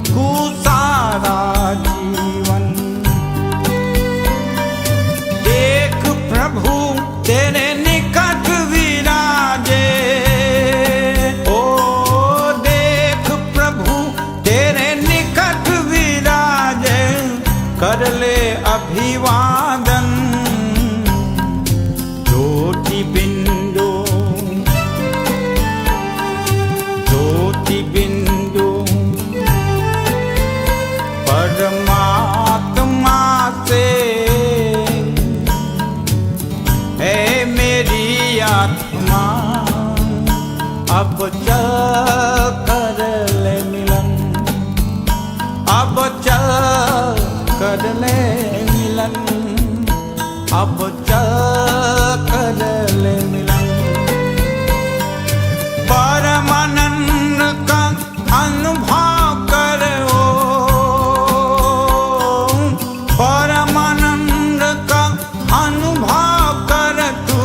तू सारा जीवन। देख प्रभु तेरे निकट विराजे, ओ देख प्रभु तेरे निकट विराजे, कर ले अभिवादन। ज्योति बिंदु, ज्योति बिंदु परमात्मा से है मेरी आत्मा। अब चल कर ले मिलन, अब चल कर ले मिलन, अब चल कर ले मिलन। परमानंद का अनुभव कर, ओ परमानंद का अनुभव कर, तू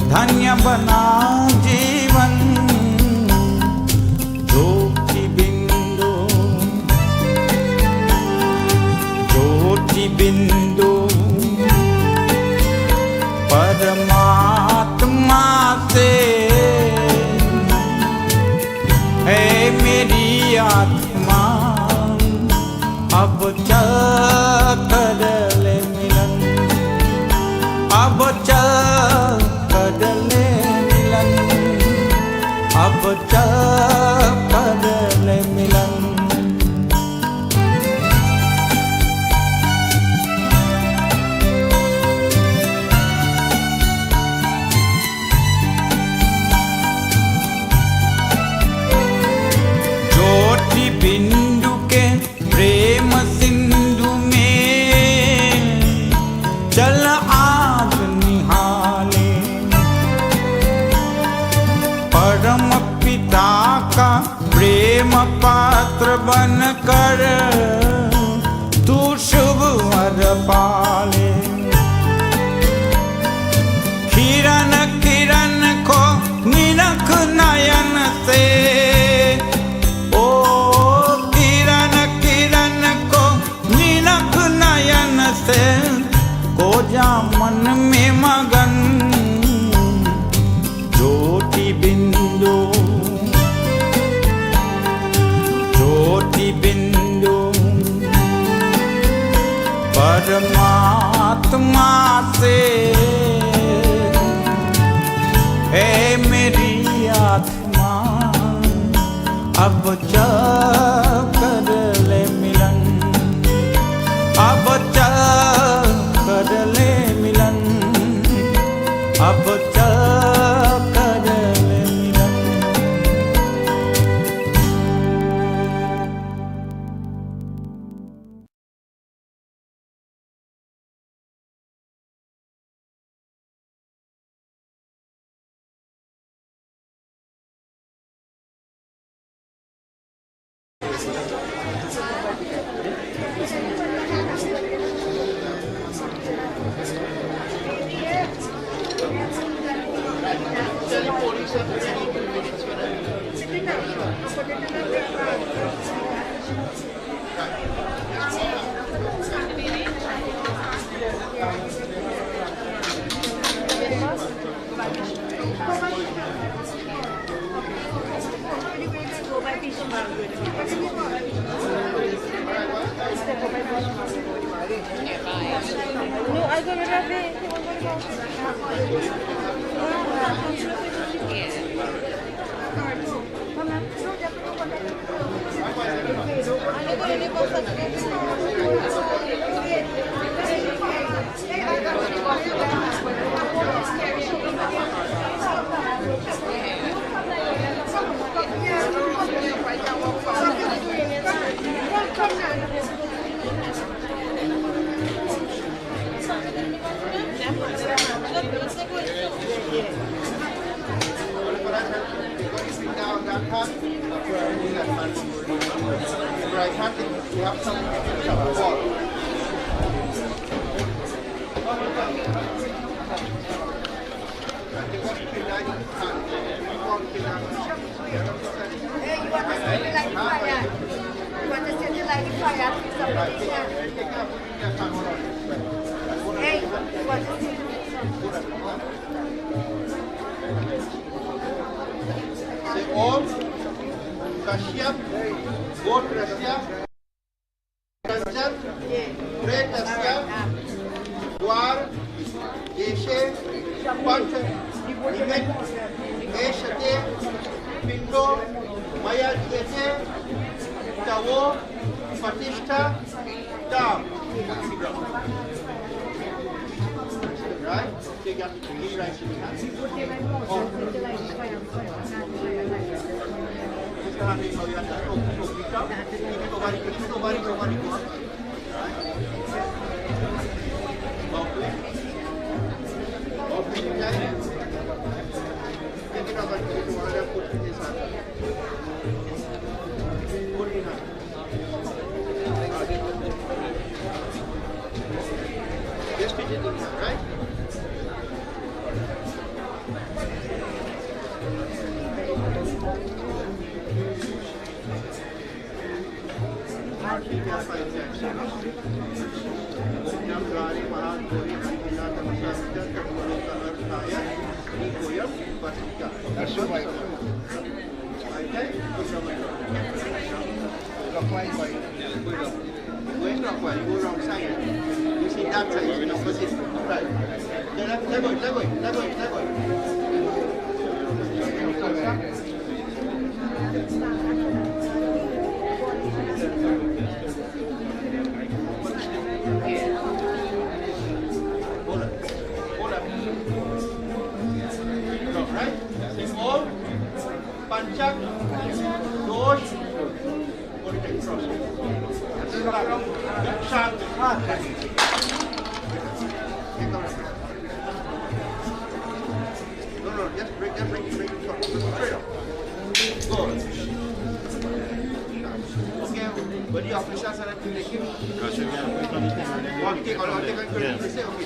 धन्य बना जीवन। ज्योति बिंदु, ज्योति बिंदु परमात्मा से है मेरी आत्मा। अब चल कर ले मिलन, अब चल कर ले मिलन, अब चल कर ले मिलन। ज्योति बिंदु के प्रेम सिंधु में चल आज निहाले। परम पिता का प्रेम पात्र बन कर तू शुभ वर पाले। किरण किरण को निरख नयन से, ओ किरण किरण को निरख नयन से, को जा मन में मगन। ज्योति बिंदु, ज्योति बिंदु परमात्मा से है मेरी आत्मा। अब चल कर ले मिलन, अब चल कर ले मिलन, अब चल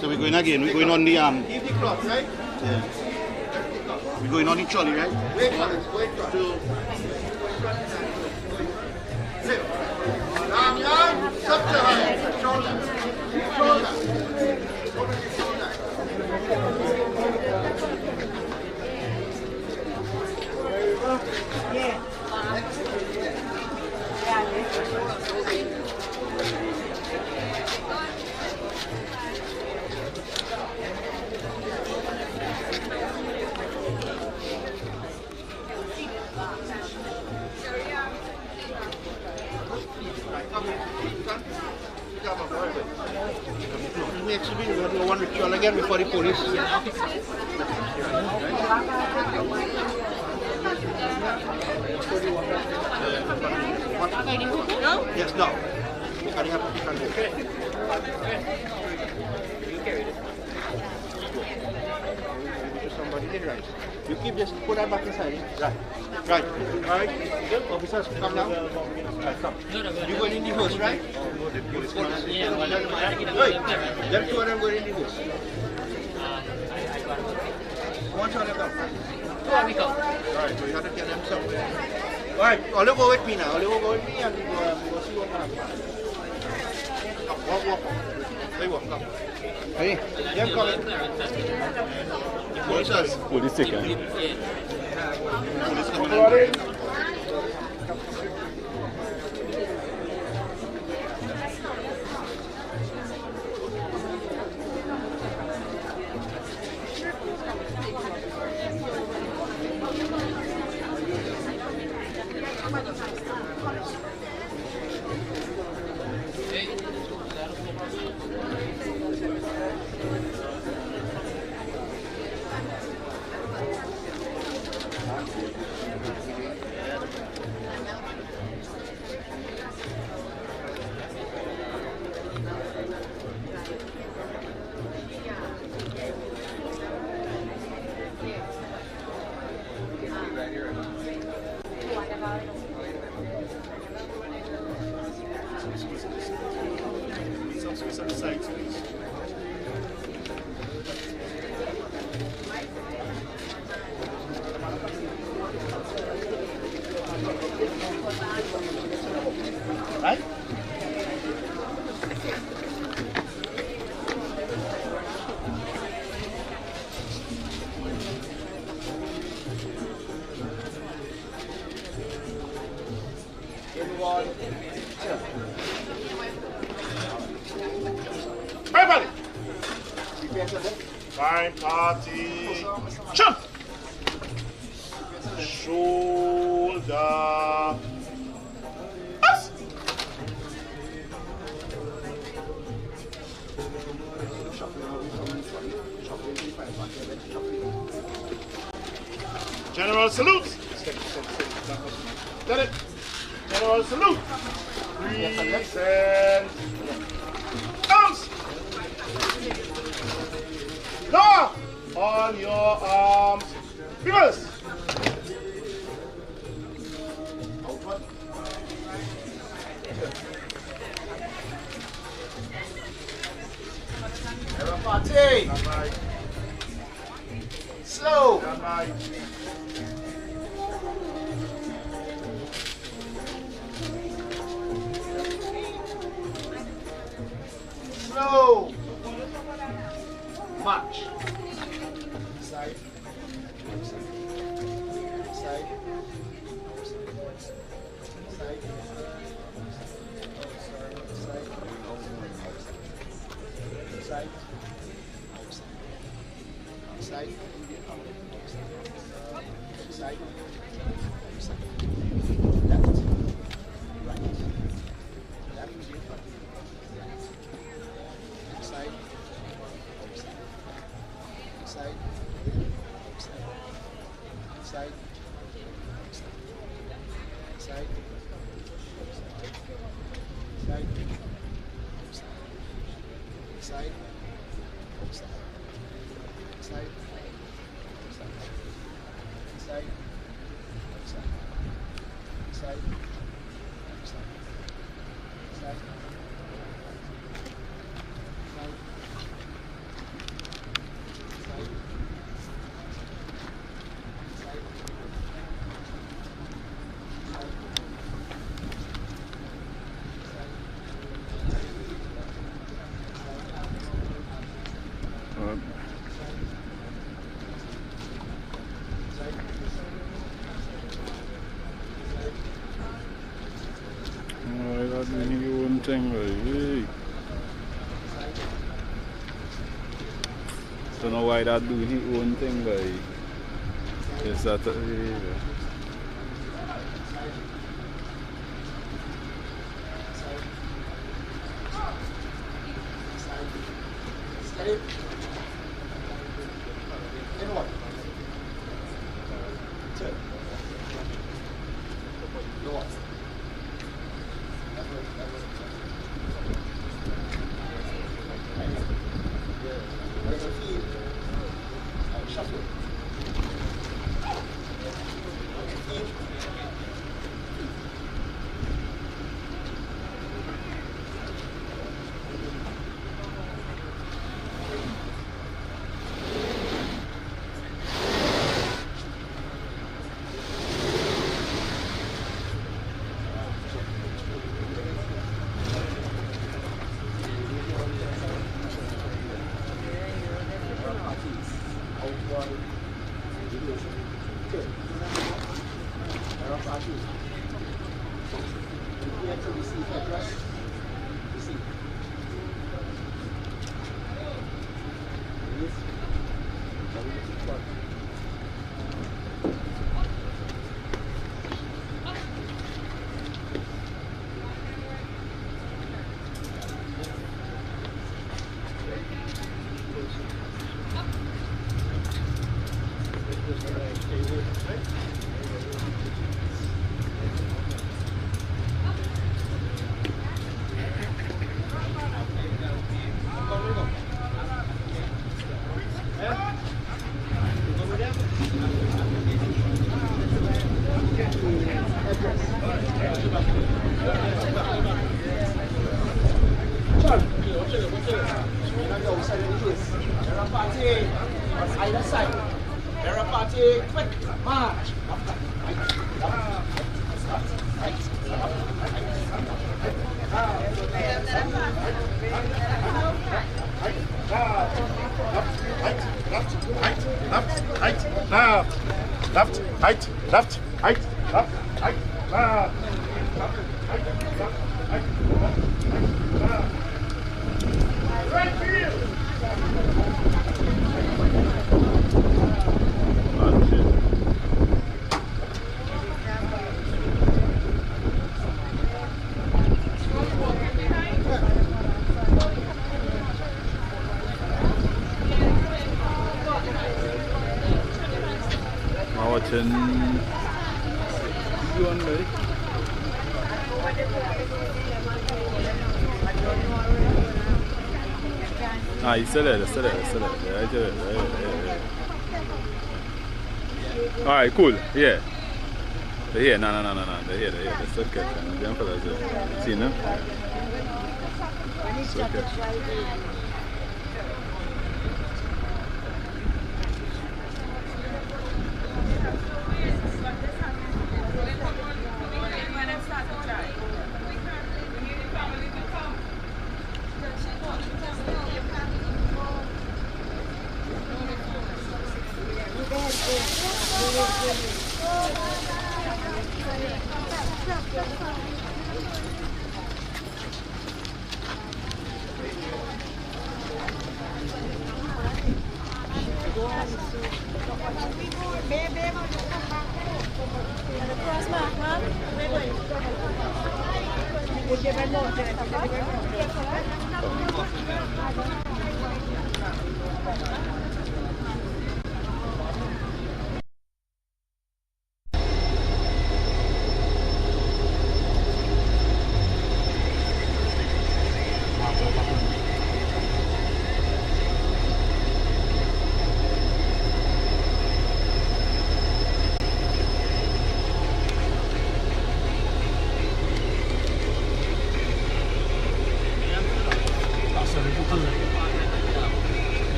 So we're going again. We're going on the Keep the cloth, right? Yeah. We're going on the trolley, right? Wait for this, wait for it. Arm, arm, up to her. Shoulder. Shoulder. Yeah. Next week we're going to do one ritual again before the police. No? Yes, no. I have to pick on this. Somebody did right. You keep this, put that back inside. Right. Right. Right. Officers, come now. Right, come. You going in the house, right? Right. Them two of them going in the house. One shot of them. Two of them come. Right, so you have to get them somewhere. Alright, Olive go with me now. Olive go with me and we'll see what happens. Come, walk. They walk, come. Hey, them coming. Officers. Police taken. Police coming in. Right? Everybody! Fine party. Jump! Shoulder. Us! General salute. Get it. General salute. Present. Arms. Lower on your arms. Reverse. Party. Slow. Slow. March. Side. Side. Side. Side. Side. Side. Left. Right. Left. Side. Side. Side. Side. Side. Side. Side. Side. Side. Side. Thing, right? Don't know why that doing his own thing, like. Is that Steady. In one. Two. Go on. Shuffle. Either side. There are party, quick, march. Left, right, left, right, left, right, left. Right field. Watching you on there. Ah, he's still there, still there, still there. Right there, right. Alright, cool, yeah. They're here, no. They're here. They're still catching. Them fellas there. See them? Still catching.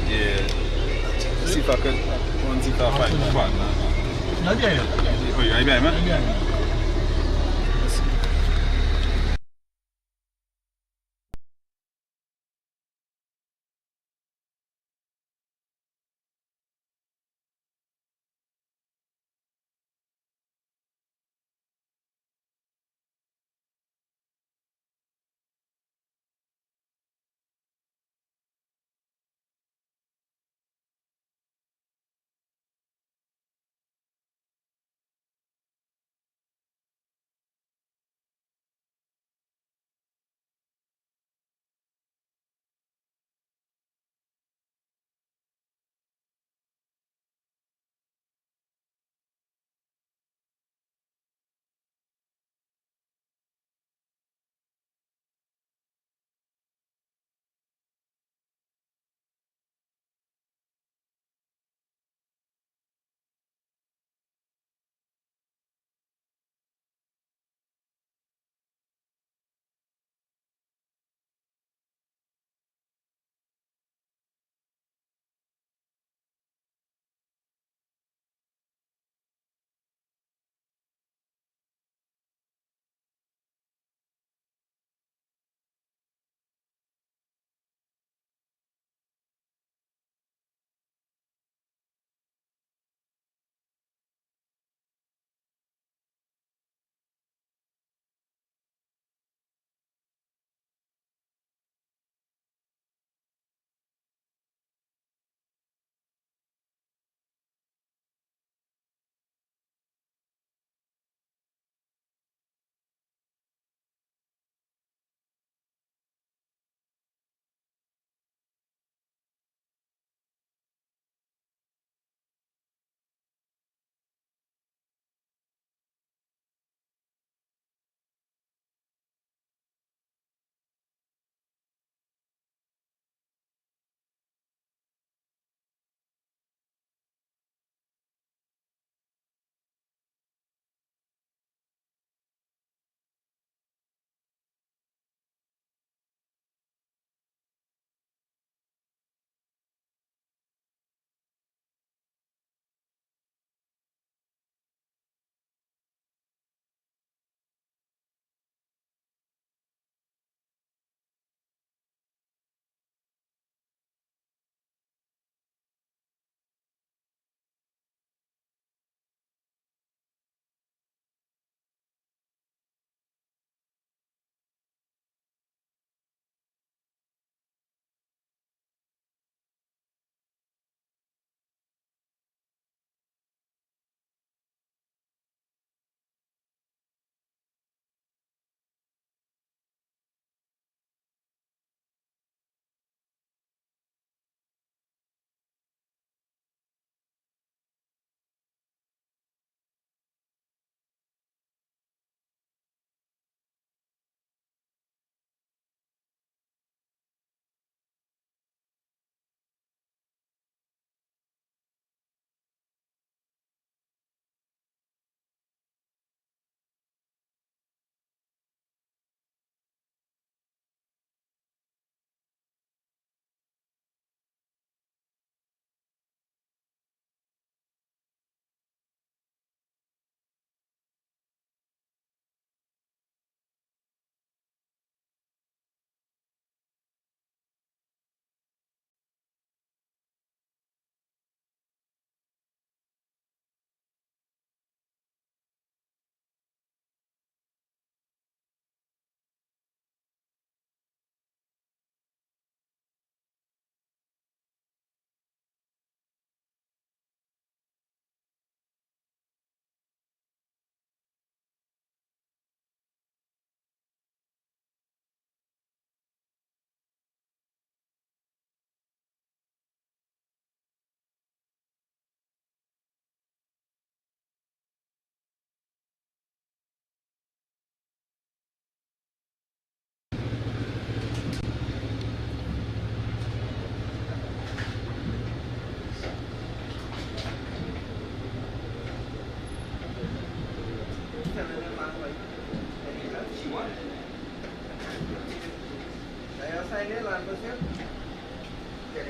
Yeah. See if I can go and see if I find the spot now. Oh, you right behind, man?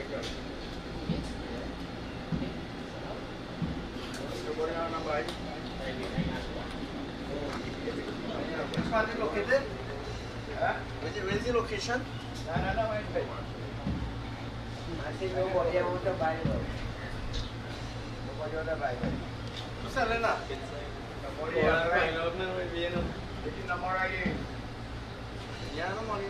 Which part is located? Where is the location? No, wait. I think nobody wants to buy it. Nobody wants to buy it. What's that, Lena? Nobody wants to buy it. It's not more ready. Yeah, no money.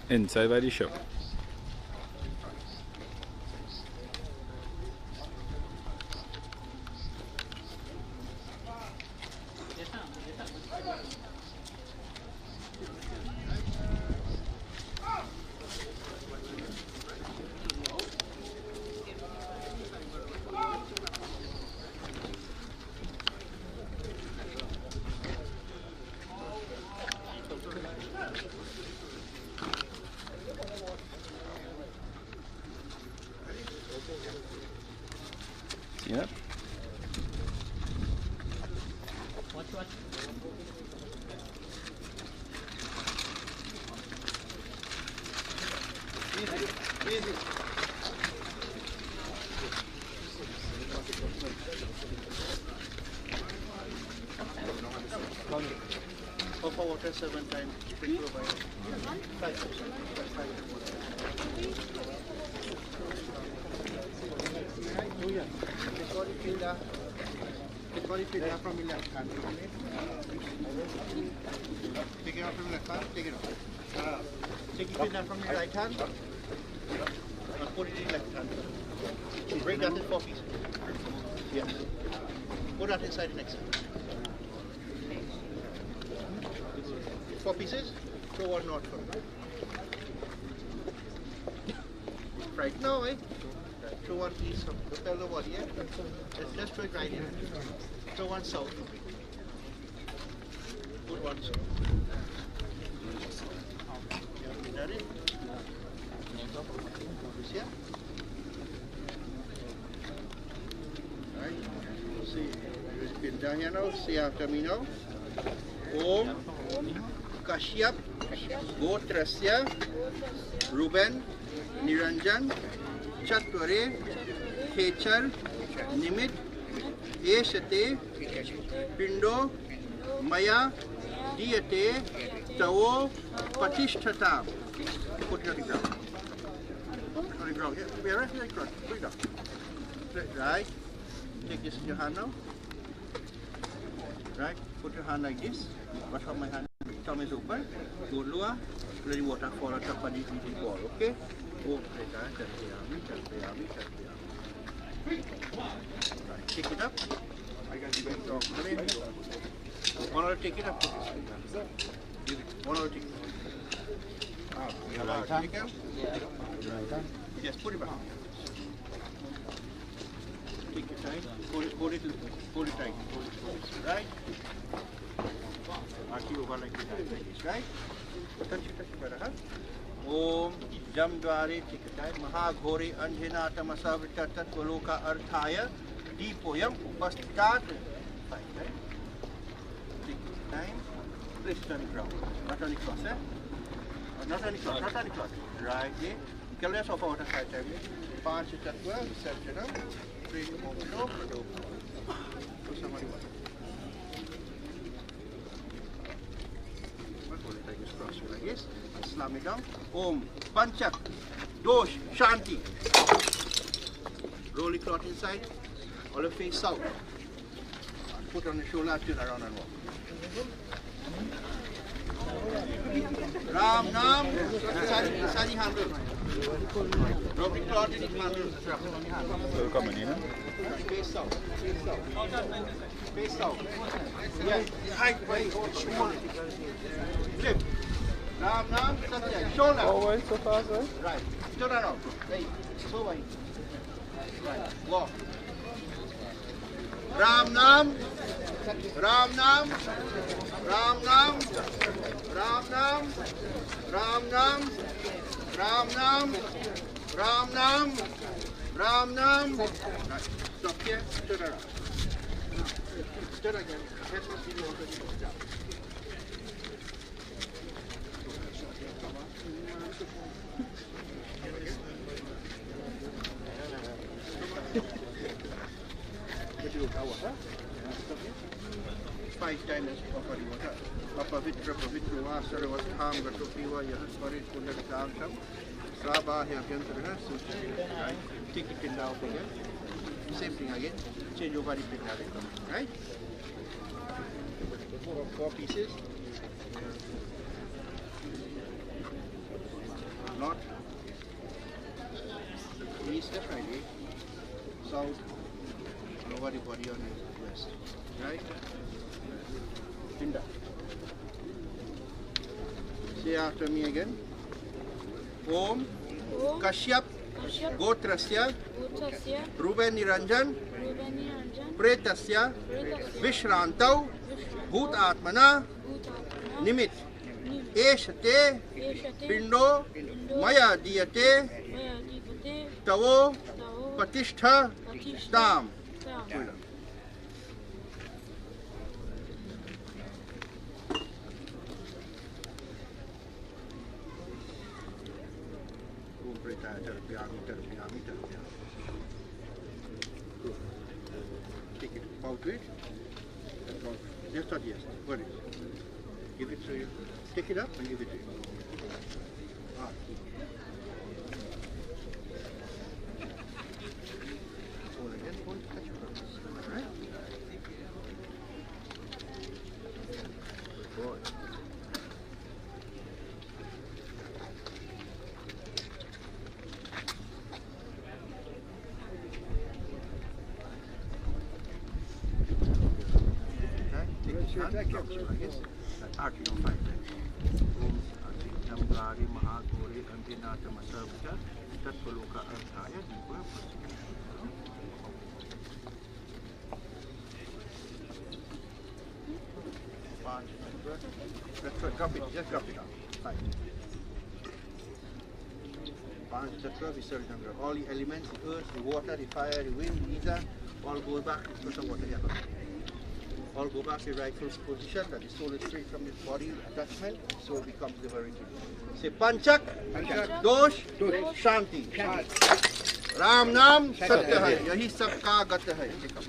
Inside by the shop. Yep. Watch. Easy. Go for water 7 times. Sprinkle by 5. Take it from your left hand. Take it out from your left hand. Take it off. Take it from your right hand. And put it in your left hand. Break that in 4 pieces. Yes. Put that inside the next one. 4 pieces. Throw one knot from it. Right now, throw one piece from the body, just throw it right in. Throw one south. Put one south. Is that it? This here? Alright. See, repeat down here now. Say after me now. Om Kashyap Gotrasya Ruben Neranjan Chatvare Khechar Nimit Eshate Pindo Maya Diyate Tavo Patishthatam. Put it on the ground. On the ground. Yeah, right in the ground. Put it down. Right. Take this in your hand now. Right. Put your hand like this. Watch how my hand. Thumb is open. Go lower. Let the water fall on top of the ball. Okay. Right, take it up. I got you back. One other take it up. One other take it up. Take it up. Yes, put it back. Take your time. Hold it tight. Right? Archie over like this, right? Touch it, brother, huh? Om Jamdware Tikatai Mahaghori Anjana Tamasavita Tatwaloka Arthaya Deepoyam Upastat. Fine, right? Take time. Place it on the ground. Not on the cross, eh? Not on the cross. Right there. Kill this off out of side time. Punch it at well, set it up. Bring it over and open. Put somebody water. Like this, slam it down. Om Panchak Dosh Shanti. Roll the cloth inside, all the face south. Put on the shoulder, turn around and walk. Ram Nam, inside the handle. Rub the cloth in the handle. So come in, Face out. Face out. Yes. Height, right. Flip. Nam, shoulder. Forward so fast, right? Right. Turn around. Right. So wide. Right. Walk. Ram Nam. Ram Nam. Ram Nam. Ram Nam. Ram Nam. Ram Nam. Ram Nam. Ram Nam. Right. Stop here. Turn around. Turn again. Head must be over the down. Five times Papa Diwata. Papa Vitra, Pavitra, Sarva, Ham, Gatopiva, Yahasparit, Kunda Kankam, Saba, Yagantra, right? Take it in now again. Same thing again. Change your body pin, right? Four pieces. North, east, Friday, south, over the body on the west, right? Pinda. Say after me again. Om Kashyap Gotrasya Ruben Neranjan Pretasya Vishrantau Bhut Atmana Nimit Eshate Pindo Maya Diyate Tavo Patishtha Tam. Take it out to it. Just not yes. Got it. Give it to you. Take it up and give it to you. Ah. Hold again. Hold. Touch it. Right. Good boy. Drop it, just drop it out. Fine. Panch Tattva Visarjana. All the elements, the earth, the water, the fire, the wind, the ether, all go back to the water here. All go back to the rightful position, that the soul is free from its body attachment, soul becomes liberated. Say Panchak, Dosh, Shanti. Ram Nam, Satya Hai. Yahi sab ka gata hai. Take up.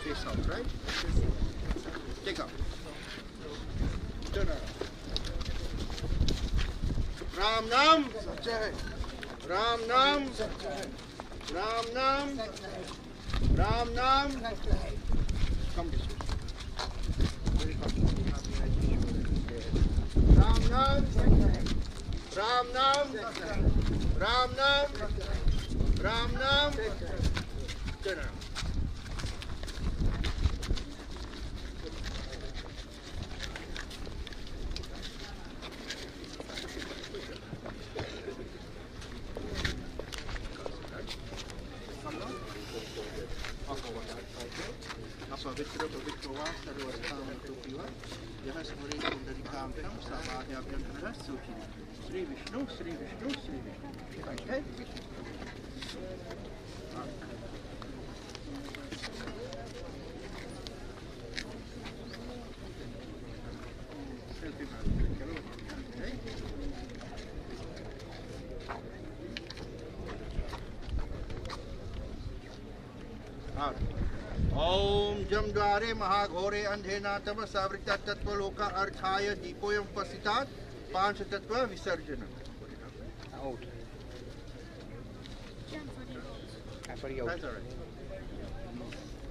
Face out, right? Take up. Turn around. Ram Nam, Satya Hai. Ram Nam, Ram Nam, Ram Nam. Come this way. Very comfortable. Ram Nam, Ram Nam, Ram Nam, Ram Nam. Turn around. Pavitra Pavitra Sarva Cunupia, Yahasparit Kunda Kankam, Saba Yagantra, Suki. Sri Vishnu, Sri Vishnu, Sri Vishnu. Okay? Om Jamdware Mahaghore Andhena Tama Savrita Tattva Loka Arthaya Deepoyam Pasitat Pancha Tattva Visarjana. Out. That's all right.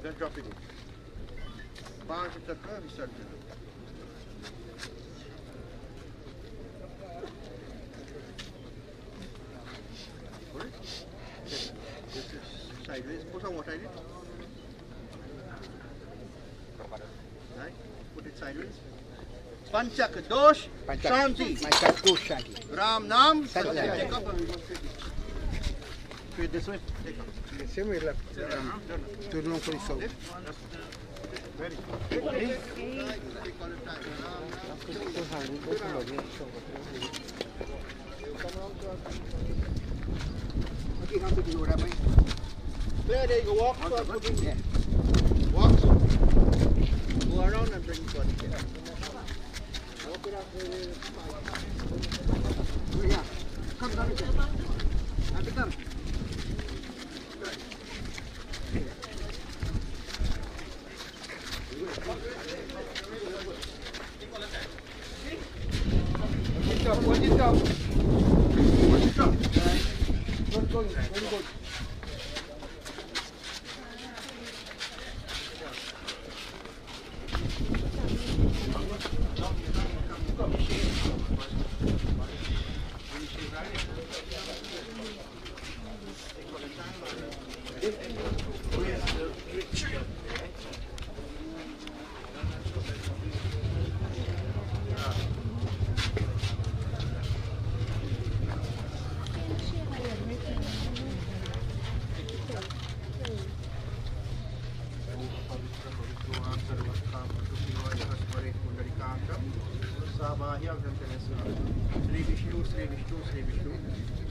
Then drop it in. Pancha Tattva Visarjana. sideways. Put some water in it. Right? Put it sideways. Panchak dosh shanti. Panchak dosh shanti. Ram nam. Satya. Take up. Straight this way. Take up. The same way left. To long for the south. Very good. Ready? There you go. Walk. Walk. Go around and bring it to the table. Walk it up. Yeah. Come down again. Have it done. Watch it up. Good going. Very good.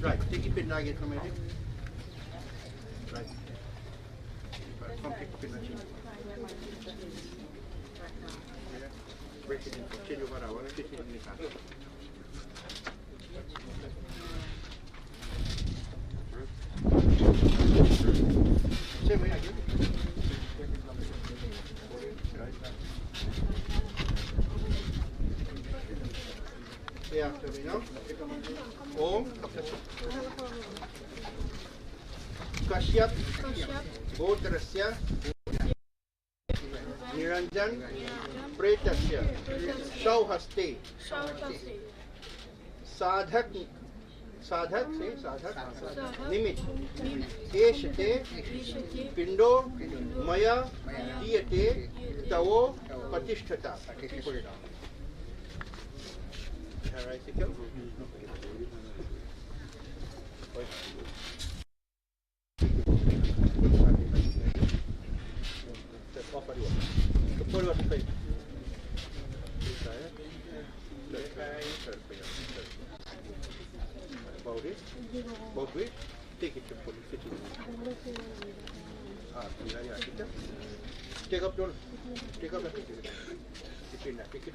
Right, take it pin again from it. Right. Come take the pin again. Break it in, change over our one, fit it in the car. Same way again. Say after me now. Om Kashyap Gotrasya Neranjan Pretasya Shauhaste Sadhak Nimit Eshate Pindo Maya Diyate Tavo Patishtata. Alright, take it. About it, take it to put it in. Take up, don't take up, take it. Take it.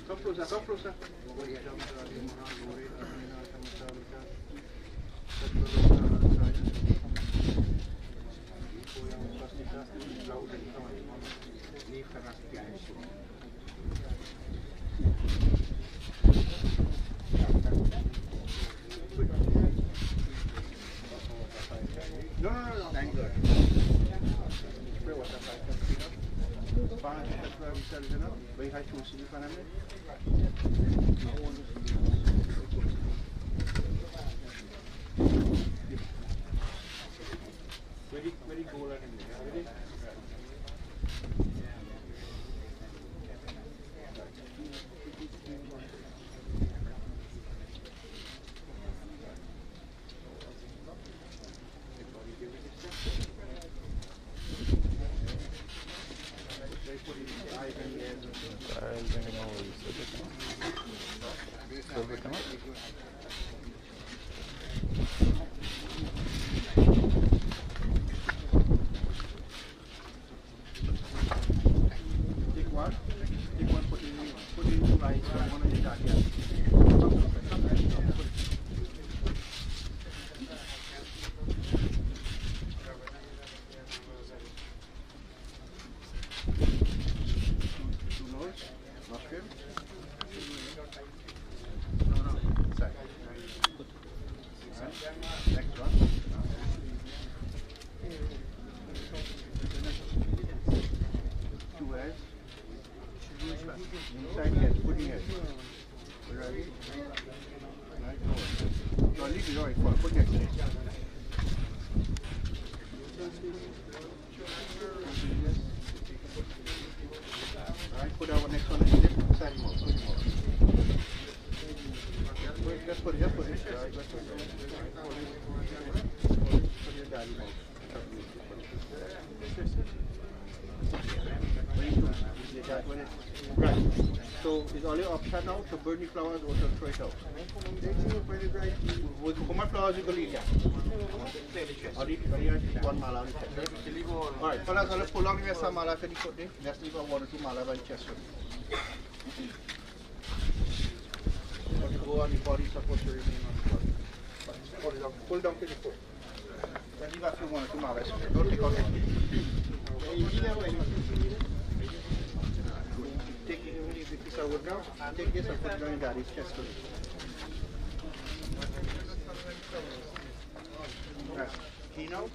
Come closer. No. Thank God. Very high to see very cool and ready. Next one. Two heads. Inside head, pudding head. Ready? Right forward. No, leave it right forward. Put next leg. Alright, put our next one in the side more. Put more. Just put it. Just put it. Alright, just put it. Put your daddy mouth. Right. So it's only option now to burn the flowers or to throw it out. How much flowers you can leave here? Only one mala on the chest. Alright, fellas, I'll pull on the rest of the mala for the foot there. Let's leave 1 or 2 mala by the chest. But you go on the body, supposed to remain on the body. Pull down to the foot. Then leave a few 1 or 2 malas. Don't take out anything. Take this out now, and take this and put it down in daddy's chest. Right. Clean out.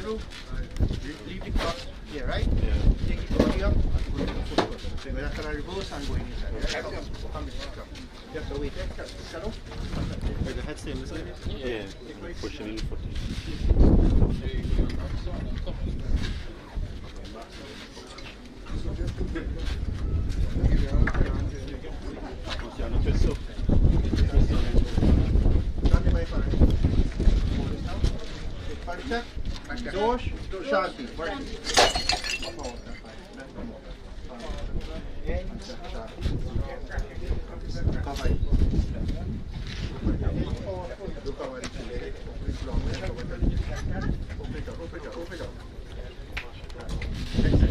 do? Leave the cloth here, right? Yeah. Take it over here and go to the foot first. So you're going to reverse and go inside. Right? Come with the cloth. You have to wait. Shadow? Like the head stay in this way? Yeah. Pushing in the foot. Dosh, Shanti.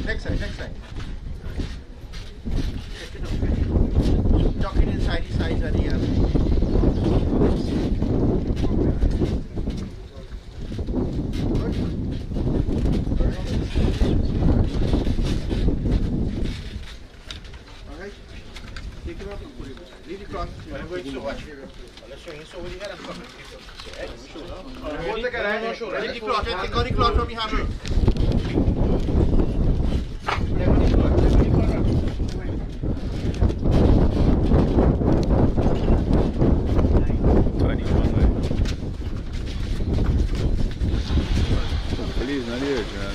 Next side. Tuck it inside the sides of the Alright, take it off and put it. Leave the cloth. I'm going to watch here. Let's show you. So when you get a cloth, leave the cloth. Take out the cloth from the handle. Please, not the original.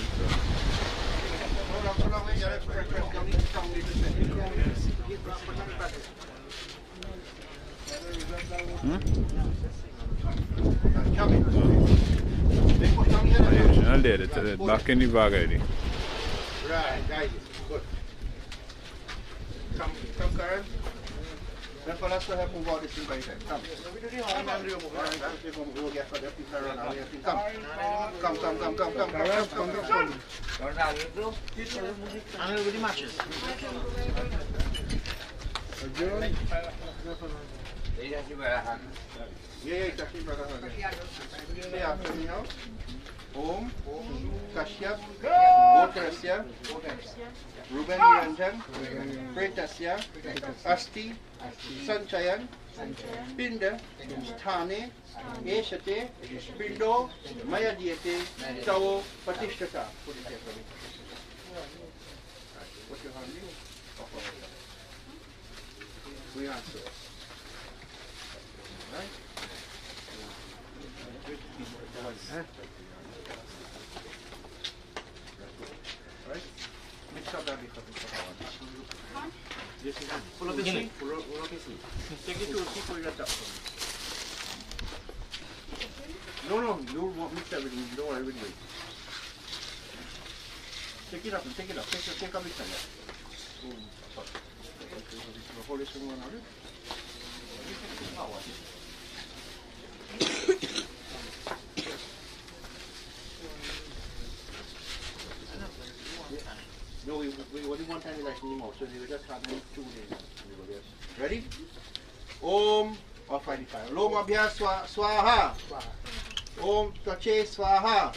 Original there, it's back in the bag already. Right, guys, good. Come, Karen. Then for us to help move out this thing by time. Come. We'll get for the people around our way. Come. And with the matches. Yeah, exactly, brother. Say after me now. Om, Kashyap, Gotrasya, Ruben Neranjan, Pretasya, Asti, Sanchayan, Pinda, Sthane, Eshate, Pindo, Mayadiyate, Tao, Patishtata. Put it there for me. What's your hand? We answer. Right? Right? Mix up that before. This is full of the sea. Full of the sea. Take it to a sea for your top. No, you won't mix everything. You don't want everything. Take it up. Take up mixer. Hold this one on it. No, we only one time like anymore, so they will just have 2 days. Ready? Om, or 55. Lom Abhya Swaha. Om Tache Swaha.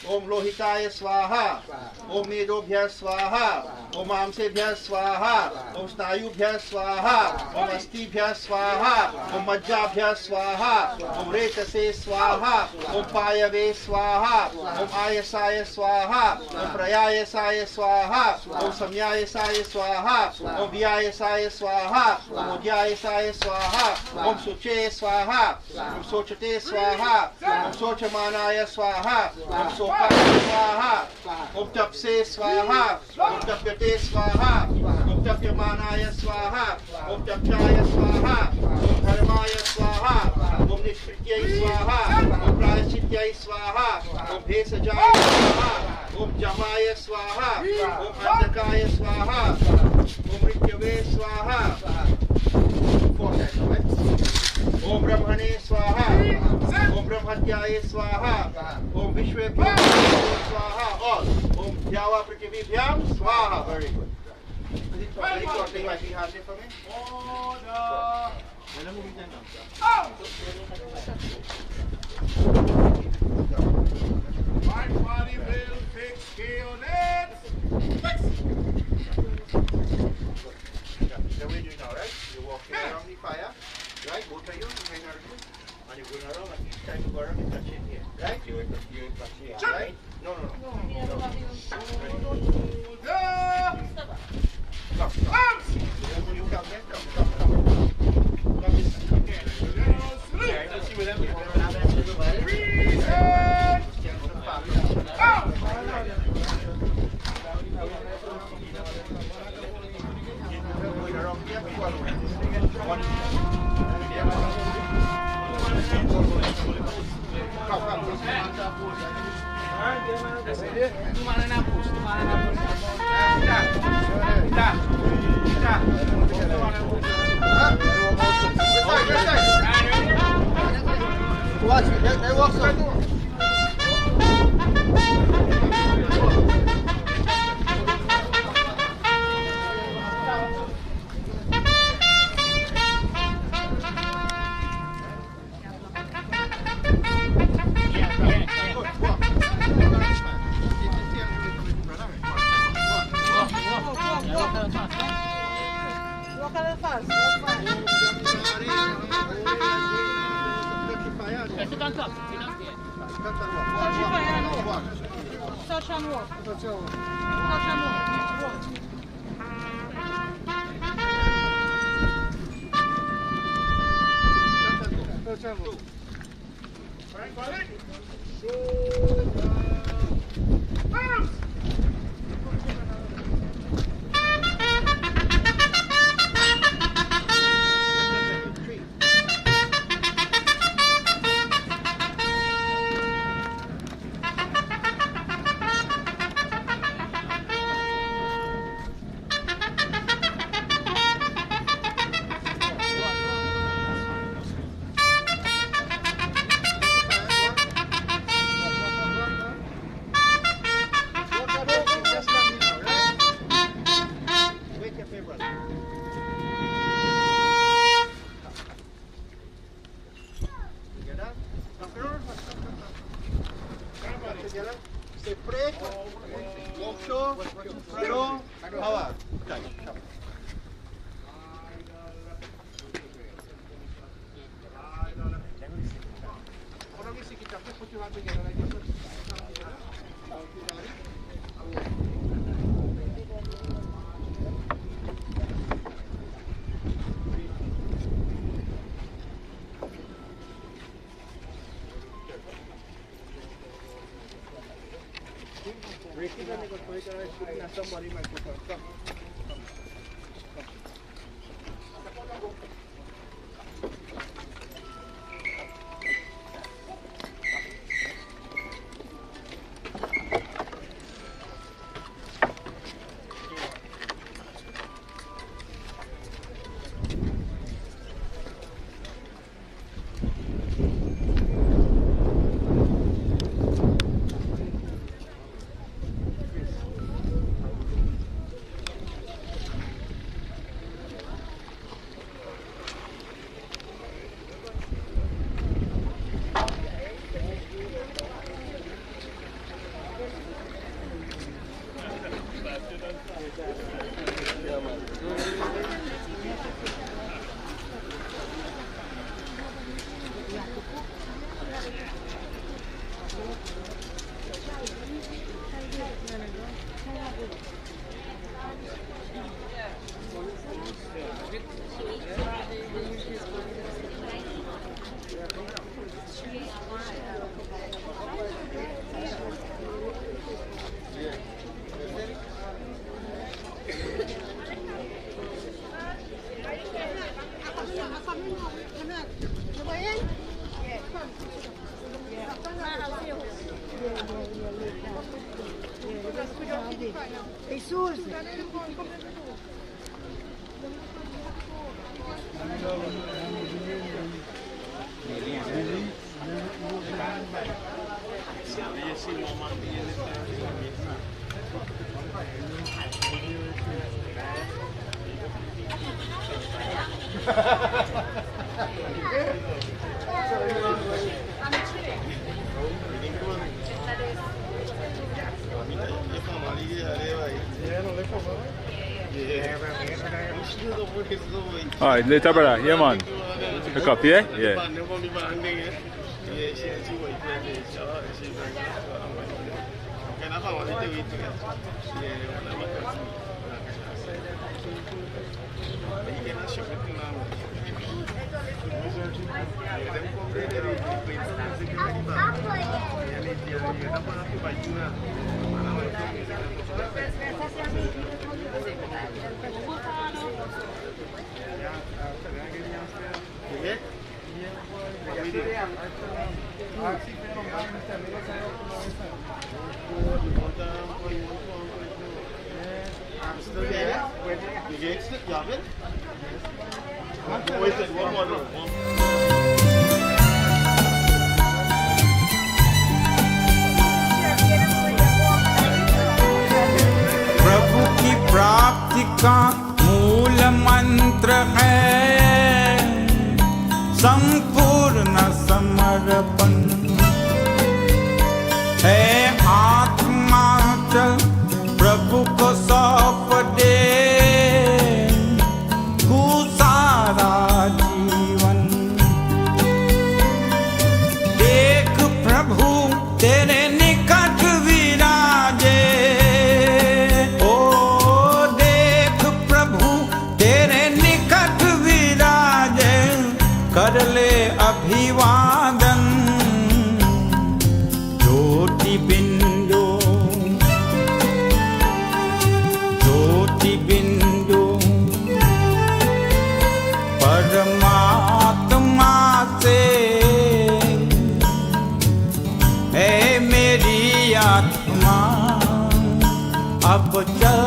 Om Lohitaya Swaha. Om Medobhya Swaha. Om Amsebhya Swaha. Om Snayubhya Swaha. Om Astibhya Swaha. Om Majjabhya Swaha. Om Retase Swaha. Om Payave Swaha. Om Ayasaya Swaha. Om Prayayasaya Swaha. Om Samyayasaya Swaha. Om Vyayasaya Swaha. Om Udyayasaya Swaha. Om Suche Swaha. Om Sochate Swaha. Om Sochamanaya Swaha. Om Sopaya Swaha. Om Tapse Swaha. Om Tapyate Swaha. Om Tapyamanaya Swaha. Om Tapchaya Swaha. Om Dharmaya Swaha. Om Nishprityai Swaha. Om Prayaschityai Swaha. Om Bhesajaya Swaha. Om Jamaya Swaha. Om Andakaya Swaha. Om Rityave Swaha. 4 times, right? Om Brahmane Swaha. Om Brahmatyaya Swaha. Om Vishwebhyam Swaha. All. Om Dhyawa Prithivibhyam Swaha. Very good. Very good. Take my hand there for me. My body will fix it. The way you do now, right? You're walking around the fire, right? Both of you, hang around, and you're going around, and each time you go around, you touch it here, right? Right? Watch it, they walk so. Walk a little fast. Sit on top. Sit on there. Touch and walk. Touch and walk. Touch and walk. Say pray, walk show, prado, power. Somebody might come. Jesus. Alright, later brother, yeah man. Pick up, yeah? Yeah. प्रभु की प्राप्ति का मूल मंत्र है संपूर्ण समर्पण है। आत्मा चल प्रभु को सौंप दे तू सारा जीवन। देख प्रभु तेरे निकट विराजे, ओ देख प्रभु तेरे निकट विराजे, कर ले अभिवादन। ज्योति बिंदु, ज्योति बिंदु परमात्मा से है मेरी आत्मा, अब चल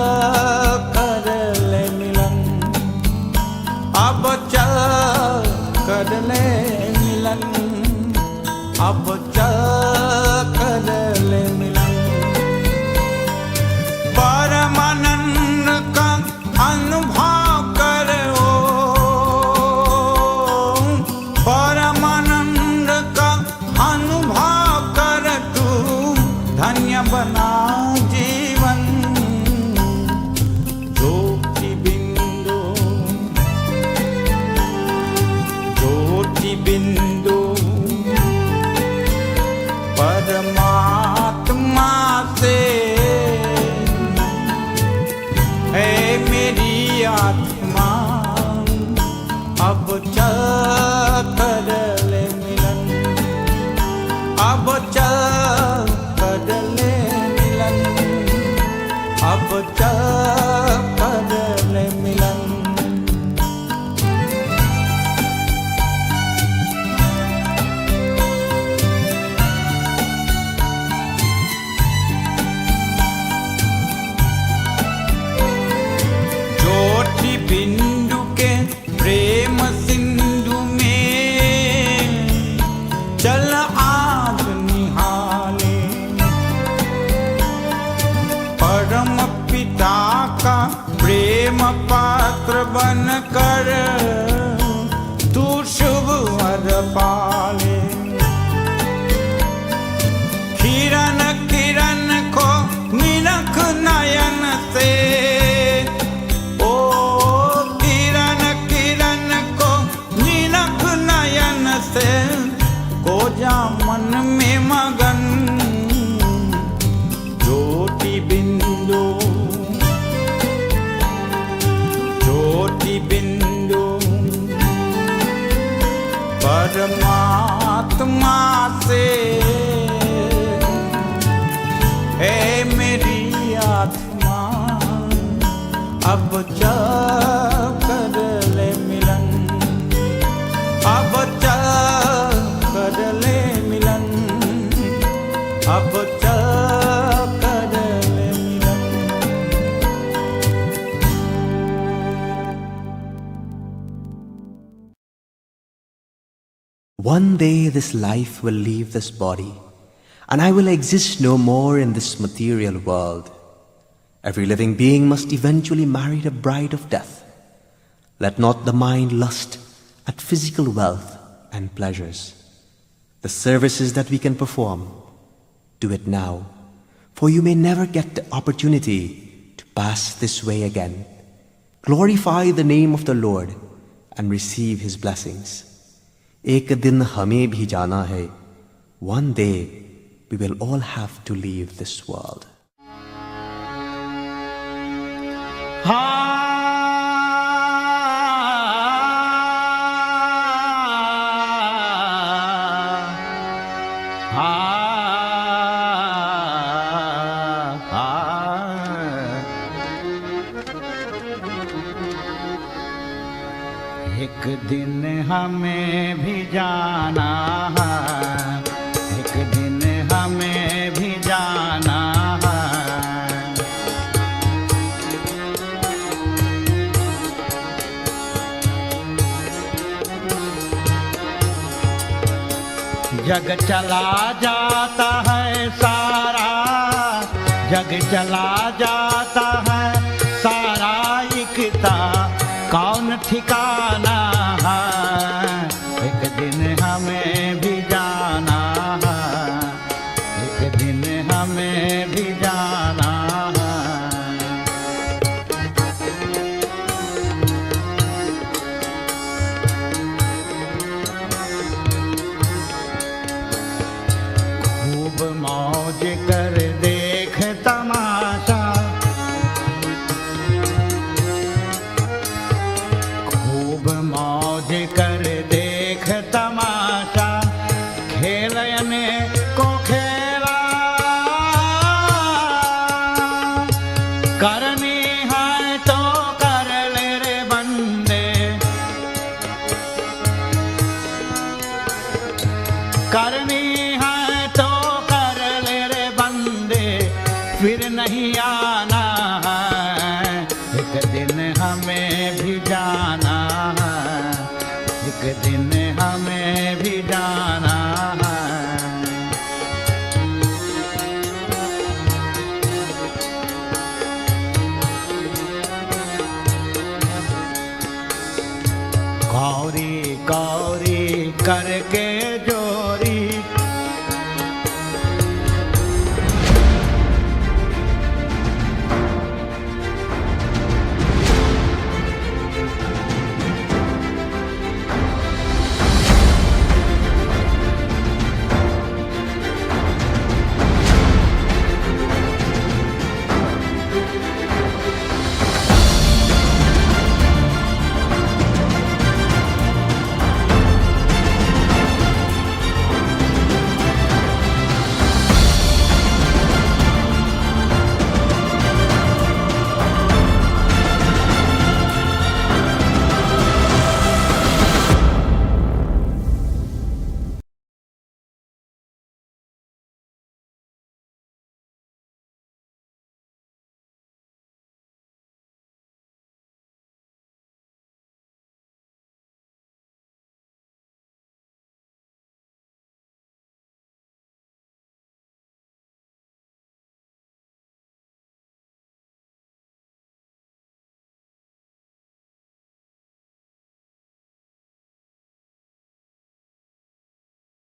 कर ले मिलन, अब चल कर ले मिलन, अब चल कर ले मिलन। परमानंद का अनुभव करो, परमानंद का अनुभव कर तू धन्य बना जीवन। ज्योति बिंदु, ज्योति बिंदु परमात्मा से है मेरी आत्मा, अब चल कर ले मिलन, अब चल कर ले मिलन, अब चल कर ले मिलन। ज्योति बिंदु के प्रेम सिंधु में चल आज निहाले, परम पिता का प्रेम पात्र बन कर तू शुभ वर पाले। किरण किरण को निरख नयन से, ओ किरण किरण को निरख नयन से, को जा मन में मगन। ज्योति बिंदु, ज्योति बिंदु परमात्मा से है मेरी आत्मा, अब चल कर ले मिलन, अब चल कर ले मिलन, अब चल कर ले मिलन। One day this life will leave this body, and I will exist no more in this material world. Every living being must eventually marry the bride of death. Let not the mind lust at physical wealth and pleasures. The services that we can perform, do it now, for you may never get the opportunity to pass this way again. Glorify the name of the Lord and receive His blessings. एक दिन हमें भी जाना है. One day we will all have to leave this world. एक दिन हमें भी जाना है, एक दिन हमें भी जाना है। जग चला जाता है सारा, जग चला जाता है सारा, इकता कौन ठिकाना है। एक दिन हमें भी जाना है, एक दिन हमें भी जाना है। खूब मौज कर देख तमाशा, मौज कर देख तमाशा, खेलने को खेला करनी है तो कर ले रे बंदे, करनी है तो कर ले रे बंदे, फिर नहीं आना है। एक दिन हमें भी जाना है, एक दिन